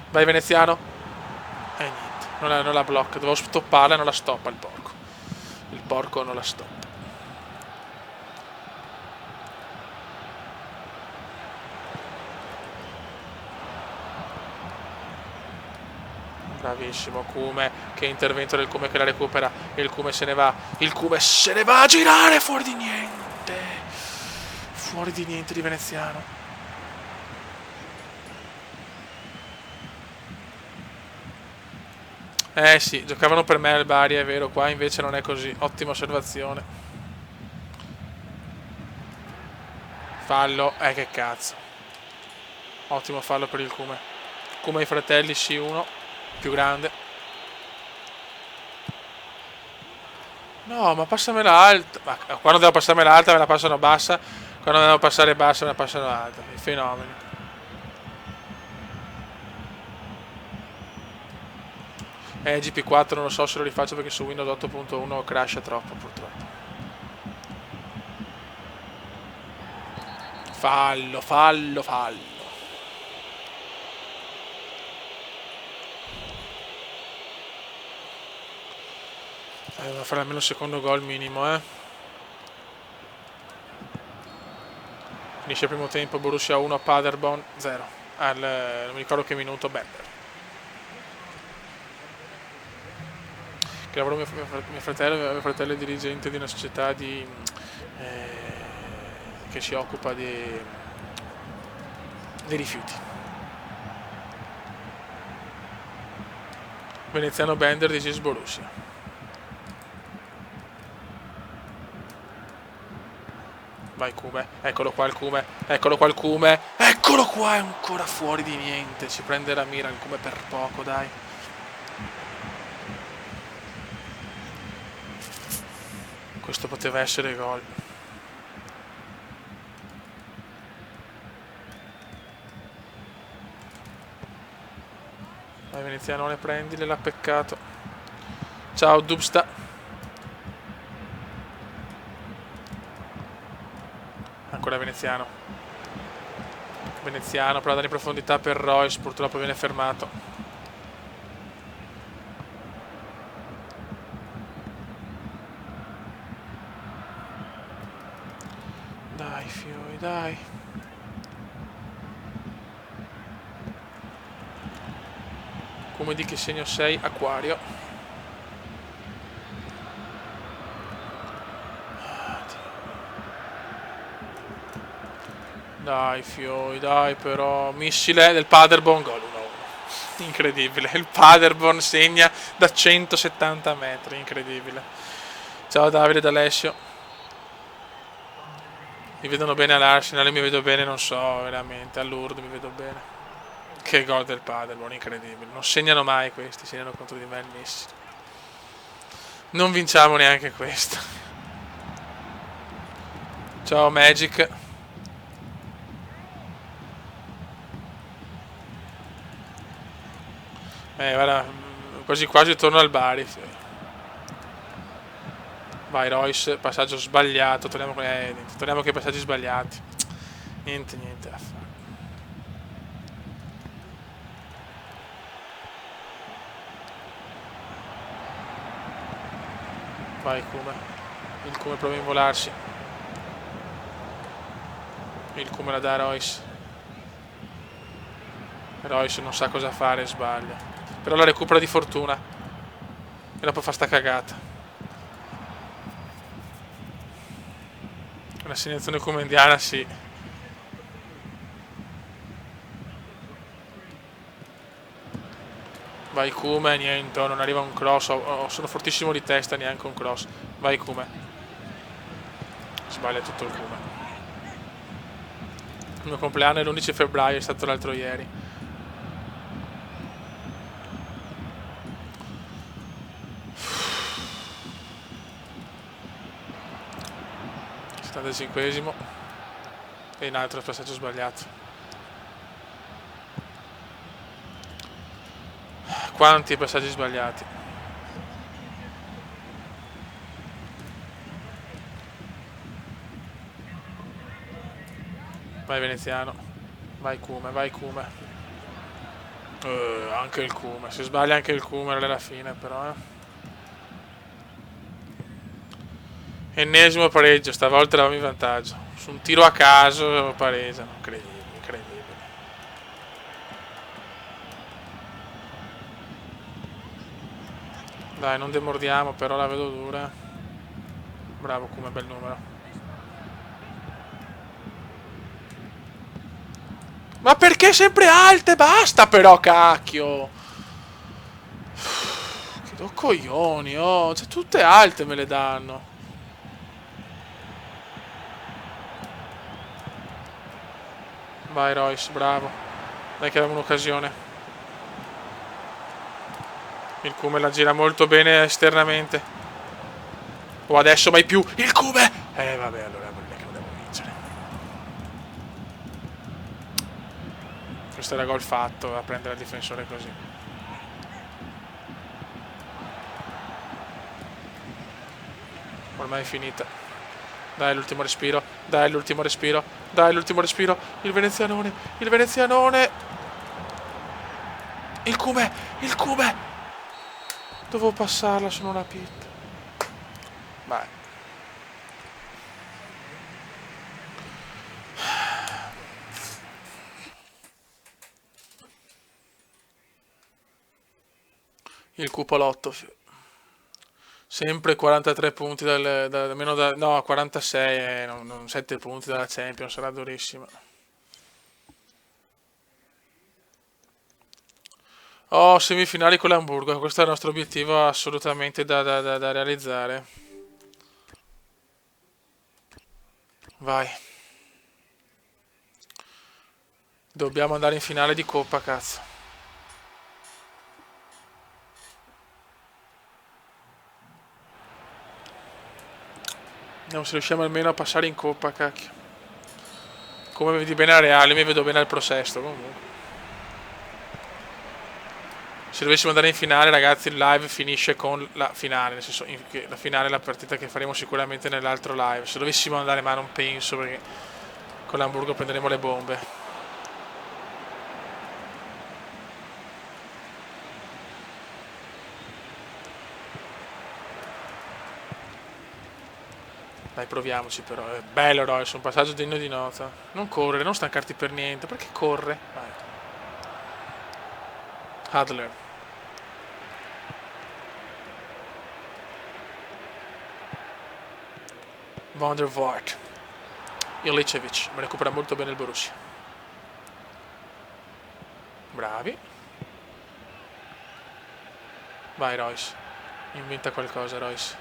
E niente, non la blocca, dovevo stopparla e non la stoppa il porco. Il porco non la stoppa. Bravissimo Come, che intervento del Come che la recupera. E il Come se ne va a girare, fuori di niente di Veneziano. Sì, giocavano per me al Bari, è vero, qua invece non è così. Ottima osservazione. Fallo, che cazzo. Ottimo fallo per il Come. Come i fratelli, sì, uno più grande. No, ma passamela alta. Ma quando devo passarmela alta me la passano bassa. Quando devo passare bassa me la passano alta. I fenomeni. GP4 non lo so se lo rifaccio perché su Windows 8.1 crasha troppo purtroppo. Fallo. Devo fare almeno il secondo gol minimo, Finisce il primo tempo, Borussia 1, Paderborn 0. Non mi ricordo che minuto, Bender. Che lavoro mio fratello è dirigente di una società che si occupa di dei rifiuti. Veneziano Bender di Cis Borussia. Vai Cume, eccolo qua il Cume, eccolo qua il Cume, eccolo qua, è ancora fuori di niente, ci prende la mira il Cume per poco, dai. Questo poteva essere gol. Vai Venezianone, prendile, l'ha peccato. Ciao Dubsta. Ancora Veneziano. Veneziano, prova a dare in profondità per Royce, purtroppo viene fermato. Dai fioi, dai. Come di che segno sei? Acquario. Dai fioi, dai però. Missile del Paderborn, gol 1-1. Incredibile. Il Paderborn segna da 170 metri, incredibile. Ciao Davide D'Alessio. Mi vedono bene all'Arsenal, io mi vedo bene, non so, veramente. All'Urd mi vedo bene. Che gol del Paderborn, incredibile. Non segnano mai questi, segnano contro di me il missile. Non vinciamo neanche questo. Ciao Magic. Guarda, quasi quasi torno al Bari. Vai Royce, passaggio sbagliato, torniamo con i passaggi sbagliati. Niente da fare. Vai Kuma. Il Kuma prova a involarsi. Il Kuma la dà a Royce. Royce non sa cosa fare, sbaglia. Però la recupera di fortuna. E dopo fa sta cagata. Una segnazione comendiana, sì. Vai Kuma, niente, non arriva un cross. Sono fortissimo di testa, neanche un cross. Vai Kuma. Sbaglia tutto il Kuma. Il mio compleanno è l'11 febbraio, è stato l'altro ieri. (75esimo) e un altro passaggio sbagliato. Quanti passaggi sbagliati. Vai Veneziano. Vai Kuma, vai Kuma. Anche il Kuma. Se sbaglia anche il Kuma è la fine però, Ennesimo pareggio, stavolta eravamo in vantaggio. Su un tiro a caso pareggiano. Incredibile, incredibile. Dai, non demordiamo, però la vedo dura. Bravo Kuma, bel numero. Ma perché sempre alte? Basta però, cacchio. Che do coglioni, oh. Cioè, tutte alte me le danno. Vai Royce, bravo. Dai che avevamo un'occasione. Il Kume la gira molto bene esternamente. O adesso mai più. Il Kume! Vabbè, allora vuol dire che non devo vincere. Questo era gol fatto a prendere il difensore così. Ormai è finita. Dai l'ultimo respiro. Dai l'ultimo respiro. Dai l'ultimo respiro. Il venezianone. Il venezianone. Il Kume. Il Kume. Dovevo passarla, sono una pitta. Vai. Il cupolotto. Sempre 43 punti no, 46, non 7 punti dalla Champions, sarà durissima. Oh, semifinali con l'Hamburgo, questo è il nostro obiettivo assolutamente da realizzare. Vai. Dobbiamo andare in finale di Coppa, cazzo. Vediamo se riusciamo almeno a passare in Coppa, cacchio. Come vedi bene a Reale, mi vedo bene al prosesto, comunque. Se dovessimo andare in finale, ragazzi, il live finisce con la finale. Nel senso che la finale è la partita che faremo sicuramente nell'altro live. Se dovessimo andare, ma non penso, perché con l'Hamburgo prenderemo le bombe. Dai, proviamoci però. È bello, Royce, un passaggio degno di nota. Non correre, non stancarti per niente. Perché corre? Vai. Hadler. Van der Vaart. Ilicevic. Mi recupera molto bene il Borussia. Bravi. Vai, Royce. Inventa qualcosa, Royce.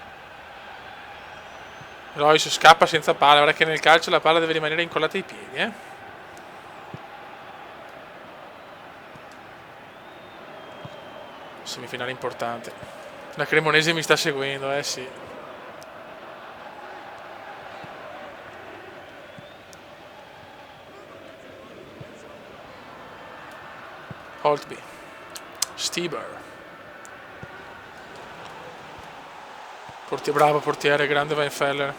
Royce scappa senza palla. Guarda che nel calcio la palla deve rimanere incollata ai piedi, eh. Semifinale importante. La Cremonese mi sta seguendo, sì. Holtby. Stieber. Bravo portiere, grande Weinfeller.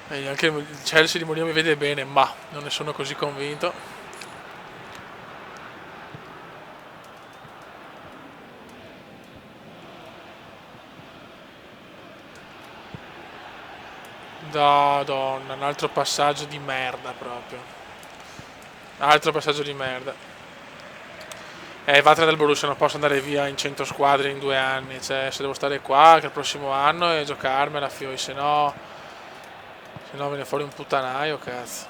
E anche il Chelsea di Mourinho mi vede bene, ma non ne sono così convinto. Madonna, un altro passaggio di merda proprio. Altro passaggio di merda. Vatra del Borussia, non posso andare via in 100 squadre in 2 anni. Cioè, se devo stare qua che il prossimo anno e giocarmela, fioi, se no viene fuori un puttanaio, cazzo.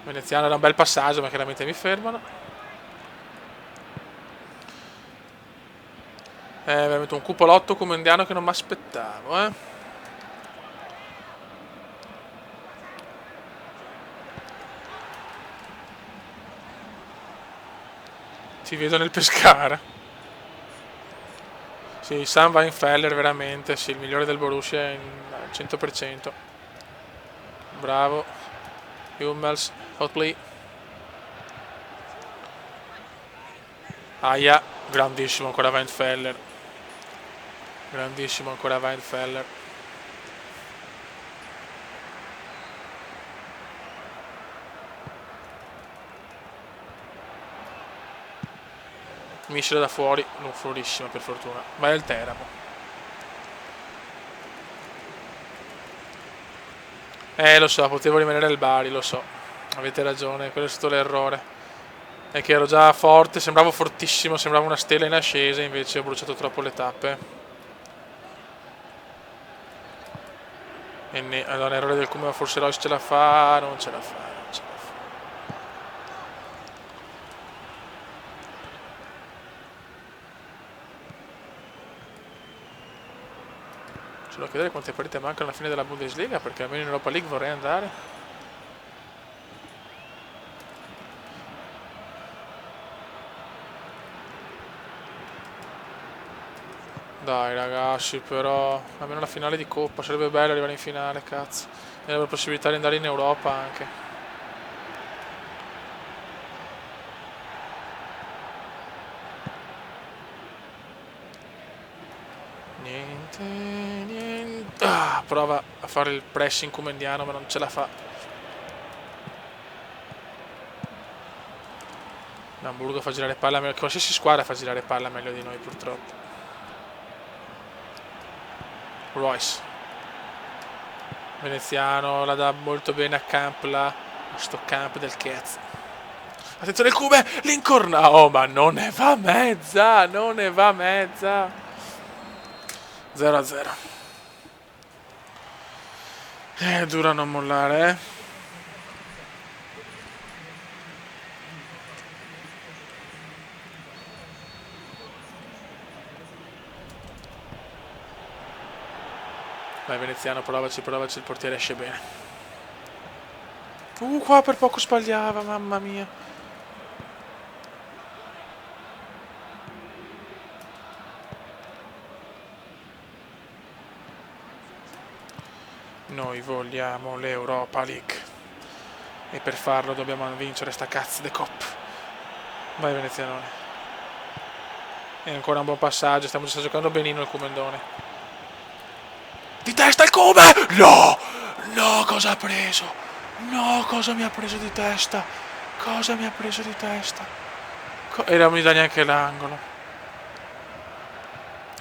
Veneziano era un bel passaggio, ma chiaramente mi fermano. Veramente un cupolotto comendiano che non mi aspettavo, eh. Ti vedo nel Pescara. Sì, Sam Weinfeller veramente, sì, il migliore del Borussia al 100%. Bravo. Hummels, Hotley. Aia, grandissimo ancora Weinfeller. Grandissimo ancora Weinfeller. Miscela da fuori, non fuorissima per fortuna. Ma è il Teramo. Lo so, potevo rimanere al Bari, lo so. Avete ragione, quello è stato l'errore. È che ero già forte, sembravo fortissimo, sembrava una stella in ascesa, invece ho bruciato troppo le tappe. Allora, errore del Kuma, forse Royce ce la fa, non ce la fa, non ce la fa. Ce l'ho a chiedere quante partite mancano alla fine della Bundesliga, perché almeno in Europa League vorrei andare. Dai ragazzi, però almeno la finale di Coppa, sarebbe bello arrivare in finale, cazzo. E avere la possibilità di andare in Europa anche. Niente, niente. Prova a fare il pressing comendiano, ma non ce la fa. L'Hamburgo fa girare palla meglio, qualsiasi squadra fa girare palla meglio di noi purtroppo. Royce. Veneziano la dà molto bene a Camp là. Sto Camp del cazzo. Attenzione il Cube, l'incorna. Oh, ma non ne va mezza, non ne va mezza. 0-0. È dura non mollare, eh. Vai Veneziano, provaci, provaci, il portiere esce bene. Qua per poco sbagliava, mamma mia. Noi vogliamo l'Europa League. E per farlo dobbiamo vincere sta cazzo di coppa. Vai Venezianone. E ancora un buon passaggio, sta giocando benino il Cumendone. Di testa il Cume! No! No, cosa ha preso? No, cosa mi ha preso di testa? Cosa mi ha preso di testa? E non mi dà neanche l'angolo.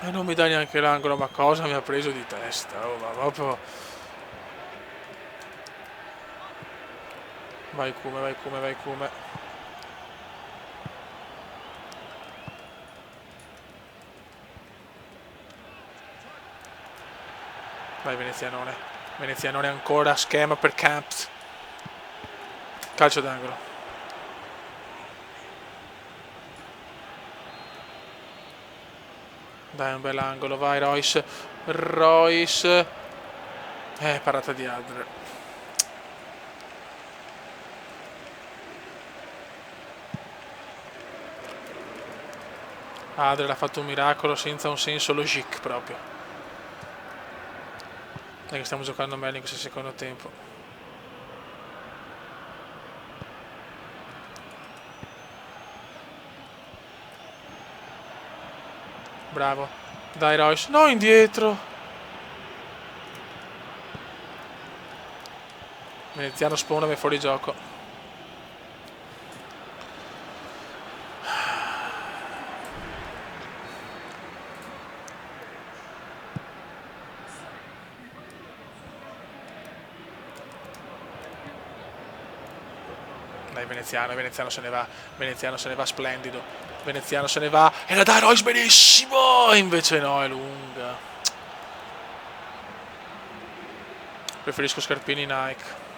E non mi dà neanche l'angolo, ma cosa mi ha preso di testa? Oh, ma proprio... Vai Cume, vai Cume, vai Cume. Vai Venezianone. Venezianone ancora, schema per Camps. Calcio d'angolo. Dai, un bel angolo, vai Royce. Royce. Parata di Adler. Adler ha fatto un miracolo senza un senso logique proprio. Dai che stiamo giocando meglio in questo secondo tempo. Bravo. Dai Royce. No, indietro. Veneziano spawna e fuori gioco. Dai Veneziano, Veneziano se ne va. Veneziano se ne va splendido. Veneziano se ne va. E la dai Royce benissimo. Invece no, è lunga. Preferisco scarpini Nike.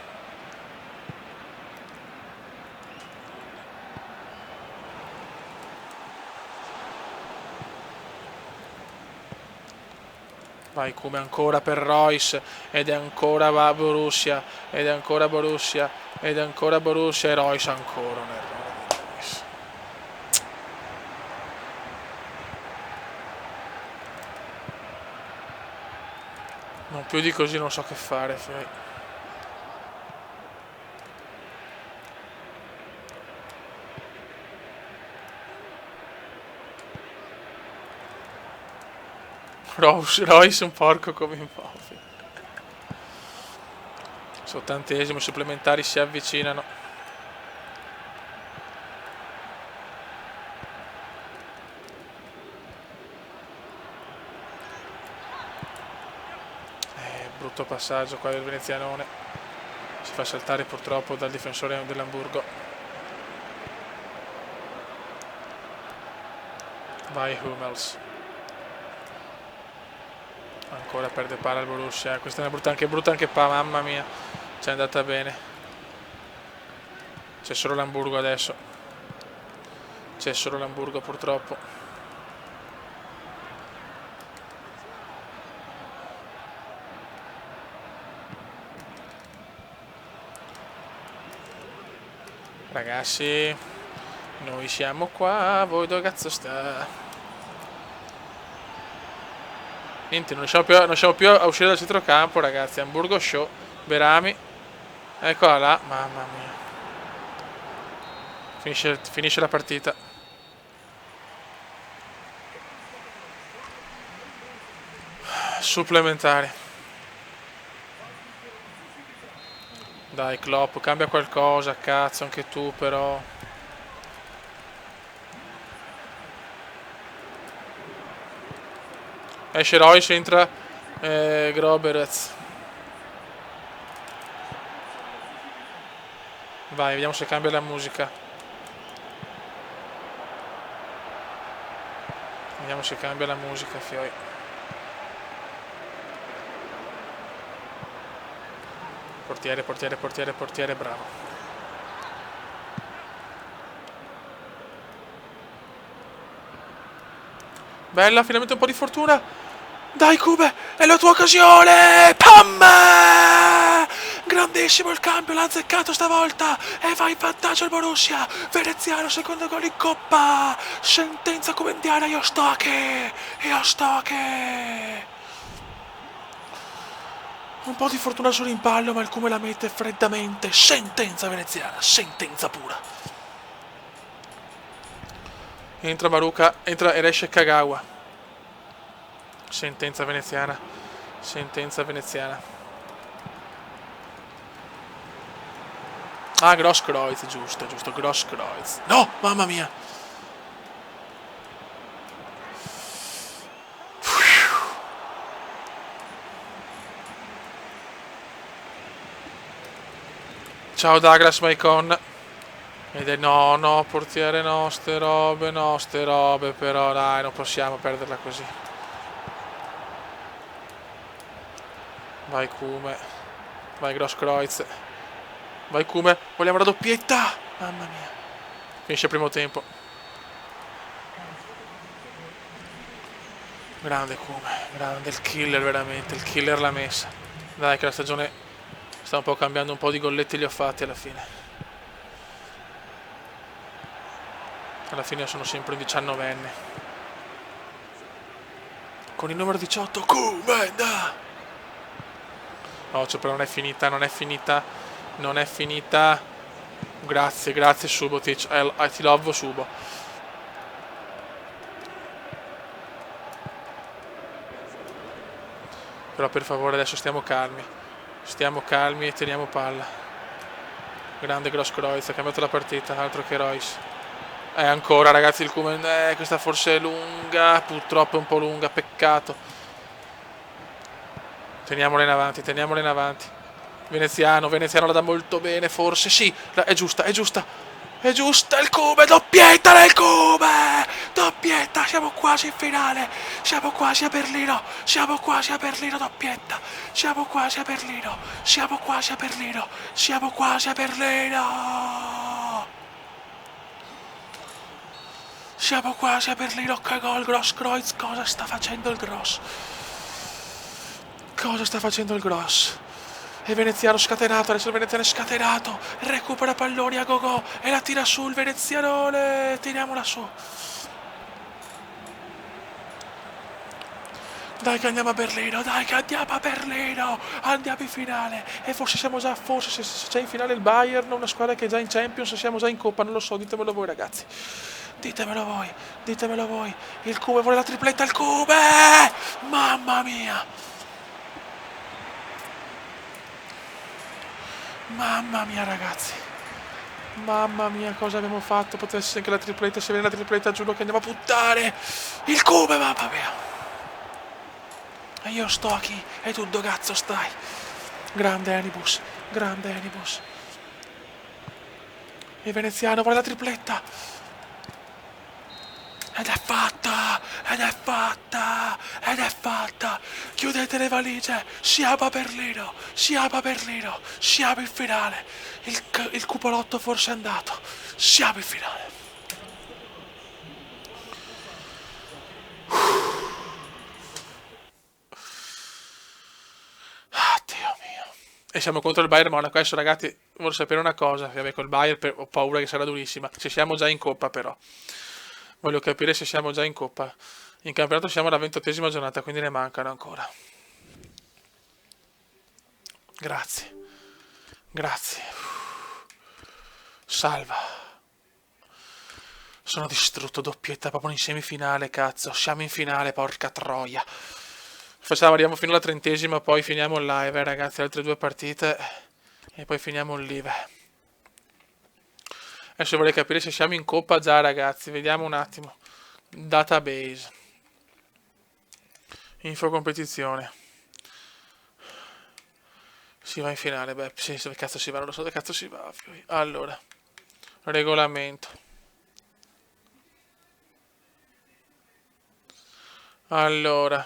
Vai come ancora per Royce. Ed è ancora Borussia. Ed è ancora Borussia. Ed è ancora Borussia. E Royce ancora un errore di Royce. Non più di così non so che fare. Royce un porco come immobile. Ottantesimo, supplementari si avvicinano. Brutto passaggio qua del venezianone. Si fa saltare purtroppo dal difensore dell'Hamburgo. Vai Hummels. Ancora perde palla il Borussia. Questa è brutta anche mamma mia. Ci è andata bene. C'è solo l'Hamburgo adesso. C'è solo l'Hamburgo purtroppo. Ragazzi, noi siamo qua, voi dove cazzo sta? Niente, non riusciamo più a uscire dal centrocampo, ragazzi. Hamburgo show, Berami. Eccola là, mamma mia. Finisce la partita. Supplementari. Dai Klopp, cambia qualcosa, cazzo, anche tu però. Esce Royce, entra Groberez. Vai, vediamo se cambia la musica. Vediamo se cambia la musica, fioi. Portiere, portiere, portiere, portiere, bravo. Bella, finalmente un po' di fortuna. Dai Cube, è la tua occasione! Pam! Grandissimo il cambio, l'ha azzeccato stavolta e va in vantaggio il Borussia. Veneziano, secondo gol in coppa. Sentenza comendiana, Yostoke. Yostoke. Un po' di fortuna sul rimpallo, ma il Cume la mette freddamente. Sentenza veneziana, sentenza pura. Entra Maruka, entra ed esce Kagawa. Sentenza veneziana. Sentenza veneziana. Ah, Grosskreutz, giusto, giusto, Grosskreutz. No, mamma mia. Ciao Douglas Maicon. Ed è no, no, portiere, no, ste robe, però dai, non possiamo perderla così. Vai Kume. Vai Grosskreutz. Vai Kume, vogliamo la doppietta! Mamma mia. Finisce il primo tempo. Grande Kume, grande, il killer veramente, il killer l'ha messa. Dai che la stagione sta un po' cambiando, un po' di golletti li ho fatti alla fine. Alla fine sono sempre un 19enne. Con il numero 18, Kumenda! No, cioè, però non è finita, non è finita, non è finita. Grazie, grazie Subotic, ti love Subo. Però per favore adesso stiamo calmi e teniamo palla. Grande Grosskreutz, ha cambiato la partita, altro che Royce. Ancora ragazzi il Kuman, questa forse è lunga, purtroppo è un po' lunga, peccato. Teniamola in avanti, teniamola in avanti. Veneziano la dà molto bene, forse, sì, è giusta, è giusta. È giusta il Kuman, doppietta del Kuman! Doppietta, siamo quasi in finale, siamo quasi a Berlino, siamo quasi a Berlino, doppietta. Siamo quasi a Berlino, siamo quasi a Berlino, siamo quasi a Berlino! Siamo quasi a Berlino, che gol, Grosskreutz, cosa sta facendo il Gross? Cosa sta facendo il Gross? E Veneziano scatenato, adesso il Veneziano è scatenato, recupera palloni a go-go e la tira su il Venezianone, tiriamola su. Dai che andiamo a Berlino, dai che andiamo a Berlino, andiamo in finale. E forse siamo già, forse se c'è in finale il Bayern, una squadra che è già in Champions, siamo già in Coppa, non lo so, ditemelo voi ragazzi. Ditemelo voi, ditemelo voi. Il Cube vuole la tripletta, il Cube! Mamma mia! Mamma mia ragazzi. Mamma mia cosa abbiamo fatto, poteva essere anche la tripletta, se viene la tripletta giuro che andiamo a buttare. Il Cube, mamma mia. E io sto qui e tu dove cazzo stai? Grande Anibus, grande Anibus. Il veneziano vuole la tripletta. Ed è fatta, ed è fatta, ed è fatta. Chiudete le valigie, siamo a Berlino, siamo a Berlino, siamo in finale. Il cupolotto forse è andato, siamo in finale. Dio mio. E siamo contro il Bayern Monaco. Adesso ragazzi, voglio sapere una cosa. Vabbè, col Bayern ho paura che sarà durissima. Se siamo già in Coppa però. Voglio capire se siamo già in Coppa. In campionato siamo alla 28ª giornata, quindi ne mancano ancora. Grazie. Grazie. Salva. Sono distrutto, doppietta proprio in semifinale, cazzo. Siamo in finale, porca troia. Arriviamo fino alla 30ª, poi finiamo il live, ragazzi, altre 2 partite e poi finiamo il live. Adesso vorrei capire se siamo in Coppa già, ragazzi, vediamo un attimo. Database. Info competizione. Si va in finale, beh, sì, dove cazzo si va, non lo so dove cazzo si va. Allora, regolamento. Allora.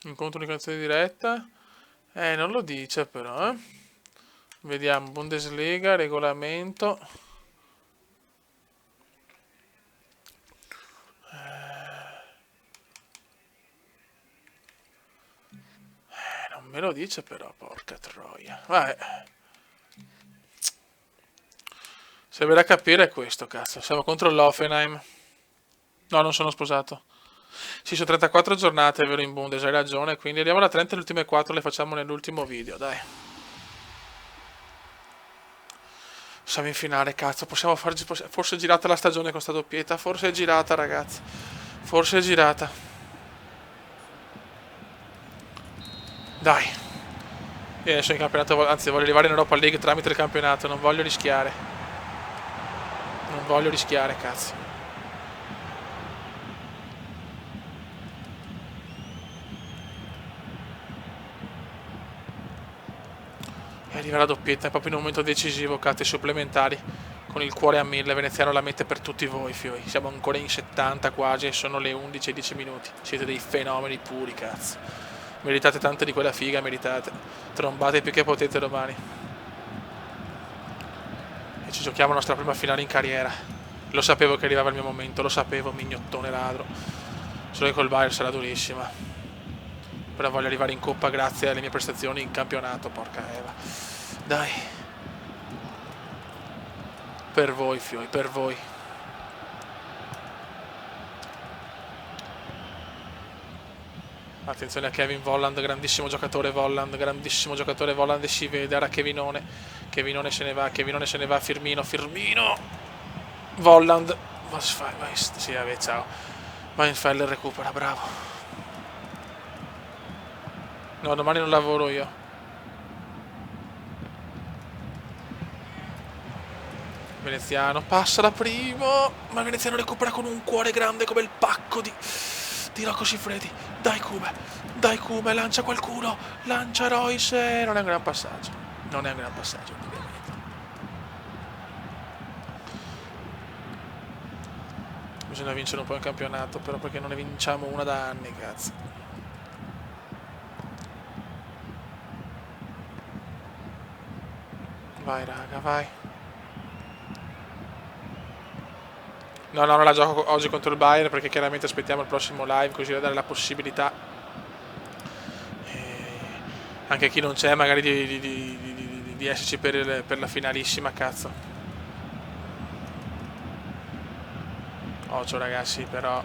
Incontro di canzone diretta. Non lo dice però, eh. Vediamo, Bundesliga, regolamento. Non me lo dice però, porca troia. Vabbè. Se ve da capire è questo, cazzo. Siamo contro l'Hoffenheim. No, non sono sposato. Sì, sono 34 giornate, è vero, in Bundes, hai ragione. Quindi arriviamo alla 30 e le ultime 4 le facciamo nell'ultimo video, dai. Siamo in finale, cazzo. Possiamo farci... Forse è girata la stagione con sta doppietta. Forse è girata, ragazzi. Forse è girata. Dai. Io adesso in campionato, anzi voglio arrivare in Europa League tramite il campionato. Non voglio rischiare. Non voglio rischiare, cazzo. E arriva la doppietta, è proprio in un momento decisivo, cazzo, supplementari. Con il cuore a 1000, Veneziano la mette per tutti voi, fioi. Siamo ancora in 70 quasi e sono le 11 e 10 minuti. Siete dei fenomeni puri, cazzo. Meritate tante di quella figa, meritate. Trombate più che potete domani. E ci giochiamo la nostra prima finale in carriera. Lo sapevo che arrivava il mio momento, lo sapevo, mignottone ladro. Solo che col Bayern sarà durissima. Però voglio arrivare in coppa grazie alle mie prestazioni in campionato, porca Eva. Dai. Per voi, fioi, per voi. Attenzione a Kevin Volland, grandissimo giocatore Volland e si vede, ora Kevinone se ne va, Firmino, Volland, sì, vabbè, ciao. Weinfeller recupera, bravo. No, domani non lavoro io. Veneziano passa da primo, ma il Veneziano recupera con un cuore grande come il pacco di Rocco Siffredi. Dai Cube, lancia qualcuno, lancia Royce. Non è un gran passaggio, ovviamente. Bisogna vincere un po' in campionato, però, perché non ne vinciamo una da anni, cazzo. Vai raga, vai. No, non la gioco oggi contro il Bayern perché chiaramente aspettiamo il prossimo live così da dare la possibilità anche a chi non c'è magari di esserci per la finalissima, cazzo. Occhio ragazzi, però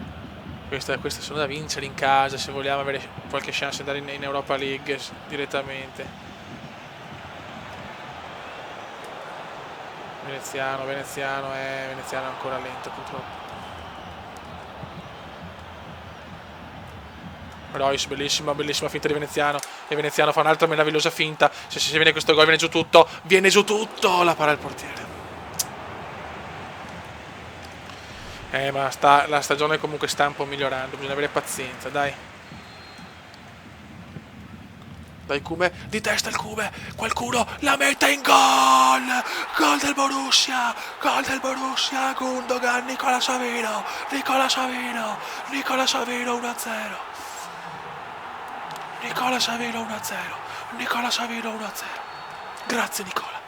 queste sono da vincere in casa se vogliamo avere qualche chance di andare in Europa League direttamente. Veneziano è ancora lento purtroppo. Royce, bellissima finta di Veneziano. E Veneziano fa un'altra meravigliosa finta. Se viene questo gol viene giù tutto. La para il portiere. Ma la stagione comunque sta un po' migliorando. Bisogna avere pazienza, dai. Dai Cube, di testa il Cube, qualcuno la mette in gol! Gol del Borussia, Gundogan, Nicola Savino, 1-0. Nicola Savino 1-0. Grazie Nicola.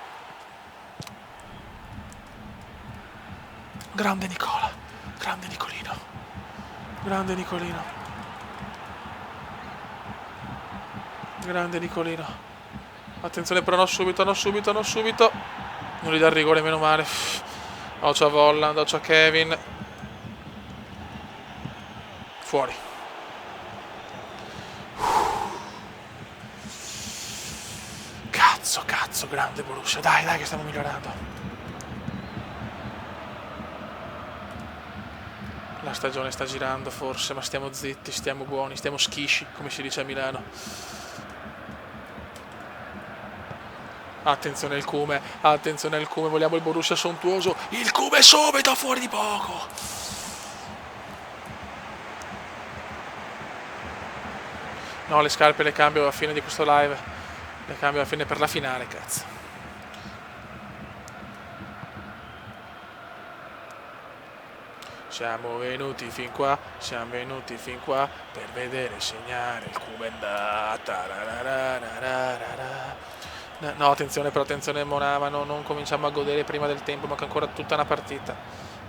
Grande Nicola, grande Nicolino. Attenzione però non subito. Non gli dà il rigore, meno male. Occhio a Volland, occhio a Kevin. Fuori. Cazzo, grande Borussia. Dai che stiamo migliorando. La stagione sta girando forse, ma stiamo zitti, stiamo buoni, stiamo schisci, come si dice a Milano. Attenzione al Cume, vogliamo il Borussia sontuoso. Il Cume subito fuori di poco. No, le scarpe le cambio alla fine di questo live. Le cambio alla fine per la finale, cazzo. Siamo venuti fin qua, siamo venuti fin qua per vedere segnare il Kumenda. No, attenzione però, attenzione Monama, non cominciamo a godere prima del tempo, manca ancora tutta una partita,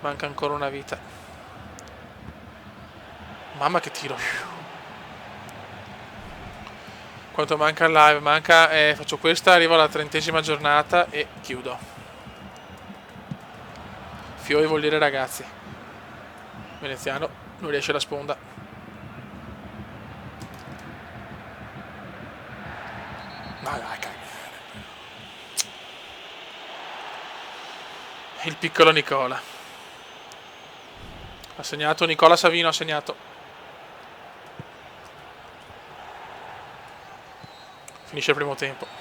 manca ancora una vita. Mamma che tiro. Quanto manca il live? Manca, faccio questa, arrivo alla 30ª giornata e chiudo. Fiori vuol dire ragazzi. Veneziano non riesce la sponda. Ma dai, cagare. Il piccolo Nicola. Ha segnato Nicola Savino, ha segnato. Finisce il primo tempo.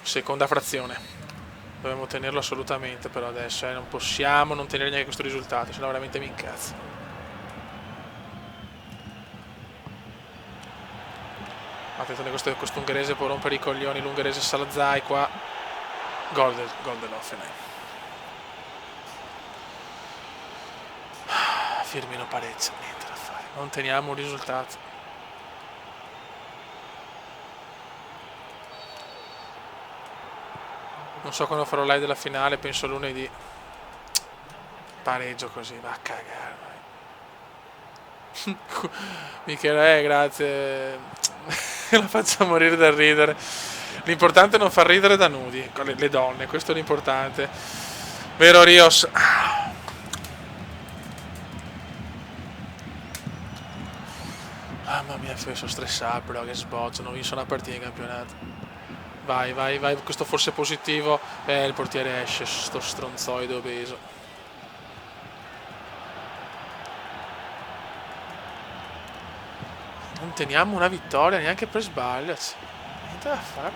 Seconda frazione. Dobbiamo tenerlo assolutamente però adesso, non possiamo non tenere neanche questo risultato, sennò veramente mi incazzo. Attenzione, questo ungherese può rompere i coglioni, l'ungherese Salazai qua. Gol dell'Offenheim. Firmino pareggia, niente da fare, non teniamo un risultato. Non so quando farò live della finale, penso lunedì. Pareggio così, va a cagare. Michele, grazie. La faccia morire dal ridere. L'importante è non far ridere da nudi le donne, questo è l'importante. Vero Rios? Mamma mia, sono stressato però, che sboccio, non vinso una partita in campionato. Vai, questo forse è positivo. Il portiere esce, sto stronzoide obeso. Non teniamo una vittoria neanche per sbaglio. Niente da fare.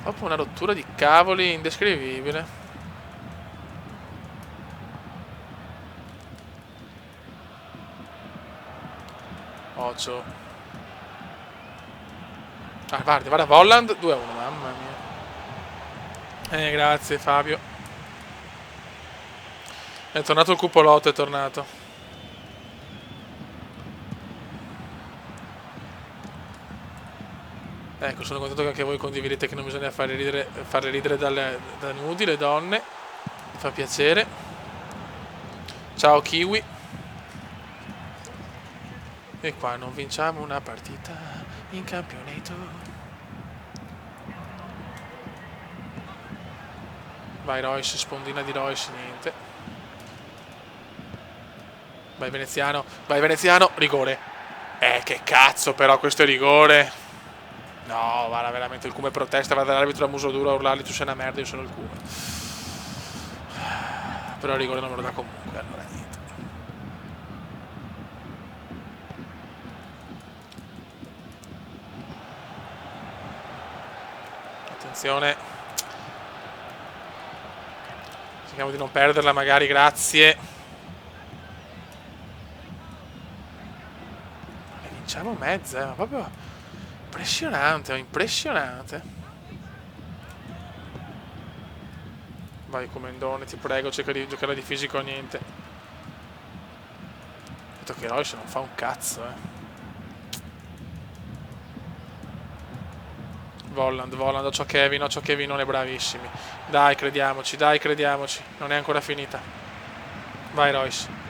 Proprio una rottura di cavoli indescrivibile. Occhio. Guarda Volland 2-1, mamma mia. Grazie Fabio. È tornato il cupolotto, è tornato. Ecco, sono contento che anche voi condividete che non bisogna farle ridere da nudi le donne. Mi fa piacere. Ciao Kiwi. E qua non vinciamo una partita in campionato. Vai Royce, spondina di Royce, niente. Vai Veneziano, rigore. Che cazzo però, questo è rigore. No, guarda, veramente il Cume protesta, va dall'arbitro a muso duro a urlargli tu sei una merda, io sono il Cume. Però il rigore non me lo dà comunque, allora niente. Attenzione. Cerchiamo di non perderla magari, grazie. E vinciamo mezza, ma proprio impressionante, impressionante. Vai Comendone, ti prego, cerca di giocare di fisico o niente. Detto che Royce non fa un cazzo, Volland, occhio Kevin, non è bravissimi. Dai, crediamoci, non è ancora finita. Vai Royce.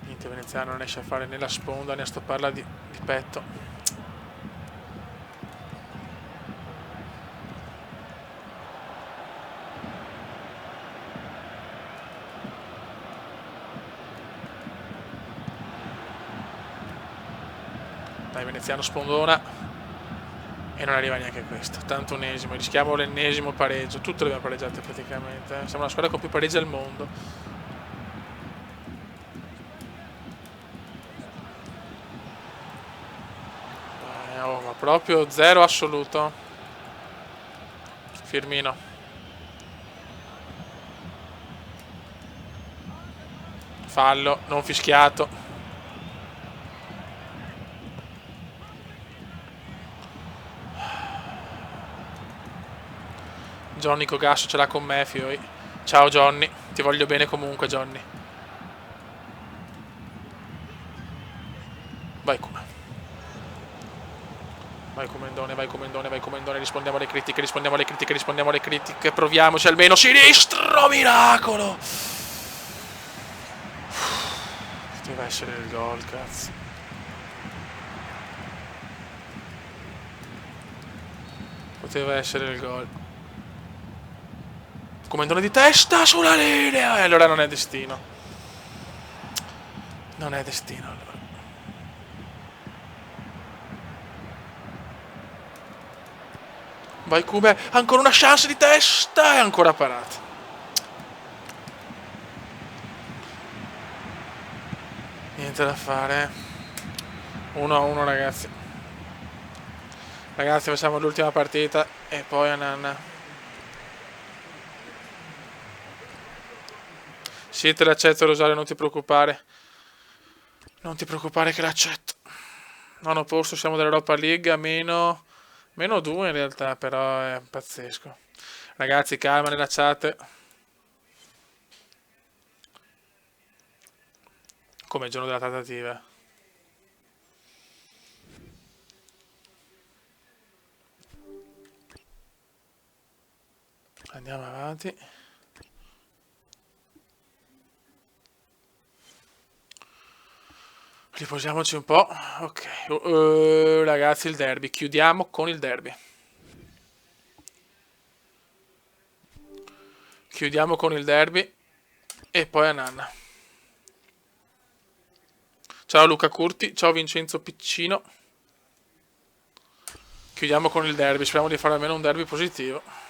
Niente, Veneziano non riesce a fare né la sponda né a stopparla di petto. Dai, Veneziano spondona e non arriva neanche questo. 81esimo, rischiamo l'ennesimo pareggio. Tutte le abbiamo pareggiate praticamente. Siamo la squadra con più pareggi al mondo. Oh, ma proprio zero assoluto. Firmino. Fallo, non fischiato. Johnny Cogasso ce l'ha con me, fioi. Ciao Johnny, ti voglio bene comunque, Johnny. Vai come. Vai comendone, vai comendone, vai comendone. Rispondiamo alle critiche, rispondiamo alle critiche, rispondiamo alle critiche. Proviamoci almeno. Sinistro, miracolo! Poteva essere il gol, cazzo. Poteva essere il gol. Comandone di testa sulla linea. E allora non è destino. Non è destino allora. Vai Kume, ancora una chance di testa e ancora parata. Niente da fare. 1-1 ragazzi. Ragazzi, facciamo l'ultima partita e poi a nanna. Sì, te l'accetto Rosario, non ti preoccupare. Non ti preoccupare che l'accetto. Nono posto, siamo dell'Europa League a meno 2 in realtà, però è pazzesco. Ragazzi, calma nella chat. Come il giorno della trattativa. Andiamo avanti. Riposiamoci un po'. Ok. Ragazzi, il derby. Chiudiamo con il derby. Chiudiamo con il derby. E poi a nanna. Ciao Luca Curti. Ciao Vincenzo Piccino. Chiudiamo con il derby. Speriamo di fare almeno un derby positivo.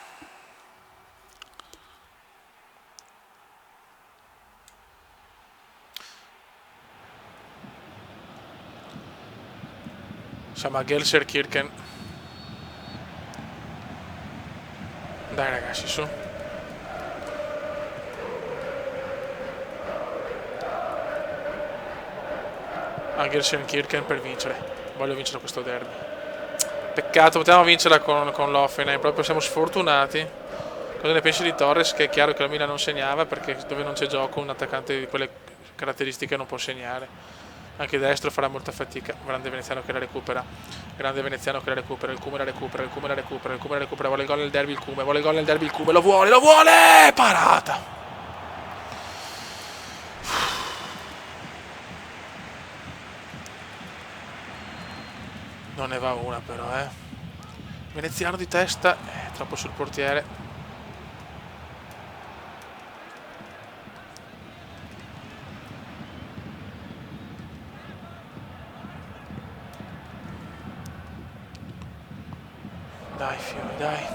Siamo a Gelsenkirchen. Dai ragazzi, su. A Gelsenkirchen per vincere. Voglio vincere questo derby. Peccato, potevamo vincerla con l'Offenheim. Proprio siamo sfortunati. Cosa ne pensi di Torres? Che è chiaro che la Milan non segnava, perché dove non c'è gioco un attaccante di quelle caratteristiche non può segnare. Anche destro farà molta fatica. Grande veneziano che la recupera. Grande veneziano che la recupera. Il Cume la recupera. Il Cume la recupera. Il Cume la recupera. Vuole il gol nel derby il Cume. Vuole il gol nel derby il Cume. Lo vuole. Lo vuole. Parata. Non ne va una però, Veneziano di testa. Troppo sul portiere. Dai fiori, dai.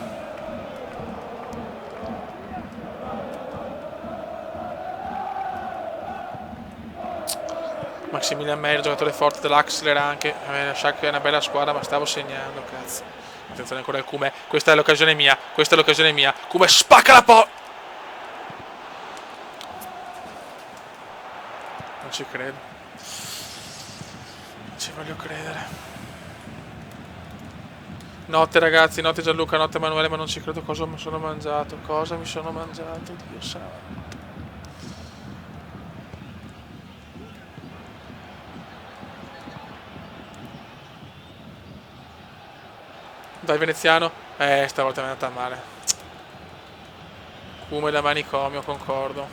Maximilian Meyer, giocatore forte dell'Axler anche. Shakhtar è una bella squadra, ma stavo segnando, cazzo. Attenzione ancora il Kume. Questa è l'occasione mia. Questa è l'occasione mia. Kume spacca la Non ci credo. Non ci voglio credere. Notte ragazzi, notte Gianluca, notte Emanuele, ma non ci credo cosa mi sono mangiato. Cosa mi sono mangiato, Dio santo. Dai veneziano. Stavolta mi è andata male. Cume da manicomio, concordo.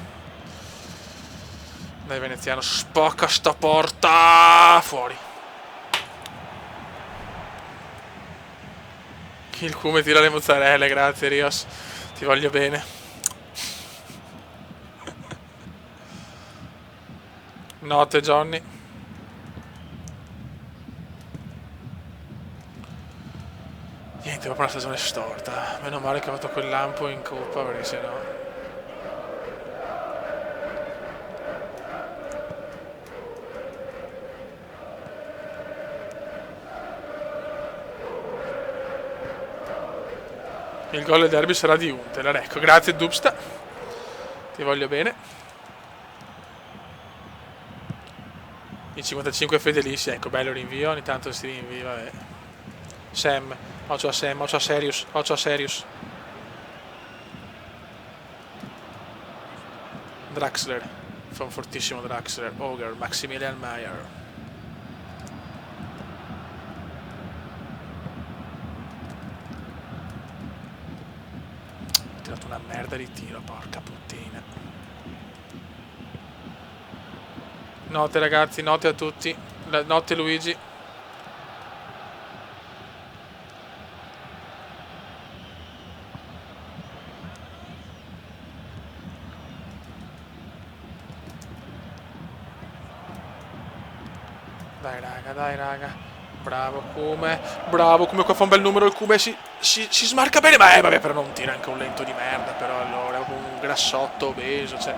Dai veneziano, spacca sta porta. Fuori. Il Cume tira le mozzarelle, grazie Rios. Ti voglio bene. Notte Johnny. Niente, proprio una stagione storta. Meno male che ho fatto quel lampo in coppa, perché sennò... Il gol del derby sarà di Huntelaar. Ecco, grazie Dubsta. Ti voglio bene. Il 55 è fedelissimo. Ecco, bello rinvio. Ogni tanto si rinvia. Vabbè. Sam. Occhio a Sam. Occhio a Serious. Occhio a Serious. Draxler. Fa un fortissimo Draxler. Ogre. Maximilian Mayer. Ho tirato una merda di tiro, porca puttina. Notte ragazzi, notte a tutti. Notte Luigi. Dai raga. Bravo Kume. Bravo Kume, qua fa un bel numero il Kume. Si smarca bene. Ma vabbè, però non tira, anche un lento di merda. Però allora è un grassotto obeso. Cioè.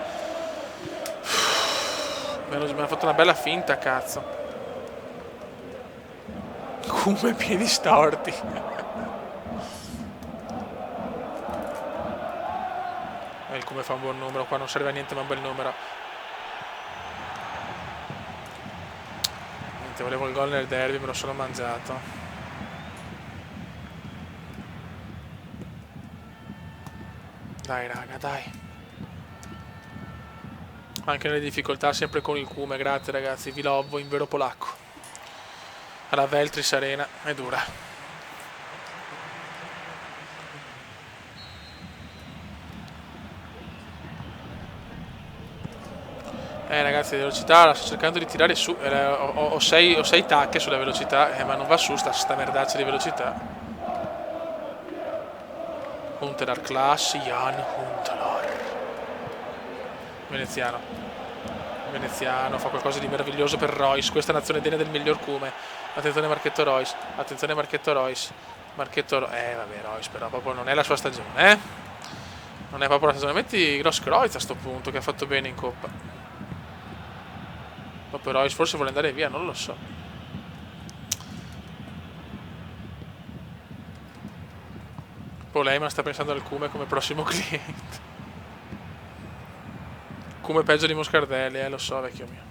Mi hanno fatto una bella finta, cazzo. Kume piedi storti. Il Kume fa un buon numero. Qua non serve a niente, ma un bel numero. Volevo il gol nel derby, me lo sono mangiato. Dai raga, dai. Anche nelle difficoltà sempre con il Kume, grazie ragazzi, vi lovo in vero polacco. Alla Veltris Arena, è dura. Ragazzi, la velocità la sto cercando di tirare su. Ho 6 tacche sulla velocità, ma non va su sta merdaccia di velocità. Huntelaar class, Jan Huntelaar. Veneziano fa qualcosa di meraviglioso per Royce. Questa è nazione degna del miglior Kume. Attenzione Marchetto Royce. Attenzione Marchetto Royce. Vabbè, Royce però proprio non è la sua stagione, Non è proprio la stagione. Metti Grosskreutz a sto punto, che ha fatto bene in Coppa. Proprio Royce forse vuole andare via, non lo so. Paul Heyman sta pensando al Kume come prossimo cliente. Kume peggio di Moscardelli, lo so, vecchio mio.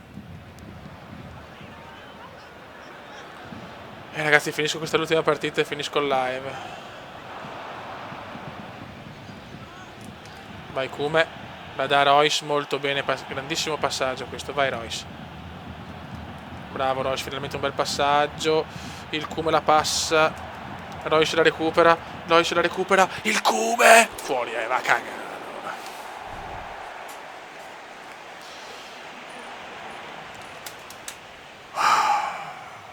Ragazzi, finisco questa l'ultima partita e finisco il live. Vai Kume. La dà Royce molto bene. Grandissimo passaggio questo. Vai Royce. Bravo Royce, finalmente un bel passaggio. Il Kume la passa. Royce la recupera. Il Kume! Fuori, va a cagare.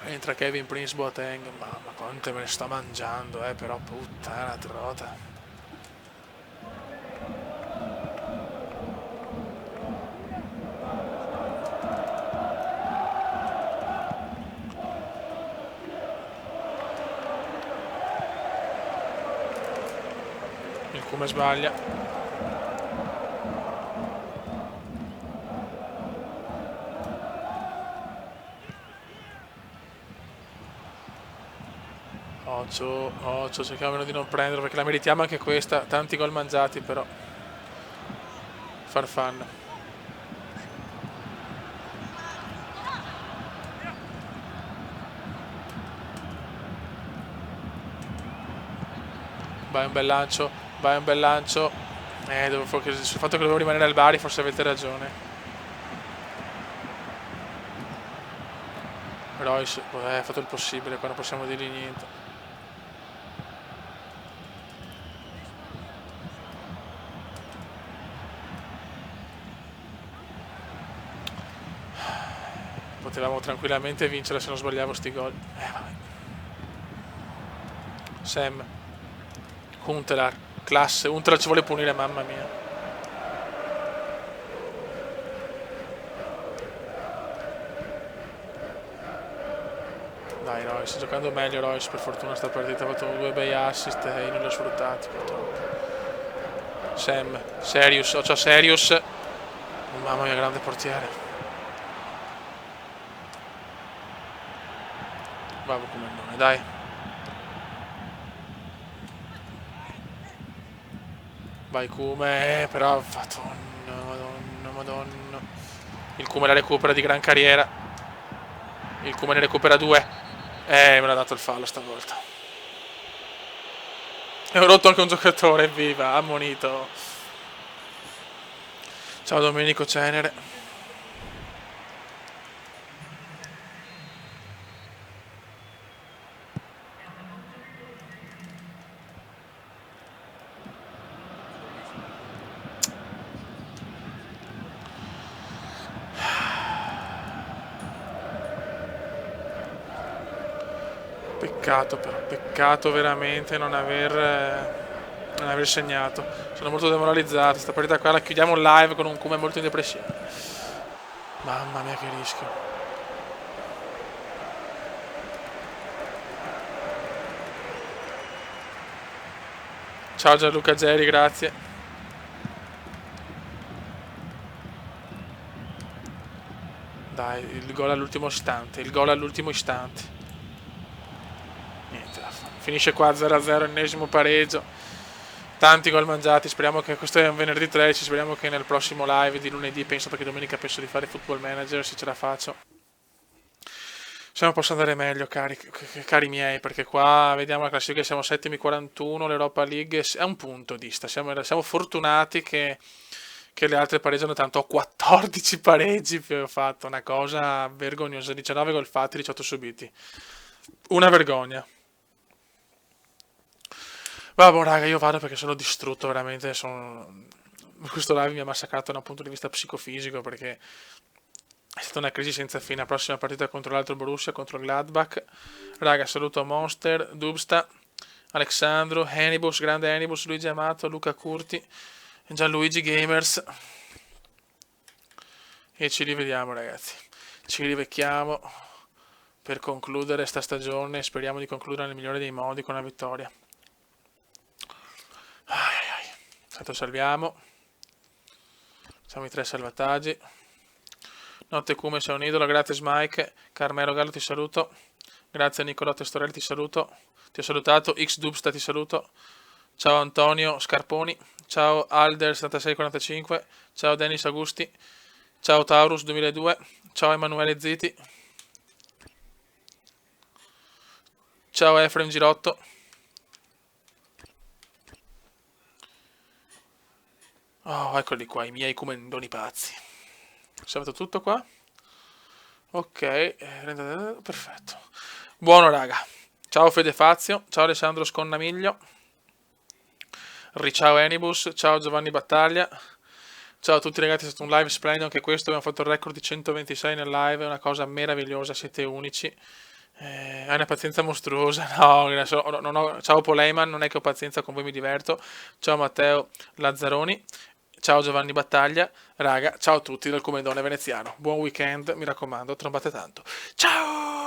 Entra Kevin Prince Boateng. Mamma quante me ne sta mangiando, però puttana trota. Il Kume sbaglia. Occhio, cerchiamo di non prendere perché la meritiamo anche questa. Tanti gol mangiati però. Farfan. Vai un bel lancio. Sul fatto che dovevo rimanere al Bari forse avete ragione. Royce ha fatto il possibile, qua non possiamo dirgli niente. Potevamo tranquillamente vincere se non sbagliavo sti gol. Vabbè. Sam. Huntelaar. Classe. Huntelaar ci vuole punire, mamma mia. Dai Royce, sta giocando meglio Royce, per fortuna sta partita, ha fatto 2 bei assist e non li ho sfruttati purtroppo. Sam. Serious. Occhio a Serious. Mamma mia, grande portiere. Bravo come nome, dai. Vai Kume, però ha fatto madonna. Il Kume la recupera di gran carriera. Il Kume ne recupera 2. Me l'ha dato il fallo stavolta. E ho rotto anche un giocatore, evviva, ammonito. Ciao Domenico Cenere. Peccato però, peccato veramente non aver segnato. Sono molto demoralizzato, sta partita qua la chiudiamo live con un Kume molto in depressione. Mamma mia che rischio. Ciao Gianluca Geri, grazie. Dai, il gol all'ultimo istante, il gol all'ultimo istante. Niente da fare. Finisce qua 0-0, ennesimo pareggio. Tanti gol mangiati, speriamo che questo è un venerdì 13, speriamo che nel prossimo live di lunedì, penso perché domenica penso di fare Football Manager, se ce la faccio. Se posso andare meglio, cari miei, perché qua vediamo la classifica, siamo settimi 41, l'Europa League è un punto dista, siamo fortunati che le altre pareggiano, tanto ho 14 pareggi più ho fatto, una cosa vergognosa, 19 gol fatti, 18 subiti, una vergogna. Vabbè raga, io vado perché sono distrutto veramente, questo live mi ha massacrato da un punto di vista psicofisico, perché è stata una crisi senza fine. La prossima partita contro l'altro Borussia, contro Gladbach. Raga, saluto Monster, Dubsta, Alexandro, Hannibus, grande Hannibus, Luigi Amato, Luca Curti, Gianluigi Gamers. E ci rivediamo ragazzi. Ci rivecchiamo per concludere sta stagione. Speriamo di concludere nel migliore dei modi con una vittoria. Intanto salviamo. Facciamo i 3 salvataggi. Notte Cume sei un idolo, grazie Smike, Carmelo Gallo ti saluto, grazie Nicolò Testorelli ti saluto, ti ho salutato, X Dubsta ti saluto, ciao Antonio Scarponi, ciao Alder 7645, ciao Dennis Agusti, ciao Taurus 2002, ciao Emanuele Ziti, ciao Efrem Girotto, oh eccoli qua i miei comendoni pazzi. Salvato tutto qua. Ok, perfetto. Buono raga. Ciao Fede Fazio, ciao Alessandro Sconnamiglio. Ciao Enibus, ciao Giovanni Battaglia. Ciao a tutti ragazzi, è stato un live splendido anche questo, abbiamo fatto il record di 126 nel live, è una cosa meravigliosa, siete unici. Hai una pazienza mostruosa, no, ciao Poleiman, non è che ho pazienza, con voi mi diverto. Ciao Matteo Lazzaroni. Ciao Giovanni Battaglia, raga, ciao a tutti dal Comendone Veneziano. Buon weekend, mi raccomando, trombate tanto. Ciao!